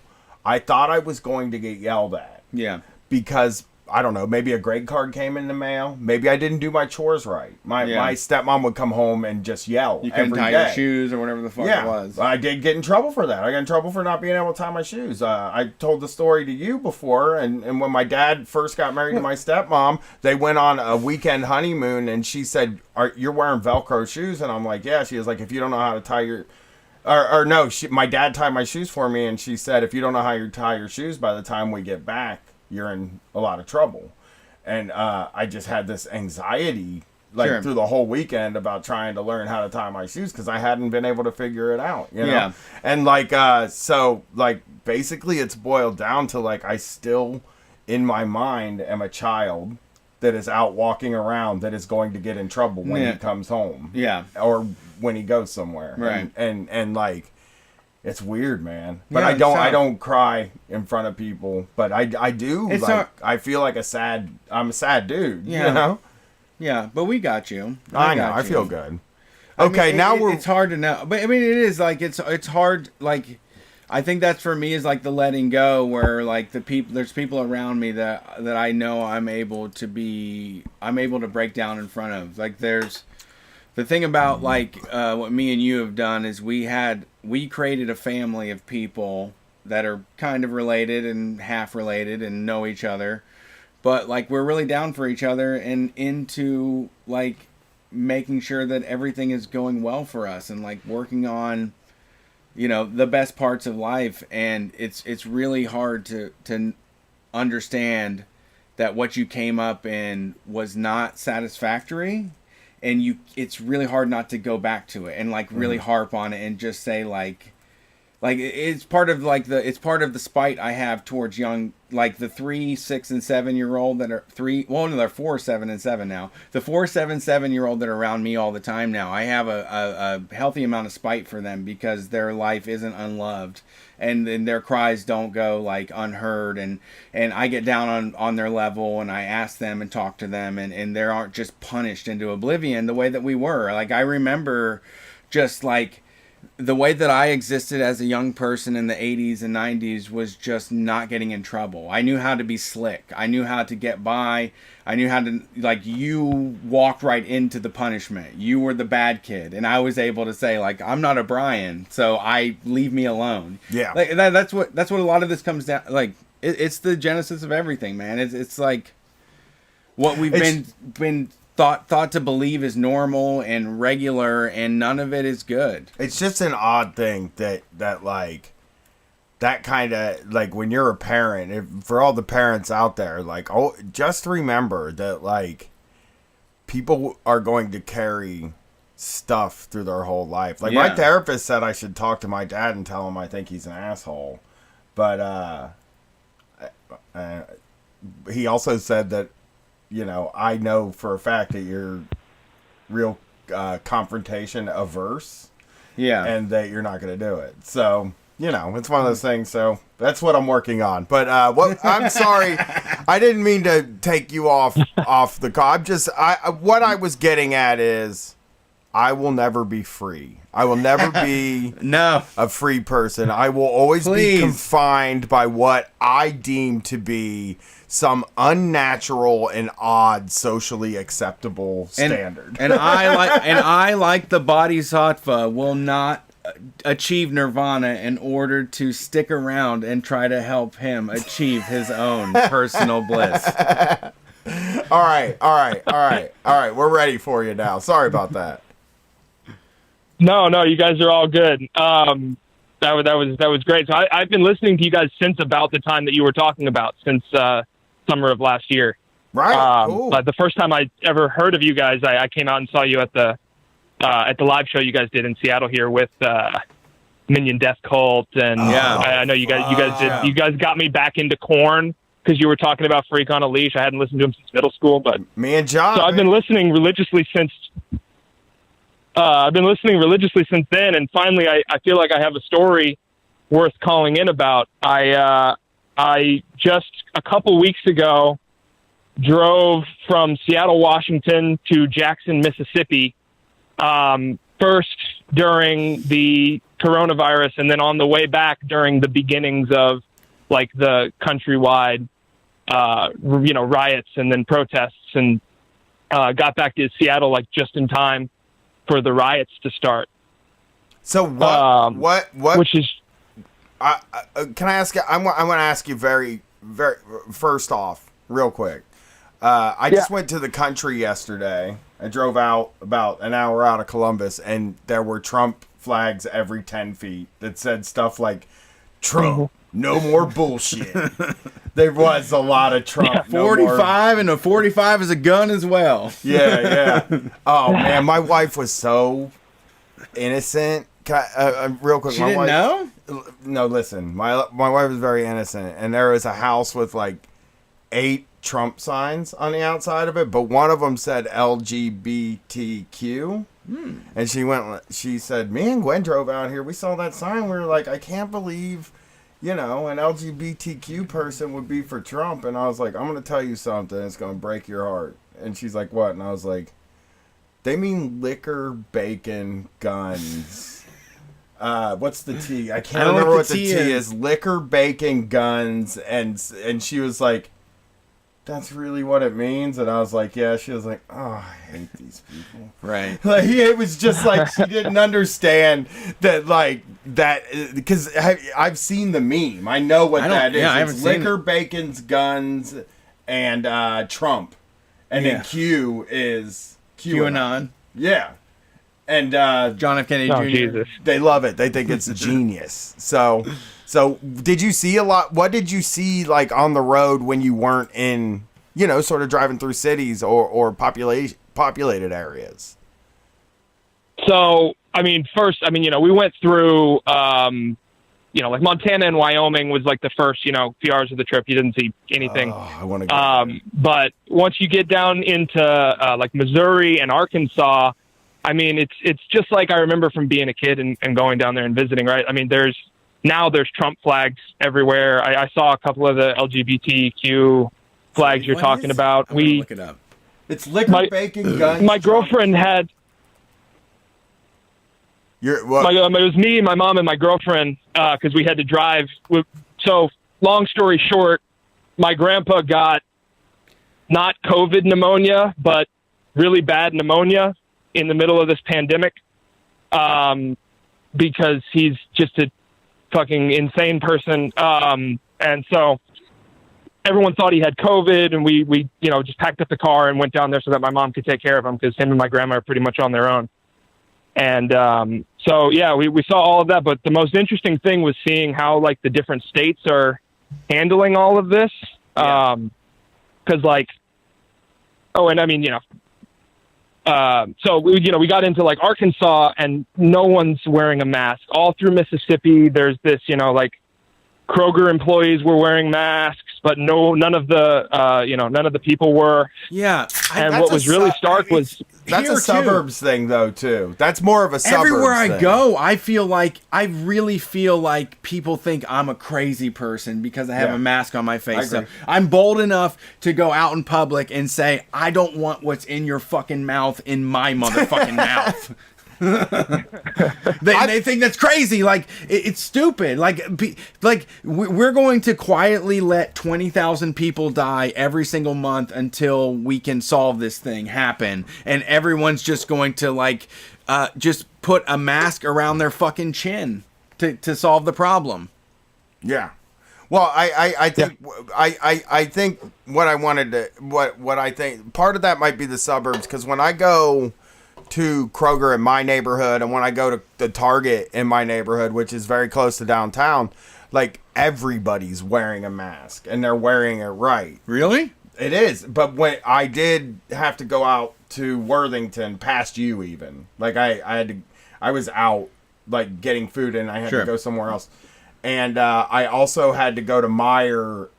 I thought I was going to get yelled at. Yeah. Because, I don't know, maybe a grade card came in the mail. Maybe I didn't do my chores right. My stepmom would come home and just yell every day. You couldn't tie your shoes or whatever the fuck it was. I did get in trouble for that. I got in trouble for not being able to tie my shoes. I told the story to you before, and when my dad first got married to my stepmom, they went on a weekend honeymoon, and she said, you're wearing Velcro shoes? And I'm like, yeah. She was like, if you don't know how to tie your... Or no, my dad tied my shoes for me, and she said, if you don't know how to tie your shoes by the time we get back, you're in a lot of trouble. And I just had this anxiety through the whole weekend about trying to learn how to tie my shoes because I hadn't been able to figure it out, you know? Yeah. And so basically it's boiled down to I still in my mind am a child that is out walking around that is going to get in trouble when he comes home. Yeah. Or when he goes somewhere. Right. And it's weird, man. But Yeah, I don't cry in front of people, but I do. I feel like I'm a sad dude, you know? Yeah, but we got you. I know. I feel good. Okay, it's hard to know. But I mean, it is it's hard. I think that's for me is the letting go, where there's people around me that I know I'm able to break down in front of. There's the thing about what me and you have done is we created a family of people that are kind of related and half related and know each other, but we're really down for each other and into making sure that everything is going well for us and working on the best parts of life. And it's really hard to understand that what you came up in was not satisfactory, and it's really hard not to go back to it and really harp on it and just say Like it's part of the spite I have towards young, like the 3, 6, and 7-year-old that are they're 4, 7, and 7 now. The 4, 7, 7-year-old that are around me all the time now. I have a healthy amount of spite for them because their life isn't unloved, and their cries don't go like unheard. And I get down on their level, and I ask them and talk to them, and they aren't just punished into oblivion the way that we were. Like I remember, just like, the way that I existed as a young person in the 80s and 90s was just not getting in trouble. I knew how to be slick. I knew how to get by. I knew how to, like, you walked right into the punishment. You were the bad kid. And I was able to say, like, I'm not a Brian, so leave me alone. Yeah. Like, that's what a lot of this comes down, like, it's the genesis of everything, man. It's like what we've been thought to believe is normal and regular, and none of it is good. It's just an odd thing that like that kind of, like, when you're a parent, for all the parents out there, like, just remember that, like, people are going to carry stuff through their whole life. Like, my therapist said I should talk to my dad and tell him I think he's an asshole, but he also said that, you know, I know for a fact that you're real confrontation averse. Yeah. And that you're not going to do it. So, you know, it's one of those things. So that's what I'm working on. But I'm sorry. I didn't mean to take you off the call. What I was getting at is I will never be free. I will never be a free person. I will always be confined by what I deem to be some unnatural and odd socially acceptable standard. And I like the bodhisattva will not achieve nirvana in order to stick around and try to help him achieve his own personal bliss. All right. We're ready for you now. Sorry about that. No, you guys are all good. That was great. So I've been listening to you guys since about the time that you were talking about, since summer of last year. Right. Cool. But the first time I ever heard of you guys, I came out and saw you at the live show you guys did in Seattle here with Minion Death Cult, and I know you guys did. You guys got me back into Korn because you were talking about Freak on a Leash. I hadn't listened to him since middle school, but me and John. So I've been listening religiously since. Then, and finally, I feel like I have a story worth calling in about. I just a couple weeks ago drove from Seattle, Washington to Jackson, Mississippi, first during the coronavirus, and then on the way back during the beginnings of like the countrywide, riots and then protests, and got back to Seattle like just in time for the riots to start. So what? Which is, can I ask you? I want to ask you very first off, real quick. I just went to the country yesterday. I drove out about an hour out of Columbus, and there were Trump flags every 10 feet that said stuff like, Trump, no more bullshit. There was a lot of Trump. 45, and a 45 is a gun as well. Yeah. Oh, man, my wife was so innocent. Real quick. She didn't know? No, listen. My wife was very innocent, and there was a house with like 8 Trump signs on the outside of it, but one of them said LGBTQ. And she said, me and Gwen drove out here. We saw that sign. We were like, I can't believe, an LGBTQ person would be for Trump. And I was like, I'm going to tell you something. It's going to break your heart. And she's like, what? And I was like, they mean liquor, bacon, guns. What's the T? I can't remember what the T is. Liquor, bacon, guns. And she was like, that's really what it means. And I was like, yeah. She was like, oh, I hate these people. Right. Like, it was just like she didn't understand that, like, that, because I've seen the meme. I know what that is. Yeah, I haven't it's seen liquor, it. bacons, guns, and Trump. And then Q is QAnon. Yeah. And John F. Kennedy Jr. Jesus. They love it. They think it's genius. So did you see a lot? What did you see like on the road when you weren't in, sort of driving through cities or populated areas? So, first, we went through like Montana and Wyoming was like the first, few hours of the trip. You didn't see anything. I want to go. But once you get down into like Missouri and Arkansas, I mean, it's just like I remember from being a kid and going down there and visiting, right? I mean, there's Trump flags everywhere. I saw a couple of the LGBTQ flags you're talking about. We look it up. It's liquor, bacon, guns. My girlfriend had. It was me, my mom, and my girlfriend because we had to drive. So, long story short, my grandpa got not COVID pneumonia, but really bad pneumonia in the middle of this pandemic because he's just a fucking insane person. And so everyone thought he had COVID, and we just packed up the car and went down there so that my mom could take care of him because him and my grandma are pretty much on their own. And so, yeah, we saw all of that. But the most interesting thing was seeing how, like, the different states are handling all of this. Because, like, and I mean, so, we got into, like, Arkansas, and no one's wearing a mask. All through Mississippi, there's this, like, Kroger employees were wearing masks, but none of the people were. Yeah. And what was really stark was... That's a suburbs thing, though, too. That's more of a suburbs Everywhere I thing. go, I really feel like people think I'm a crazy person because I have a mask on my face. So I'm bold enough to go out in public and say, I don't want what's in your fucking mouth in my motherfucking mouth. they think that's crazy. Like it's stupid. Like we're going to quietly let 20,000 people die every single month until we can solve this thing happen, and everyone's just going to just put a mask around their fucking chin to solve the problem. Yeah. Well, I think what I wanted to what I think part of that might be the suburbs, because when I go to Kroger in my neighborhood and when I go to the Target in my neighborhood, which is very close to downtown, like everybody's wearing a mask and they're wearing it right. Really? It is. But when I did have to go out to Worthington past you, even like I was out like getting food and I had to go somewhere else. And I also had to go to Meijer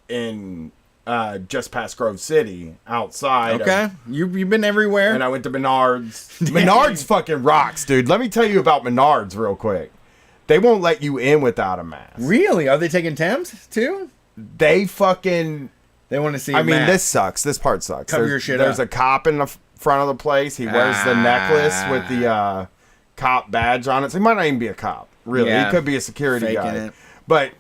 in just past Grove City outside. Okay. You've been everywhere. And I went to Menards. Menards fucking rocks, dude. Let me tell you about Menards real quick. They won't let you in without a mask. Really? Are they taking Thames too? They want to see I mean, this sucks. This part sucks. Cover your shit There's up. a cop in the front of the place. He wears the necklace with the cop badge on it. So he might not even be a cop, really. Yeah. He could be a security Faking guy. it. But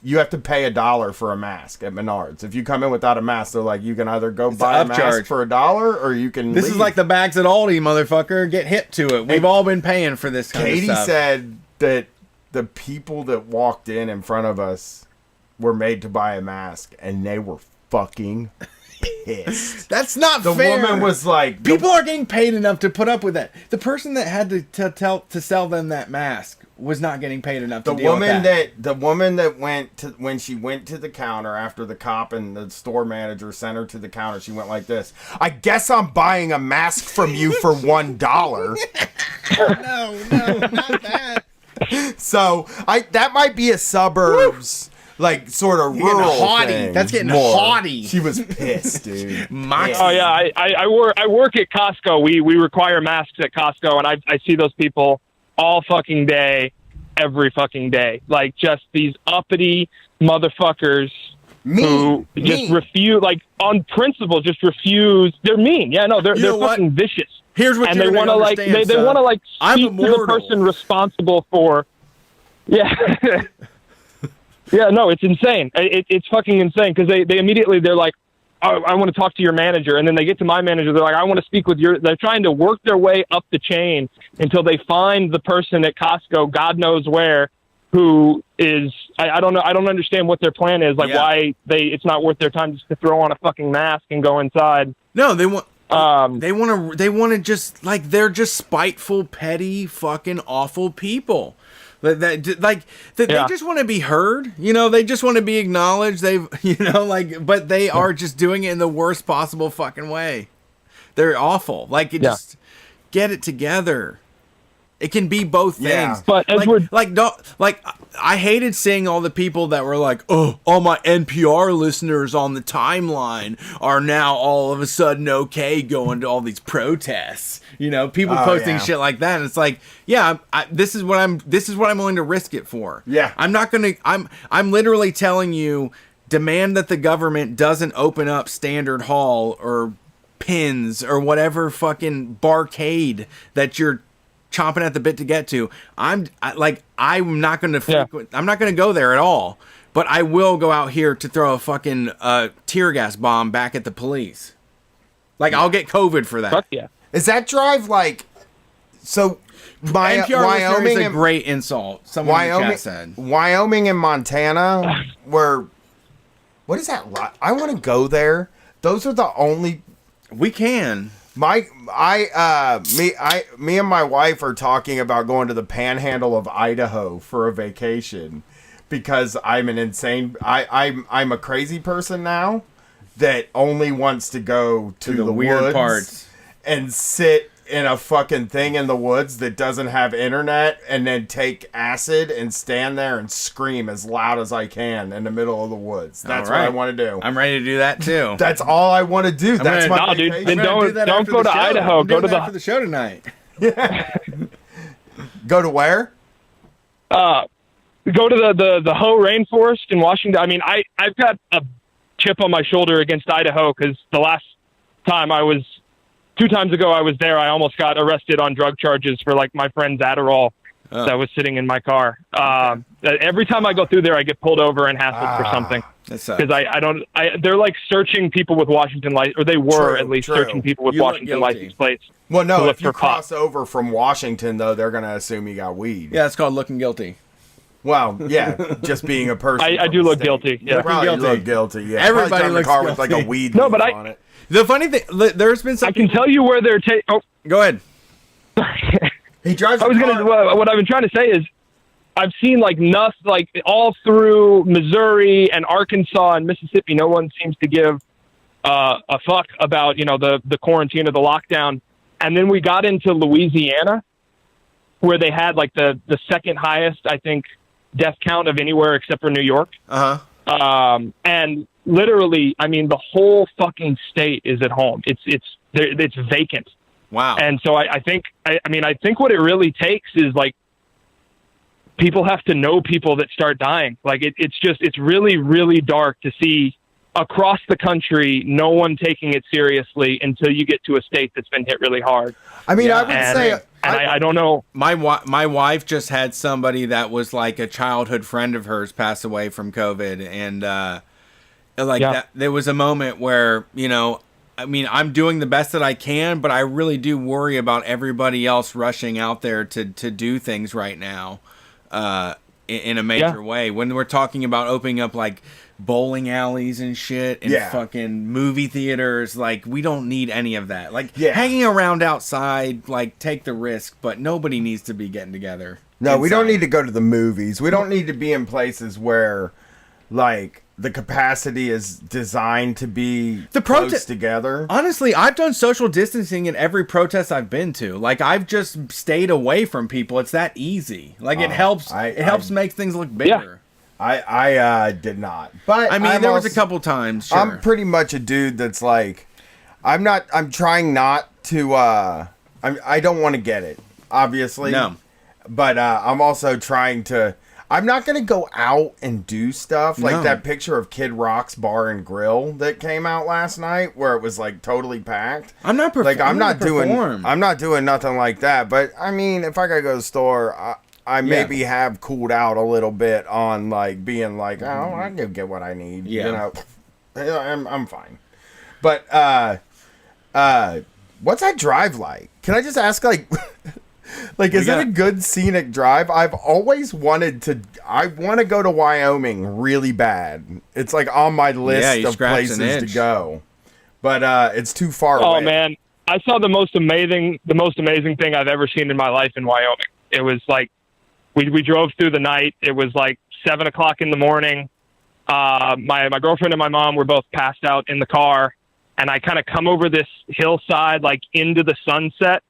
you have to pay $1 for a mask at Menards. If you come in without a mask, they're like, you can either go buy a mask for $1 or you can This leave. is like the bags at Aldi, motherfucker. Get hip to it. We've all been paying for this kind Katie of stuff. said that the people that walked in front of us were made to buy a mask, and they were fucking pissed. That's not the fair. The woman was like... People are getting paid enough to put up with that. The person that had to sell them that mask was not getting paid enough to deal with that. The woman that when she went to the counter after the cop and the store manager sent her to the counter, she went like this: I guess I'm buying a mask from you for $1. No, not that. So that might be a suburbs like sort of rural haughty. thing. That's getting more. haughty. She was pissed, dude. Oh yeah, I work at Costco. We require masks at Costco, and I see those people all fucking day, every fucking day. Like just these uppity motherfuckers who just refuse, like on principle, just refuse. They're mean. Yeah, no, they're fucking vicious. Here's what and you're they want to like they want to like speak to the person responsible for. Yeah. Yeah, no, it's insane. It's fucking insane because they immediately they're like, oh, I want to talk to your manager, and then they get to my manager. They're like, I want to speak with your. They're trying to work their way up the chain until they find the person at Costco, God knows where, who is. I don't know. I don't understand what their plan is. Like why it's not worth their time just to throw on a fucking mask and go inside. No, they want. They want to just like they're just spiteful, petty, fucking awful people. They just want to be heard, they just want to be acknowledged. But they are just doing it in the worst possible fucking way. They're awful. Just get it together. It can be both things. Yeah. But as I hated seeing all the people that were like, oh, all my NPR listeners on the timeline are now all of a sudden okay going to all these protests. You know, people posting shit like that. And it's like, yeah, this is what I'm willing to risk it for. Yeah. I'm literally telling you, demand that the government doesn't open up Standard Hall or Pins or whatever fucking barcade that you're chomping at the bit to get to. I'm not going to I'm not going to go there at all, but I will go out here to throw a fucking tear gas bomb back at the police. Like, I'll get COVID for that. Fuck yeah. Is that drive like so NPR Wyoming is a great insult. Someone in the chat said. Wyoming and Montana were what is that like? I want to go there. Those are the only we can. Me and my wife are talking about going to the panhandle of Idaho for a vacation because I'm I'm a crazy person now that only wants to go to the weird woods parts and sit in a fucking thing in the woods that doesn't have internet and then take acid and stand there and scream as loud as I can in the middle of the woods. That's what I want to do. I'm ready to do that too. That's all I want to do. That's my vacation. Dude, then don't go to Idaho. Go to after the show tonight. Go to where? Go to the Hoh Rainforest in Washington. I mean, I've got a chip on my shoulder against Idaho because the last time 2 times ago I was there, I almost got arrested on drug charges for like my friend's Adderall that was sitting in my car. Every time I go through there, I get pulled over and hassled for something because they're like searching people with Washington license, or they were at least searching people with Washington license plates. Well, no, if you cross over from Washington though, they're gonna assume you got weed. Yeah, it's called looking guilty. Well, yeah, just being a person. I do look guilty. Yeah, you look guilty. Yeah, everybody looks car guilty with like a weed. No, but on it. The funny thing, there's been some. I can tell you where they're taking. Oh, go ahead. He drives. What I've been trying to say is, I've seen like all through Missouri and Arkansas and Mississippi. No one seems to give a fuck about the quarantine or the lockdown. And then we got into Louisiana, where they had like the second highest, I think, death count of anywhere except for New York. And literally, I mean, the whole fucking state is at home. It's vacant. Wow. And so I think what it really takes is like people have to know people that start dying. Like it's really, really dark to see across the country, no one taking it seriously until you get to a state that's been hit really hard. I mean, I would say, I don't know. My wife just had somebody that was like a childhood friend of hers pass away from COVID, and that there was a moment where I mean, I'm doing the best that I can, but I really do worry about everybody else rushing out there to do things right now in a major way. When we're talking about opening up like bowling alleys and shit and fucking movie theaters, like we don't need any of that. Like hanging around outside, like take the risk, but nobody needs to be getting together. No, we don't need to go to the movies. We don't need to be in places where like the capacity is designed to be close together. Honestly, I've done social distancing in every protest I've been to. Like I've just stayed away from people. It's that easy. Like it helps. It helps make things look bigger. I did not, but I mean, there was a couple times. Sure. I'm pretty much a dude that's like, I'm trying not to. I don't want to get it, obviously. No, but I'm also trying to. I'm not going to go out and do stuff like that picture of Kid Rock's Bar and Grill that came out last night where it was like totally packed. I'm not doing nothing like that. But I mean, if I got to go to the store, I maybe have cooled out a little bit on like being like, oh, I can get what I need. Yeah. I'm fine. But what's that drive like? Can I just ask like is it a good scenic drive? I've always wanted to. I want to go to Wyoming really bad. It's like on my list of places to go, but it's too far away. Oh man, I saw the most amazing thing I've ever seen in my life in Wyoming. It was like we drove through the night. It was like 7 o'clock in the morning. My girlfriend and my mom were both passed out in the car, and I kind of come over this hillside like into the sunset.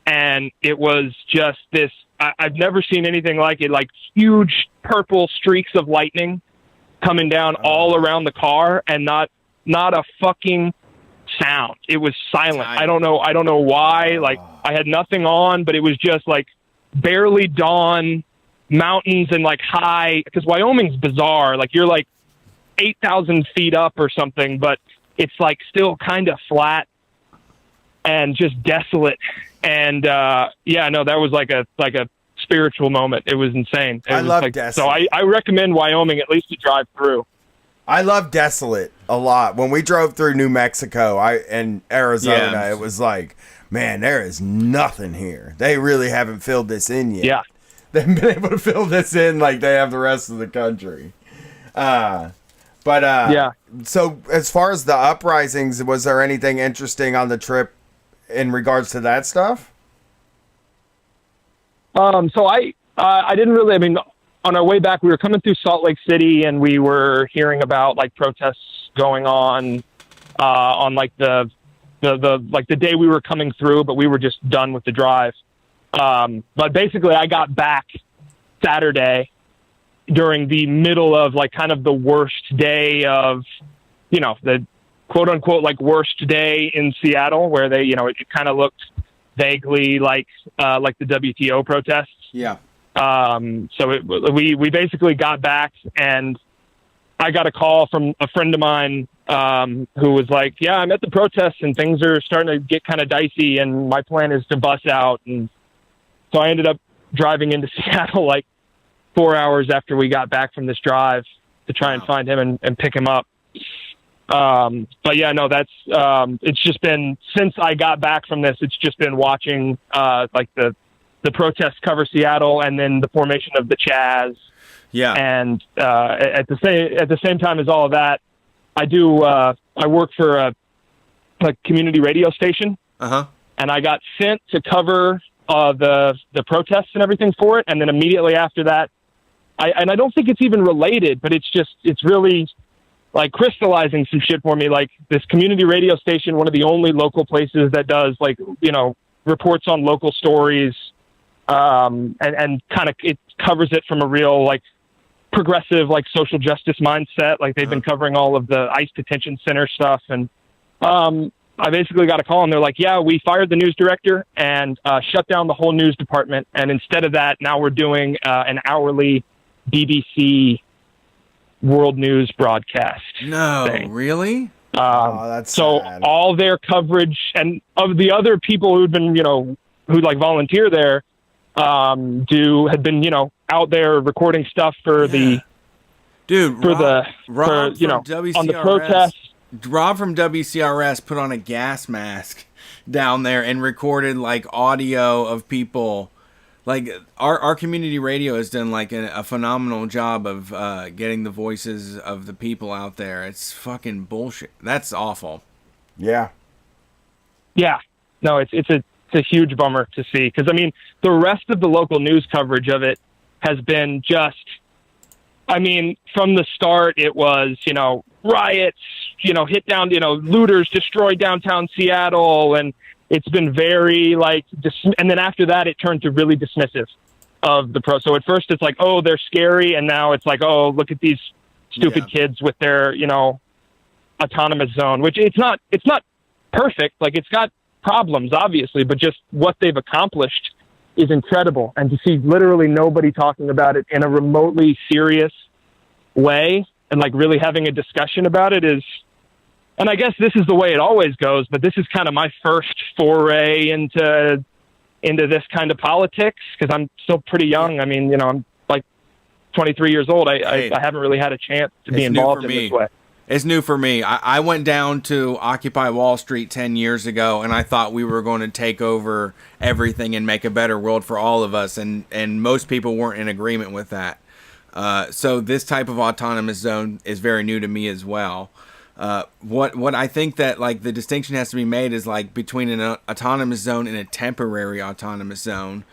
and it was just this. I've never seen anything like it. Like huge purple streaks of lightning coming down all around the car, and not a fucking sound. It was silent. I don't know why. Like I had nothing on, but it was just like barely dawn, mountains and like high, because Wyoming's bizarre. Like you're like 8,000 feet up or something, but it's like still kind of flat and just desolate. And that was like a spiritual moment. It was insane. I love desolate. So I recommend Wyoming at least to drive through. I love desolate a lot. When we drove through New Mexico and Arizona, it was like, man, there is nothing here. They really haven't filled this in yet. Yeah. They haven't been able to fill this in like they have the rest of the country. So as far as the uprisings, was there anything interesting on the trip in regards to that stuff? So I didn't really, I mean, on our way back, we were coming through Salt Lake City and we were hearing about like protests going on like the day we were coming through, but we were just done with the drive. But basically I got back Saturday during the middle of like kind of the worst day of, the quote unquote, like worst day in Seattle, where they, it kind of looked vaguely like the WTO protests. Yeah. So we basically got back, and I got a call from a friend of mine who was like, yeah, I'm at the protests and things are starting to get kind of dicey and my plan is to bus out. And so I ended up driving into Seattle like 4 hours after we got back from this drive to try and find him and pick him up. But yeah, no, that's, it's just been, since I got back from this, it's just been watching, like the protests cover Seattle and then the formation of the Chaz. Yeah. And, at the same time as all of that, I work for a community radio station. Uh-huh. And I got sent to cover, the protests and everything for it. And then immediately after that, I don't think it's even related, but it's really like crystallizing some shit for me. Like this community radio station, one of the only local places that does like, reports on local stories, and kind of, it covers it from a real, like progressive, like social justice mindset. Like they've been covering all of the ICE detention center stuff. And, I basically got a call and they're like, yeah, we fired the news director and, shut down the whole news department. And instead of that, now we're doing, an hourly BBC world news broadcast. No, thing. Really? That's so sad. all their coverage and of the other people who'd been, who like volunteer there, had been, out there recording stuff for the dude, for Rob on the protests. Rob from WCRS put on a gas mask down there and recorded like audio of people. Like our community radio has done like a phenomenal job of getting the voices of the people out there. It's fucking bullshit. That's awful. Yeah. Yeah. No, it's a huge bummer to see, because I mean the rest of the local news coverage of it has been just, I mean, from the start it was, riots, hit down, looters destroy downtown Seattle, and it's been very like, and then after that, it turned to really dismissive of the pro. So at first it's like, oh, they're scary. And now it's like, oh, look at these stupid kids with their, autonomous zone, which it's not perfect. Like it's got problems, obviously, but just what they've accomplished is incredible. And to see literally nobody talking about it in a remotely serious way and like really having a discussion about it is, and I guess this is the way it always goes, but this is kind of my first foray into this kind of politics, because I'm still pretty young. I mean, I'm like 23 years old. I haven't really had a chance to be involved in this way. It's new for me. I went down to Occupy Wall Street 10 years ago, and I thought we were going to take over everything and make a better world for all of us, and most people weren't in agreement with that. So this type of autonomous zone is very new to me as well. What I think that like the distinction has to be made is like between an autonomous zone and a temporary autonomous zone,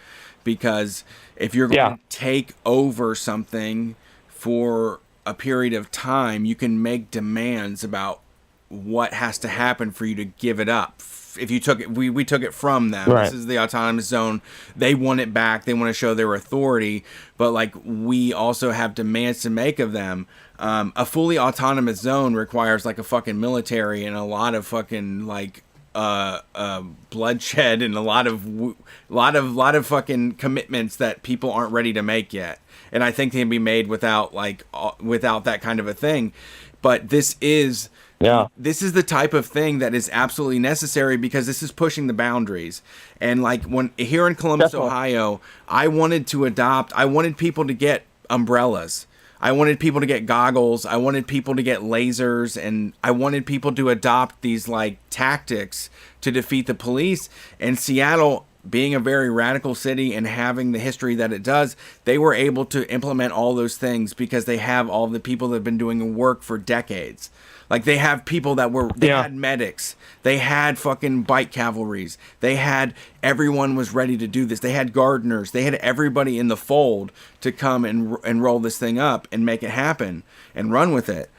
because if you're going to take over something for a period of time, you can make demands about what has to happen for you to give it up. if you took it, we took it from them. Right. This is the autonomous zone. They want it back. They want to show their authority, but like we also have demands to make of them. A fully autonomous zone requires like a fucking military and a lot of fucking like bloodshed and a lot of fucking commitments that people aren't ready to make yet. And I think they can be made without that kind of a thing. But this is the type of thing that is absolutely necessary because this is pushing the boundaries. And like when here in Columbus, Ohio, I wanted people to get umbrellas. I wanted people to get goggles. I wanted people to get lasers, and I wanted people to adopt these like tactics to defeat the police. And Seattle, being a very radical city and having the history that it does, they were able to implement all those things because they have all the people that have been doing work for decades. Like they have people that had medics, they had fucking bike cavalries, everyone was ready to do this. They had gardeners, they had everybody in the fold to come and roll this thing up and make it happen and run with it.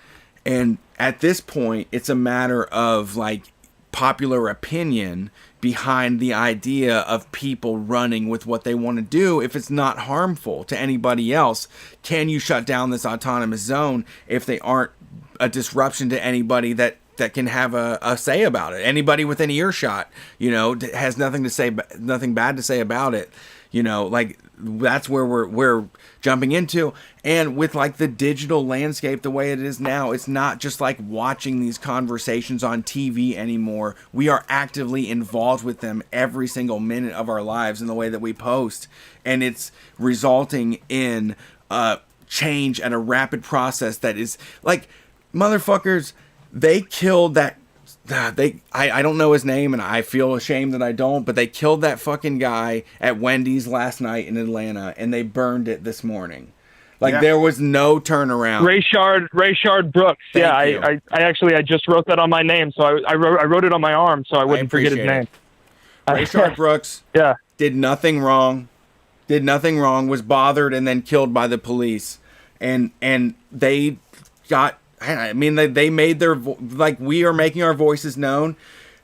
And at this point, it's a matter of like popular opinion behind the idea of people running with what they want to do if it's not harmful to anybody else. Can you shut down this autonomous zone if they aren't a disruption to anybody that can have a say about it? Anybody within earshot, has nothing bad to say about it. Like that's where we're jumping into. And with like the digital landscape the way it is now, it's not just like watching these conversations on TV anymore. We are actively involved with them every single minute of our lives in the way that we post, and it's resulting in change at a rapid process that is like, motherfuckers, they killed that. I don't know his name, and I feel ashamed that I don't, but they killed that fucking guy at Wendy's last night in Atlanta, and they burned it this morning. Like, there was no turnaround. Rayshard Brooks. I actually just wrote that on my name, so I wrote it on my arm so I wouldn't forget his name. Rayshard Brooks did nothing wrong, was bothered, and then killed by the police. And they got... I mean, they made their like we are making our voices known.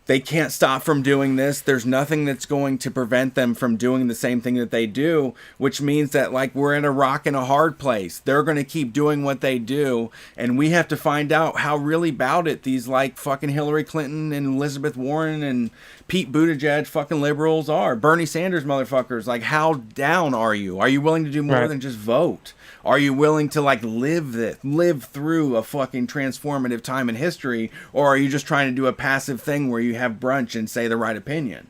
They can't stop from doing this. There's nothing that's going to prevent them from doing the same thing that they do, which means that like we're in a rock and a hard place. They're going to keep doing what they do, and we have to find out how really about it these like fucking Hillary Clinton and Elizabeth Warren and Pete Buttigieg fucking liberals are. Bernie Sanders motherfuckers. Like, how down are you? Are you willing to do more than just vote? Are you willing to like live through a fucking transformative time in history, or are you just trying to do a passive thing where you have brunch and say the right opinion?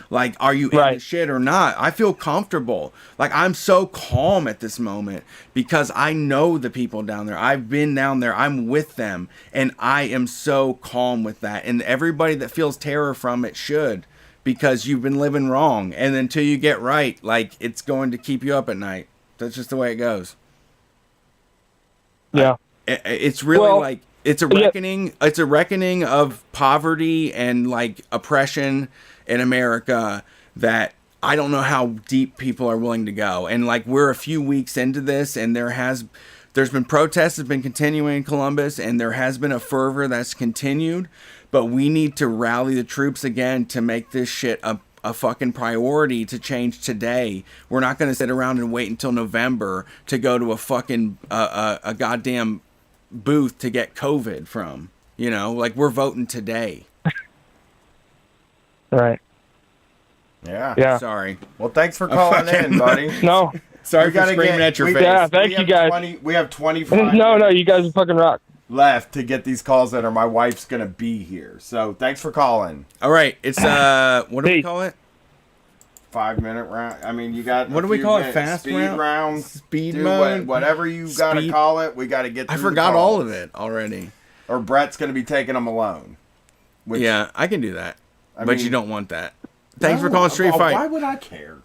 Like, are you in the shit or not? I feel comfortable. Like, I'm so calm at this moment because I know the people down there. I've been down there. I'm with them, and I am so calm with that. And everybody that feels terror from it should, because you've been living wrong, and until you get right, like, it's going to keep you up at night. That's just the way it goes. Yeah. It's really it's a reckoning. Yeah. It's a reckoning of poverty and like oppression in America that I don't know how deep people are willing to go. And like, we're a few weeks into this, and there's been protests that have been continuing in Columbus, and there has been a fervor that's continued, but we need to rally the troops again to make this shit a fucking priority to change today. We're not going to sit around and wait until November to go to a fucking a goddamn booth to get COVID from. Like, we're voting today. Right. Yeah. Sorry. Well, thanks for calling in, buddy. No. Sorry for screaming at your face. Yeah, thank you guys. We have 25 No, you guys are fucking rock. left to get these calls in, or my wife's gonna be here. So thanks for calling. All right, it's what do we call it? 5 minute round. I mean, you got what do we call it? Fast speed round, speed mode, whatever you gotta call it. We gotta get. I Through forgot all of it already. Or Brett's gonna be taking them alone. Which, yeah, I can do that, but mean, you don't want that. Thanks for calling Street Fight. Why would I care?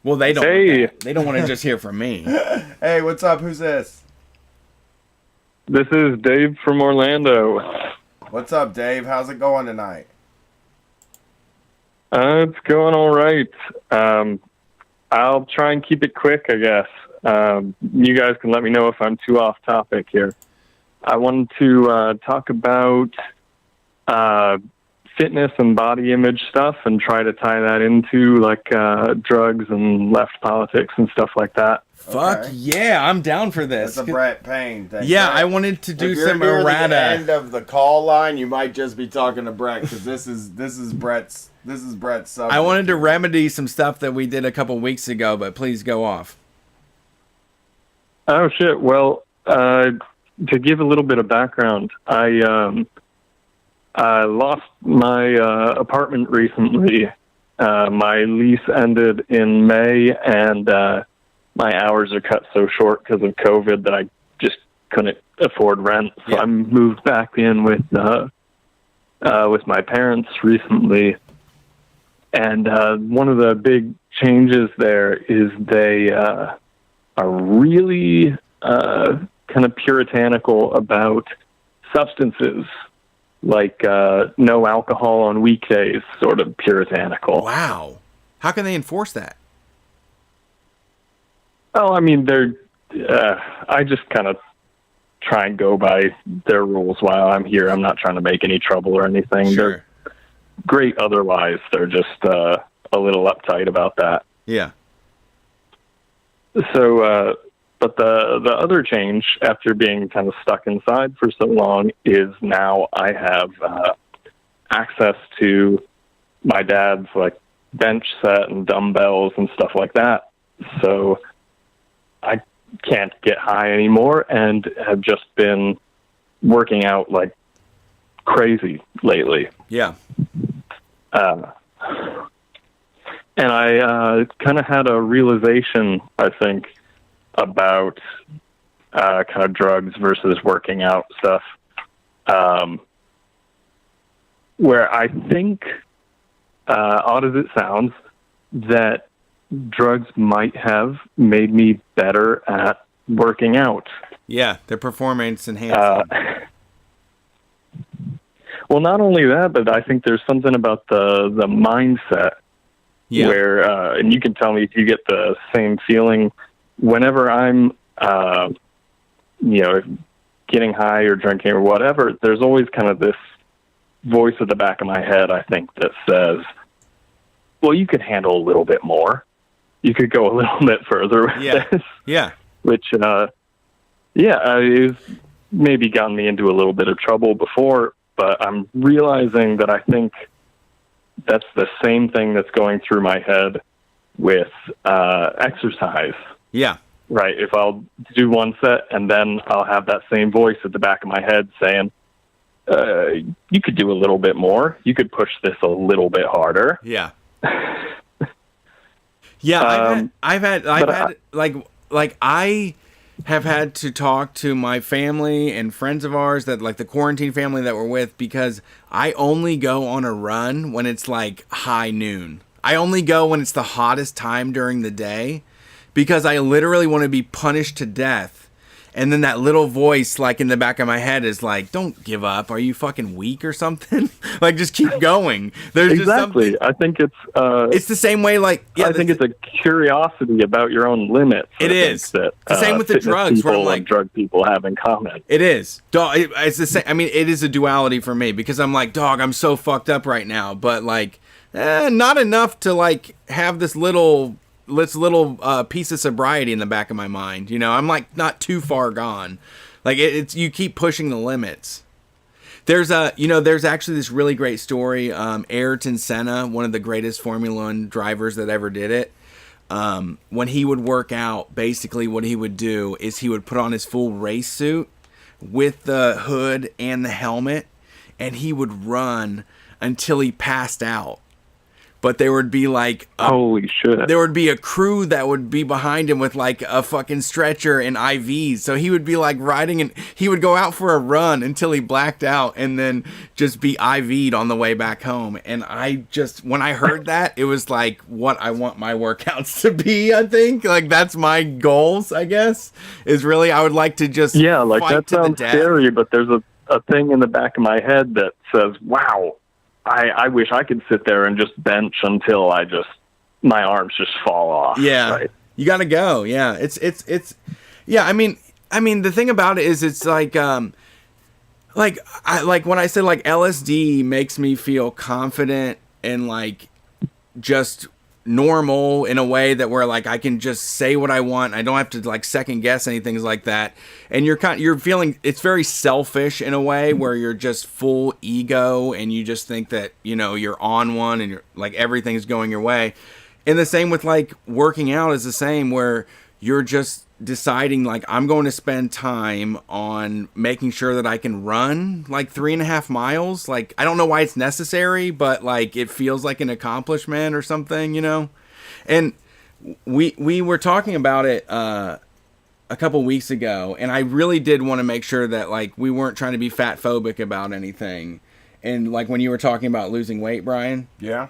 Well, they don't. Hey. They don't want to just hear from me. Hey, what's up? Who's this? This is Dave from Orlando. What's up, Dave? How's it going tonight? It's going all right. I'll try and keep it quick, I guess. You guys can let me know if I'm too off topic here. I wanted to talk about fitness and body image stuff and try to tie that into like drugs and left politics and stuff like that. Fuck yeah, I'm down for this. That's a Brett Payne thing. Yeah, Brett, I wanted to do if you're some near errata. the end of the call line, you might just be talking to Brett because this is Brett's subject. I wanted to remedy some stuff that we did a couple weeks ago, but please go off. Oh shit. Well, to give a little bit of background, I lost my apartment recently. My lease ended in May, and my hours are cut so short because of COVID that I just couldn't afford rent. So I moved back in with my parents recently. And one of the big changes there is they are really kind of puritanical about substances, like no alcohol on weekdays, sort of puritanical. Wow. How can they enforce that? Oh, I mean, I just kind of try and go by their rules while I'm here. I'm not trying to make any trouble or anything. Sure. They're great otherwise. They're just a little uptight about that. Yeah. So, but the other change after being kind of stuck inside for so long is now I have access to my dad's like bench set and dumbbells and stuff like that. So I can't get high anymore and have just been working out like crazy lately. Yeah. And I kind of had a realization, I think, about kind of drugs versus working out stuff, where I think, odd as it sounds, that drugs might have made me better at working out. Yeah, they're performance enhancing. Well, not only that, but I think there's something about the mindset where, and you can tell me if you get the same feeling whenever I'm, getting high or drinking or whatever, there's always kind of this voice at the back of my head, I think, that says, well, you could handle a little bit more. You could go a little bit further with this. Yeah. Which, it's maybe gotten me into a little bit of trouble before, but I'm realizing that I think that's the same thing that's going through my head with exercise. Yeah. Right. If I'll do one set and then I'll have that same voice at the back of my head saying, you could do a little bit more. You could push this a little bit harder. Yeah. Yeah, I have had to talk to my family and friends of ours that like the quarantine family that we're with, because I only go on a run when it's like high noon. I only go when it's the hottest time during the day, because I literally want to be punished to death. And then that little voice like in the back of my head is like, don't give up. Are you fucking weak or something? Like, just keep going. There's exactly. Just I think it's the same way. Like, yeah, I think it's a curiosity about your own limits. It is. That, the same with the drugs. Where I'm like, drug people have in common. It is. Dog, it's the same. I mean, it is a duality for me, because I'm like, dog, I'm so fucked up right now, but like, not enough to like have this little piece of sobriety in the back of my mind. You know, I'm like not too far gone. Like it's you keep pushing the limits. There's actually this really great story. Ayrton Senna, one of the greatest Formula One drivers that ever did it. When he would work out, basically what he would do is he would put on his full race suit with the hood and the helmet, and he would run until he passed out. But there would be like holy shit. There would be a crew that would be behind him with like a fucking stretcher and IVs. So he would be like riding, and he would go out for a run until he blacked out and then just be IV'd on the way back home. And I just, when I heard that, it was like what I want my workouts to be. I think like that's my goals, I guess, is really, I would like to just like fight that to sounds the death. scary, but there's a thing in the back of my head that says, wow, I wish I could sit there and just bench until my arms just fall off. Yeah. Right? You got to go. Yeah. It's, yeah. I mean, the thing about it is it's like, like when I said like LSD makes me feel confident and like just normal in a way that where like I can just say what I want. I don't have to like second guess anything like that. And you're feeling it's very selfish in a way where you're just full ego and you just think that, you know, you're on one and you're like everything's going your way. And the same with like working out is the same where you're just deciding like I'm going to spend time on making sure that I can run like 3.5 miles. Like I don't know why it's necessary, but like it feels like an accomplishment or something, you know. And we were talking about it a couple weeks ago, and I really did want to make sure that like we weren't trying to be fat phobic about anything. And like when you were talking about losing weight, Brian, Yeah.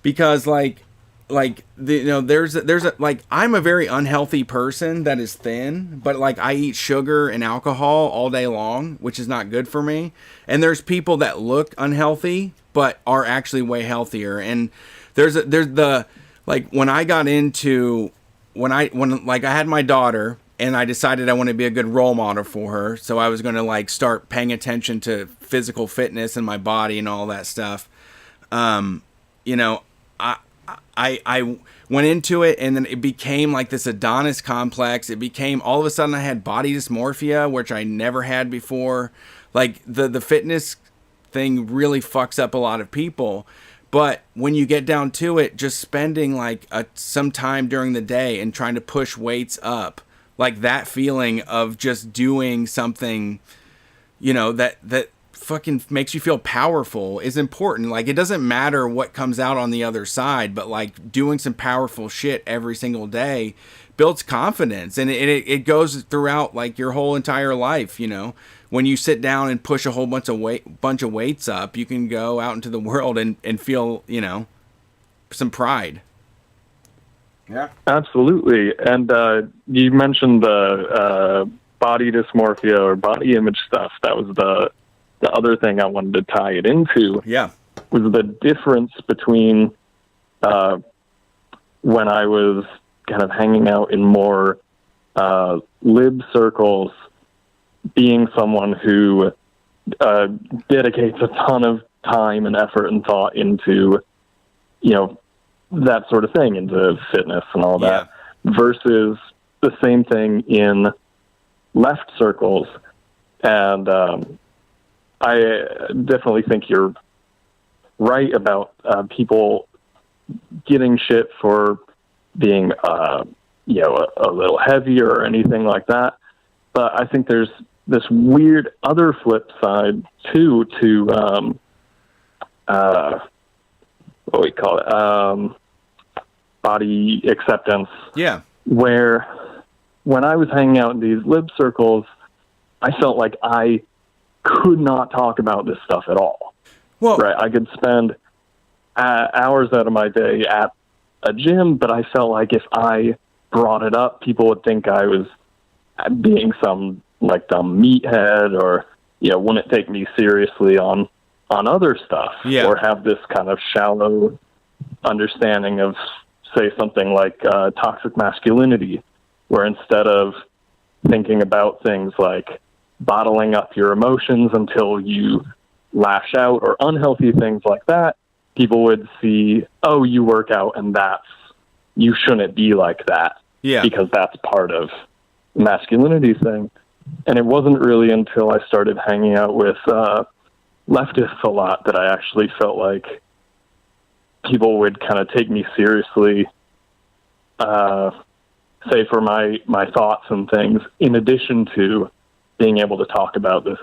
because like you know there's a like I'm a very unhealthy person that is thin, but like I eat sugar and alcohol all day long, which is not good for me. And there's people that look unhealthy but are actually way healthier. And there's the like when I got into when I had my daughter and I decided I want to be a good role model for her, so I was going to like start paying attention to physical fitness and my body and all that stuff. You know, I went into it, and then it became like this Adonis complex. It became, all of a sudden I had body dysmorphia, which I never had before. Like the fitness thing really fucks up a lot of people. But when you get down to it, just spending like some time during the day and trying to push weights up, like that feeling of just doing something, you know, that fucking makes you feel powerful is important. Like it doesn't matter what comes out on the other side, but like doing some powerful shit every single day builds confidence, and it goes throughout like your whole entire life. You know, when you sit down and push a whole bunch of weights up, you can go out into the world and feel, you know, some pride. Yeah, absolutely. And you mentioned the body dysmorphia or body image stuff. That was the other thing I wanted to tie it into. Yeah, was the difference between when I was kind of hanging out in more lib circles, being someone who dedicates a ton of time and effort and thought into, you know, that sort of thing, into fitness and all that, versus the same thing in left circles. And I definitely think you're right about people getting shit for being, you know, a little heavier or anything like that. But I think there's this weird other flip side too to what we call it, body acceptance. Yeah. Where when I was hanging out in these lib circles, I felt like I could not talk about this stuff at all. Well, right. I could spend hours out of my day at a gym, but I felt like if I brought it up, people would think I was being some like dumb meathead, or, you know, wouldn't take me seriously on other stuff, or have this kind of shallow understanding of, say, something like toxic masculinity, where instead of thinking about things like bottling up your emotions until you lash out or unhealthy things like that, people would see, oh, you work out and you shouldn't be like that, because that's part of the masculinity thing. And it wasn't really until I started hanging out with leftists a lot that I actually felt like people would kind of take me seriously, say, for my thoughts and things, in addition to being able to talk about this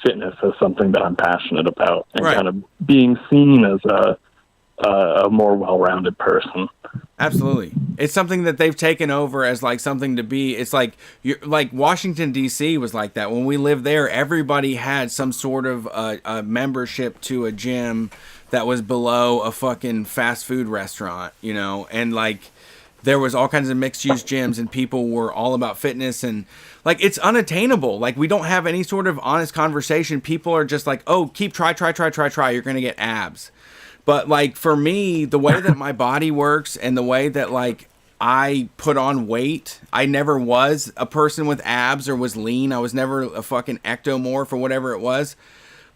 fitness as something that I'm passionate about, and kind of being seen as a more well-rounded person. Absolutely. It's something that they've taken over as like something to be. It's like like Washington, D.C. was like that. When we lived there, everybody had some sort of a membership to a gym that was below a fucking fast food restaurant, you know, and like there was all kinds of mixed use gyms, and people were all about fitness, and like it's unattainable. Like we don't have any sort of honest conversation. People are just like, oh, try. You're going to get abs. But like for me, the way that my body works and the way that like I put on weight. I never was a person with abs or was lean. I was never a fucking ectomorph or whatever it was.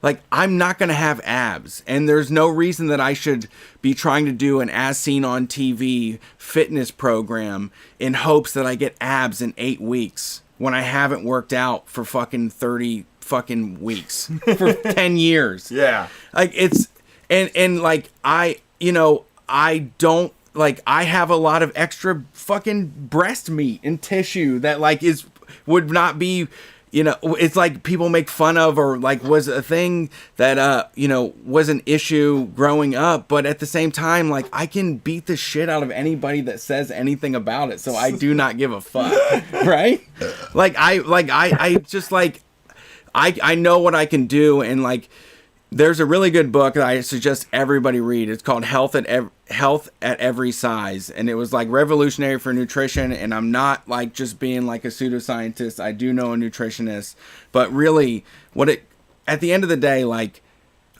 Like, I'm not going to have abs. And there's no reason that I should be trying to do an as seen on TV fitness program in hopes that I get abs in 8 weeks when I haven't worked out for fucking 30 fucking weeks for 10 years. Yeah. Like, it's, and like, I don't, like, I have a lot of extra fucking breast meat and tissue that, like, would not be, it's like people make fun of, or like was a thing that, was an issue growing up. But at the same time, like, I can beat the shit out of anybody that says anything about it. So I do not give a fuck. Right? I just like, I know what I can do. And like, there's a really good book that I suggest everybody read. It's called Health at Every Size. And it was like revolutionary for nutrition. And I'm not like just being like a pseudoscientist. I do know a nutritionist. But really, at the end of the day, like,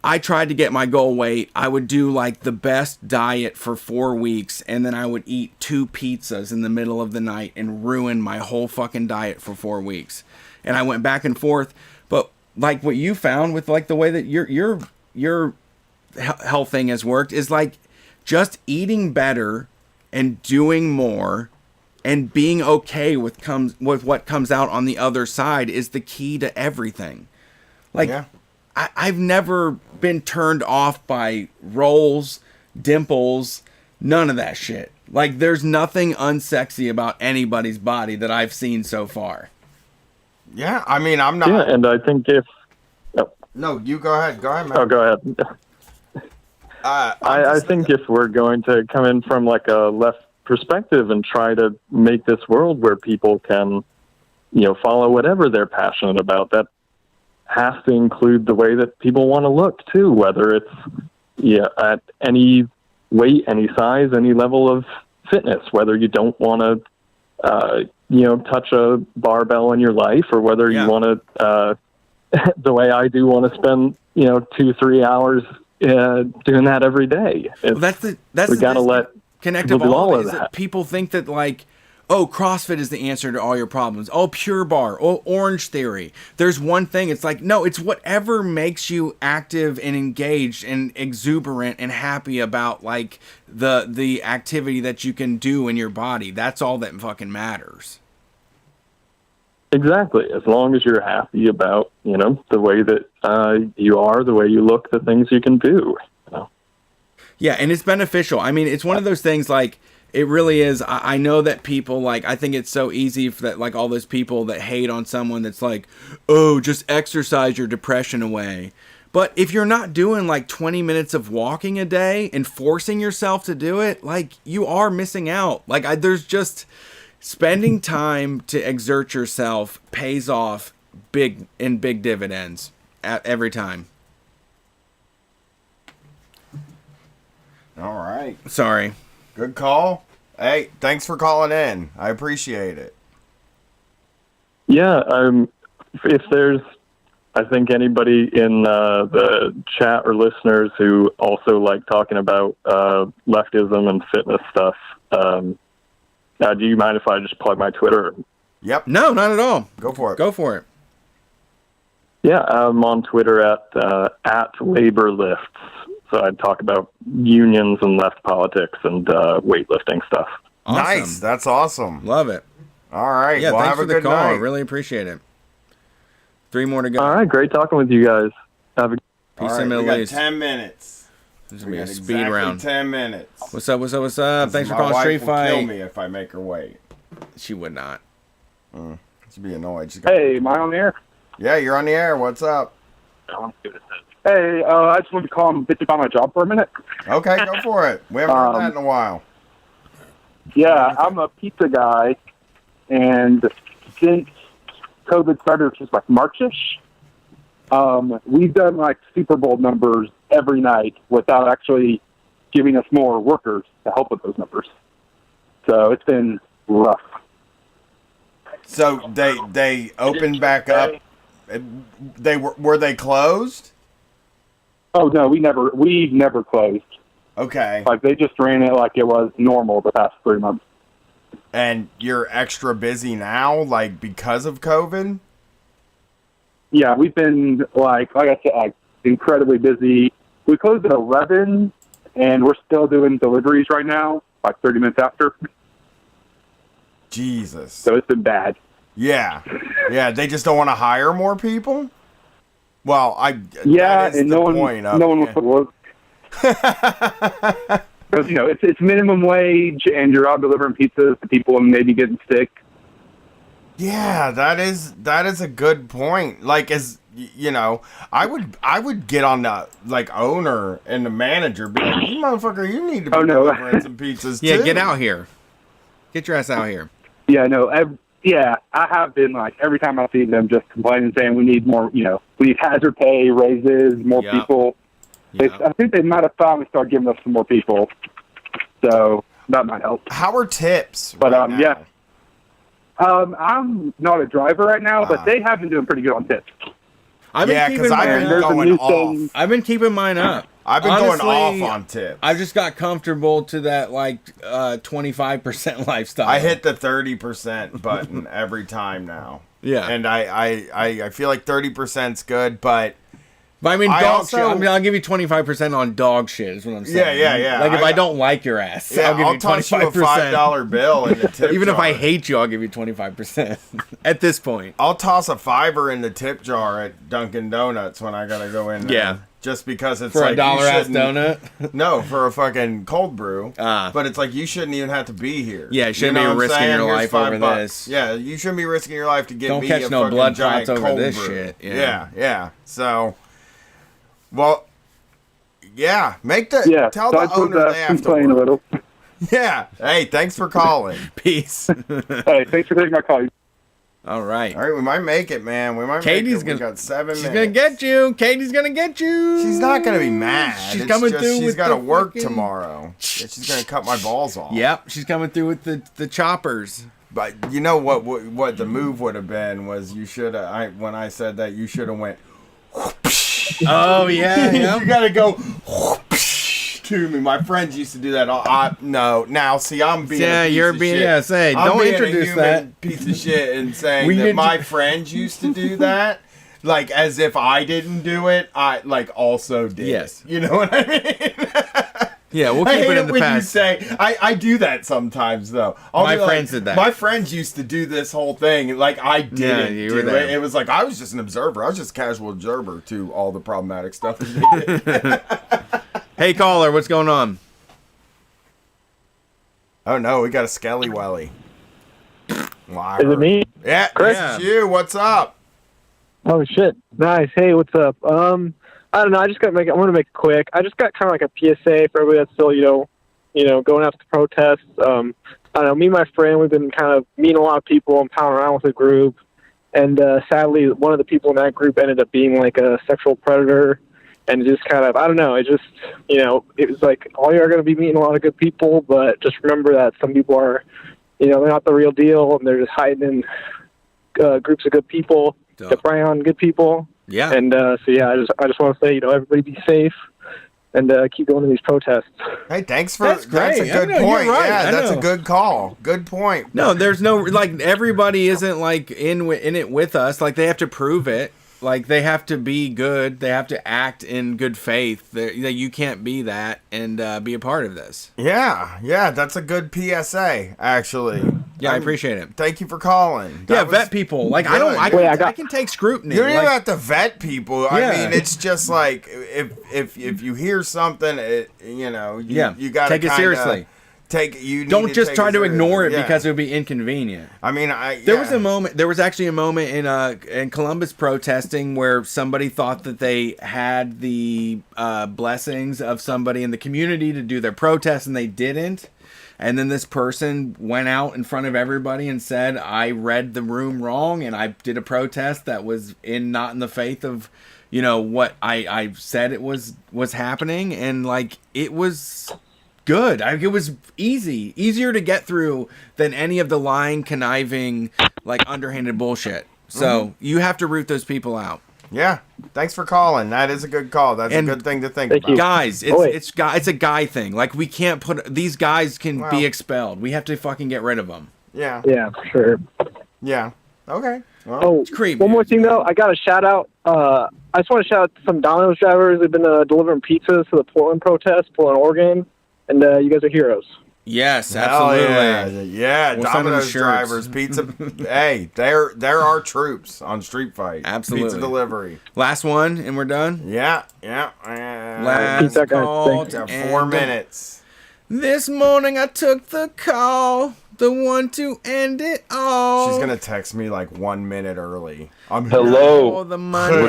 I tried to get my goal weight. I would do like the best diet for 4 weeks. And then I would eat 2 pizzas in the middle of the night and ruin my whole fucking diet for 4 weeks. And I went back and forth. But like what you found with like the way that your health thing has worked is like just eating better and doing more and being okay with what comes out on the other side is the key to everything. Like, yeah. I've never been turned off by rolls, dimples, none of that shit. Like, there's nothing unsexy about anybody's body that I've seen so far. Yeah, I mean, I'm not. Yeah, and I think if no, you go ahead. Go ahead, man. Oh, go ahead. I think if we're going to come in from like a left perspective and try to make this world where people can, follow whatever they're passionate about, that has to include the way that people want to look too, whether it's at any weight, any size, any level of fitness, whether you don't want to touch a barbell in your life, or whether you want to, the way I do, want to spend, 2-3 hours doing that every day. We got to let connective all of that. People think that like, oh, CrossFit is the answer to all your problems. Oh, Pure Barre, oh, Orange Theory. There's one thing. It's like, no, it's whatever makes you active and engaged and exuberant and happy about like the activity that you can do in your body. That's all that fucking matters. Exactly. As long as you're happy about, the way that you are, the way you look, the things you can do. Yeah, and it's beneficial. I mean, it's one of those things like, it really is. I know that people like, I think it's so easy for that, like all those people that hate on someone that's like, oh, just exercise your depression away. But if you're not doing like 20 minutes of walking a day and forcing yourself to do it, like you are missing out. Like there's just spending time to exert yourself pays off big dividends every time. All right. Sorry. Good call. Hey, thanks for calling in. I appreciate it. Yeah, if there's, I think, anybody in the chat or listeners who also like talking about leftism and fitness stuff, do you mind if I just plug my Twitter? Yep. No, not at all. Go for it. Go for it. Yeah, I'm on Twitter at LaborLifts. So I'd talk about unions and left politics and weightlifting stuff. Awesome. Nice. That's awesome. Love it. All right. Yeah, well, thanks have for a the good call. night. Really appreciate it. 3 more to go. All right. Great talking with you guys. Have a peace All in right, Middle we got East. 10 minutes. This is going to be a speed exactly round. 10 minutes. What's up? Thanks for My calling wife Street will Fight. kill me if I make her wait. She would not. She'd be annoyed. Hey, am I on the air? Yeah, you're on the air. What's up? Hey, I just wanted to call and bitch about my job for a minute. Okay, go for it. We haven't heard that in a while. Yeah, I'm a pizza guy, and since COVID started, which was like March-ish, we've done like Super Bowl numbers every night without actually giving us more workers to help with those numbers. So it's been rough. So they opened back up. Were they closed? Oh no, we never closed. Okay. Like they just ran it like it was normal the past 3 months. And you're extra busy now, like because of COVID? Yeah, we've been like I said, like incredibly busy. We closed at 11, and we're still doing deliveries right now, like 30 minutes after. Jesus. So it's been bad. Yeah. Yeah, they just don't want to hire more people? Well, yeah, that is and the no one wants to work. Because, it's minimum wage, and you're out delivering pizzas to people and maybe getting sick. Yeah, that is a good point. Like, I would get on the owner and the manager, be like, "You motherfucker, you need to be delivering some pizzas too." Yeah, get out here. Get your ass out here. Yeah, no, I have been every time I've seen them just complaining, saying we need more. We need hazard pay raises, more people. I think they might have finally started giving us some more people, so that might help. How are tips? But yeah. I'm not a driver right now, but they have been doing pretty good on tips. I've been keeping mine up. I've been going off on tips. I've just got comfortable to that 25% lifestyle. I hit the 30% button every time now. Yeah, and I feel like 30%'s good, but I mean, dog shit. I mean, I'll give you 25% on dog shit. Is what I'm saying. Yeah. Like if I don't like your ass, yeah, I'll give you 25%. Toss you a $5 bill in the tip Even jar. if I hate you, I'll give you 25%. At this point, I'll toss a $5 in the tip jar at Dunkin' Donuts when I gotta go in there. Yeah. Just because it's for like a $1 donut. No, for a fucking cold brew. But it's like you shouldn't even have to be here. Yeah, you shouldn't be risking your life over this. Yeah, you shouldn't be risking your life to get Don't me catch a no fucking blood giant clots over cold this brew. shit. Yeah. So, well, yeah, tell the owner they have to work. A little. Yeah. Hey, thanks for calling. Peace. Hey, thanks for taking my call. All right, we might make it, man. We might. Katie's make it. We got 7 minutes. She's gonna get you. Katie's gonna get you. She's not gonna be mad. She's coming through. She's got to work tomorrow. She's gonna cut my balls off. Yep, she's coming through with the choppers. But you know what the move would have been was you should have. When I said that, you should have went. Oh yeah. You gotta go. To me, my friends used to do that. No, now see, I'm being a piece you're of being shit. Yeah. Say, I'm don't being introduce a human that piece of shit and saying that my friends used to do that, like as if I didn't do it. I also did. Yes, you know what I mean. Yeah, we'll keep it in the when past. You say I do that sometimes though. My friends did that. My friends used to do this whole thing. Like I didn't you do were there. it. It was like I was just an observer. I was just a casual observer to all the problematic stuff that they did. Hey caller, what's going on? Oh no, we got a Skelly Welly. Is it me? Yeah, Chris? This is you. What's up? Oh shit! Nice. Hey, what's up? I don't know. I want to make it quick. I just got kind of like a PSA for everybody that's still, going out to protests. I don't know. Me and my friend, we've been kind of meeting a lot of people and pounding around with a group, and sadly, one of the people in that group ended up being like a sexual predator. And just kind of, I don't know, it just, it was like, all you are going to be meeting a lot of good people, but just remember that some people are, they're not the real deal, and they're just hiding in groups of good people to prey on good people. Yeah. And I just want to say, everybody be safe and keep going to these protests. Hey, thanks for That's great. That's a good I know, point. you're right. Yeah, I that's know. a good call. Good point. No, there's no everybody isn't in it with us. Like they have to prove it. Like they have to be good. They have to act in good faith. You can't be that and be a part of this. Yeah, that's a good PSA. Actually, yeah, I appreciate it. Thank you for calling. Vet people. Like good. I can take scrutiny. You don't even have to vet people. Yeah. I mean, it's just like if you hear something, you got to take it seriously. Don't just try to ignore it because it would be inconvenient. I mean, there was actually a moment in Columbus protesting where somebody thought that they had the blessings of somebody in the community to do their protest and they didn't. And then this person went out in front of everybody and said, I read the room wrong and I did a protest that was not in the faith of, what I said it was happening. And it was good. It was easier to get through than any of the lying, conniving, underhanded bullshit. So you have to root those people out. Yeah. Thanks for calling. That is a good call. That's a good thing to think about. Guys, it's a guy thing. Like, we can't put these guys can be expelled. We have to fucking get rid of them. Yeah. Yeah, for sure. Yeah. Okay. Well, Oh, one more thing though. I got a shout out. I just want to shout out to some Domino's drivers who've been delivering pizzas to the Portland protest, Portland, Oregon, and you guys are heroes. Yes, hell absolutely. Yeah, We'll send them Domino's shirts. drivers, pizza. Hey, they're our troops on Street Fight. Absolutely. Pizza delivery. Last one, and we're done. Yeah. Last call. Got to 4 end. minutes. This morning I took the call, the one to end it all. She's gonna text me like 1 minute early. I'm Hello. All the money.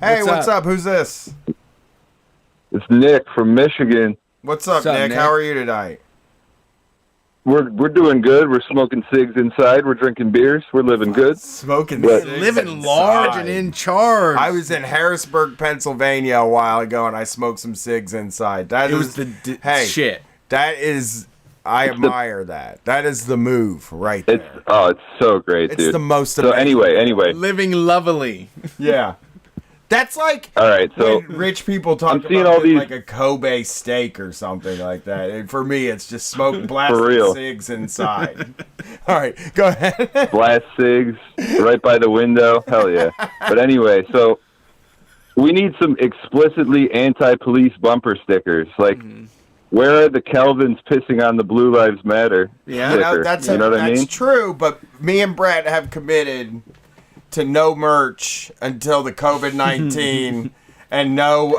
Hey, what's up? Who's this? It's Nick from Michigan. What's up, Nick? How are you tonight? We're doing good. We're smoking cigs inside. We're drinking beers. We're living good. Smoking But- cigs Living large and in charge. I was in Harrisburg, Pennsylvania a while ago, and I smoked some cigs inside. That It is was hey shit. That is, I admire that. That is the move right there. It's so great, It's dude. the most So amazing. anyway. Living lovely. Yeah. That's like All right, so when rich people talk I'm seeing about all getting these- like a Kobe steak or something like that. And for me, it's just smoke blasting For real. cigs inside. All right, go ahead. Blast cigs right by the window. Hell yeah. But anyway, so we need some explicitly anti-police bumper stickers. Like, where are the Kelvins pissing on the Blue Lives Matter Yeah, sticker? that's you know what I that's mean? true. But me and Brett have committed to no merch until the COVID-19 and no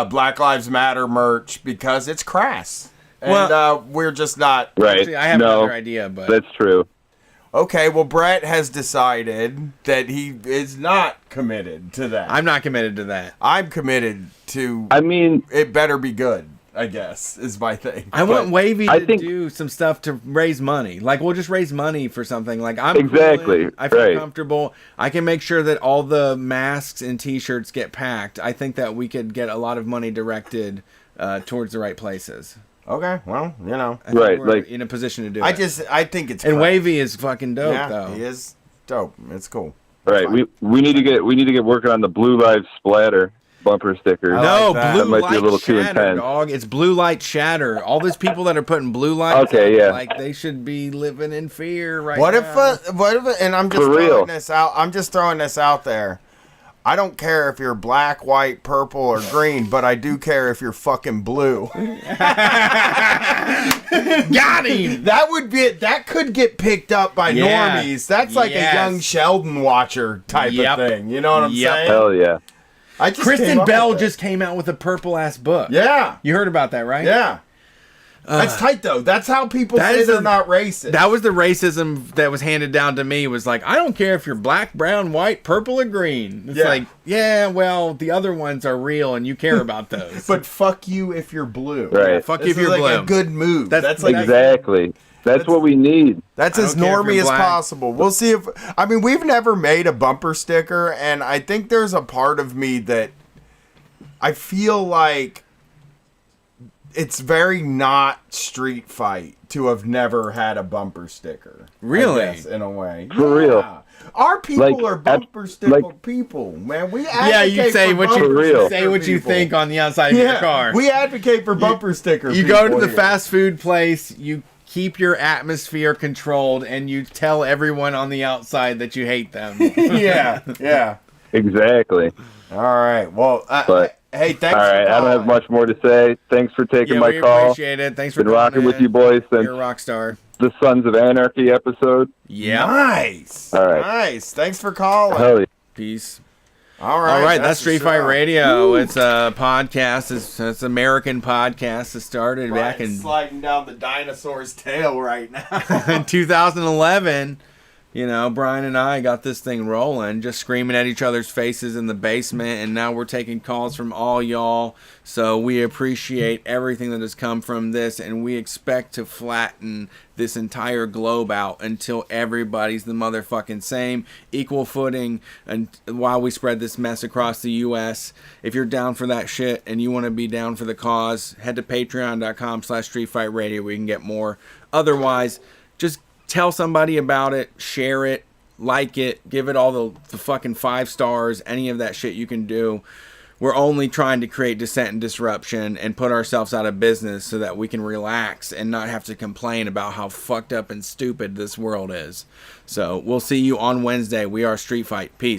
Black Lives Matter merch because it's crass. And we're just not Right. Actually, I have another idea, but That's true. Okay, well, Brett has decided that he is not committed to that. I'm not committed to that. I'm committed to. I mean, it better be good. I guess is my thing. I want Wavy I to think- do some stuff to raise money. Like, we'll just raise money for something. Like, I'm Exactly, cool in- I feel right. comfortable. I can make sure that all the masks and T-shirts get packed. I think that we could get a lot of money directed towards the right places. Okay, well, you know, I think Right, we're like- in a position to do I it. think it's And crap. Wavy is fucking dope, Yeah, though. he is dope. It's cool. All right, we need to get working on the Blue Lives Splatter bumper sticker. No, that. blue That might light be a little too shatter, intense. dog. It's blue light shatter. All those people that are putting blue lights Okay, up, yeah. like, they should be living in fear right What now. if? And I'm just For throwing real. this out. I'm just throwing this out there. I don't care if you're black, white, purple, or green, but I do care if you're fucking blue. Got him. That could get picked up by Yeah. normies. That's like Yes. a young Sheldon watcher type Yep. of thing. You know what I'm Yep. saying? Hell yeah. I just came Kristen up Bell with that. just came out with a purple ass book. Yeah. You heard about that, right? Yeah. That's tight though. That's how people that say is they're a- not racist. That was the racism that was handed down to me. Was like, I don't care if you're black, brown, white, purple, or green. It's Yeah. like, yeah, well, the other ones are real, and you care about those. But fuck you if you're blue. Right. Fuck This you if is you're like blue. a good move. That's like Exactly. That's what we need. That's I as don't care if normy you're as black. possible. We'll see if we've never made a bumper sticker, and I think there's a part of me that I feel like it's very not Street Fight to have never had a bumper sticker. Really? I guess, in a way. For real. Yeah. Our people Like, are bumper sticker people, man. We advocate Yeah, you say for what bumper you real. say what you people. think on the outside of your car. We advocate for bumper stickers. You go to the fast food place, you keep your atmosphere controlled, and you tell everyone on the outside that you hate them. yeah. Exactly. All right. Well, But hey, thanks. all right, for I don't have calling. much more to say. Thanks for taking Yeah, my we call. appreciate it. Thanks for Been rocking calling with in. you boys since You're a rock star. the Sons of Anarchy episode. Yeah. Nice. All right. Nice. Thanks for calling. Hell yeah. Peace. All right. All right, that's Street the Fight show. Radio. It's a podcast. It's an American podcast that started back Brian's in sliding down the dinosaur's tail right now. in 2011. You know, Brian and I got this thing rolling, just screaming at each other's faces in the basement, and now we're taking calls from all y'all. So we appreciate everything that has come from this, and we expect to flatten this entire globe out until everybody's the motherfucking same, equal footing, and while we spread this mess across the U.S. If you're down for that shit and you want to be down for the cause, head to patreon.com/streetfightradio. We can get more. Otherwise, just tell somebody about it, share it, like it, give it all the fucking 5 stars, any of that shit you can do. We're only trying to create dissent and disruption and put ourselves out of business so that we can relax and not have to complain about how fucked up and stupid this world is. So we'll see you on Wednesday. We are Street Fight. Peace.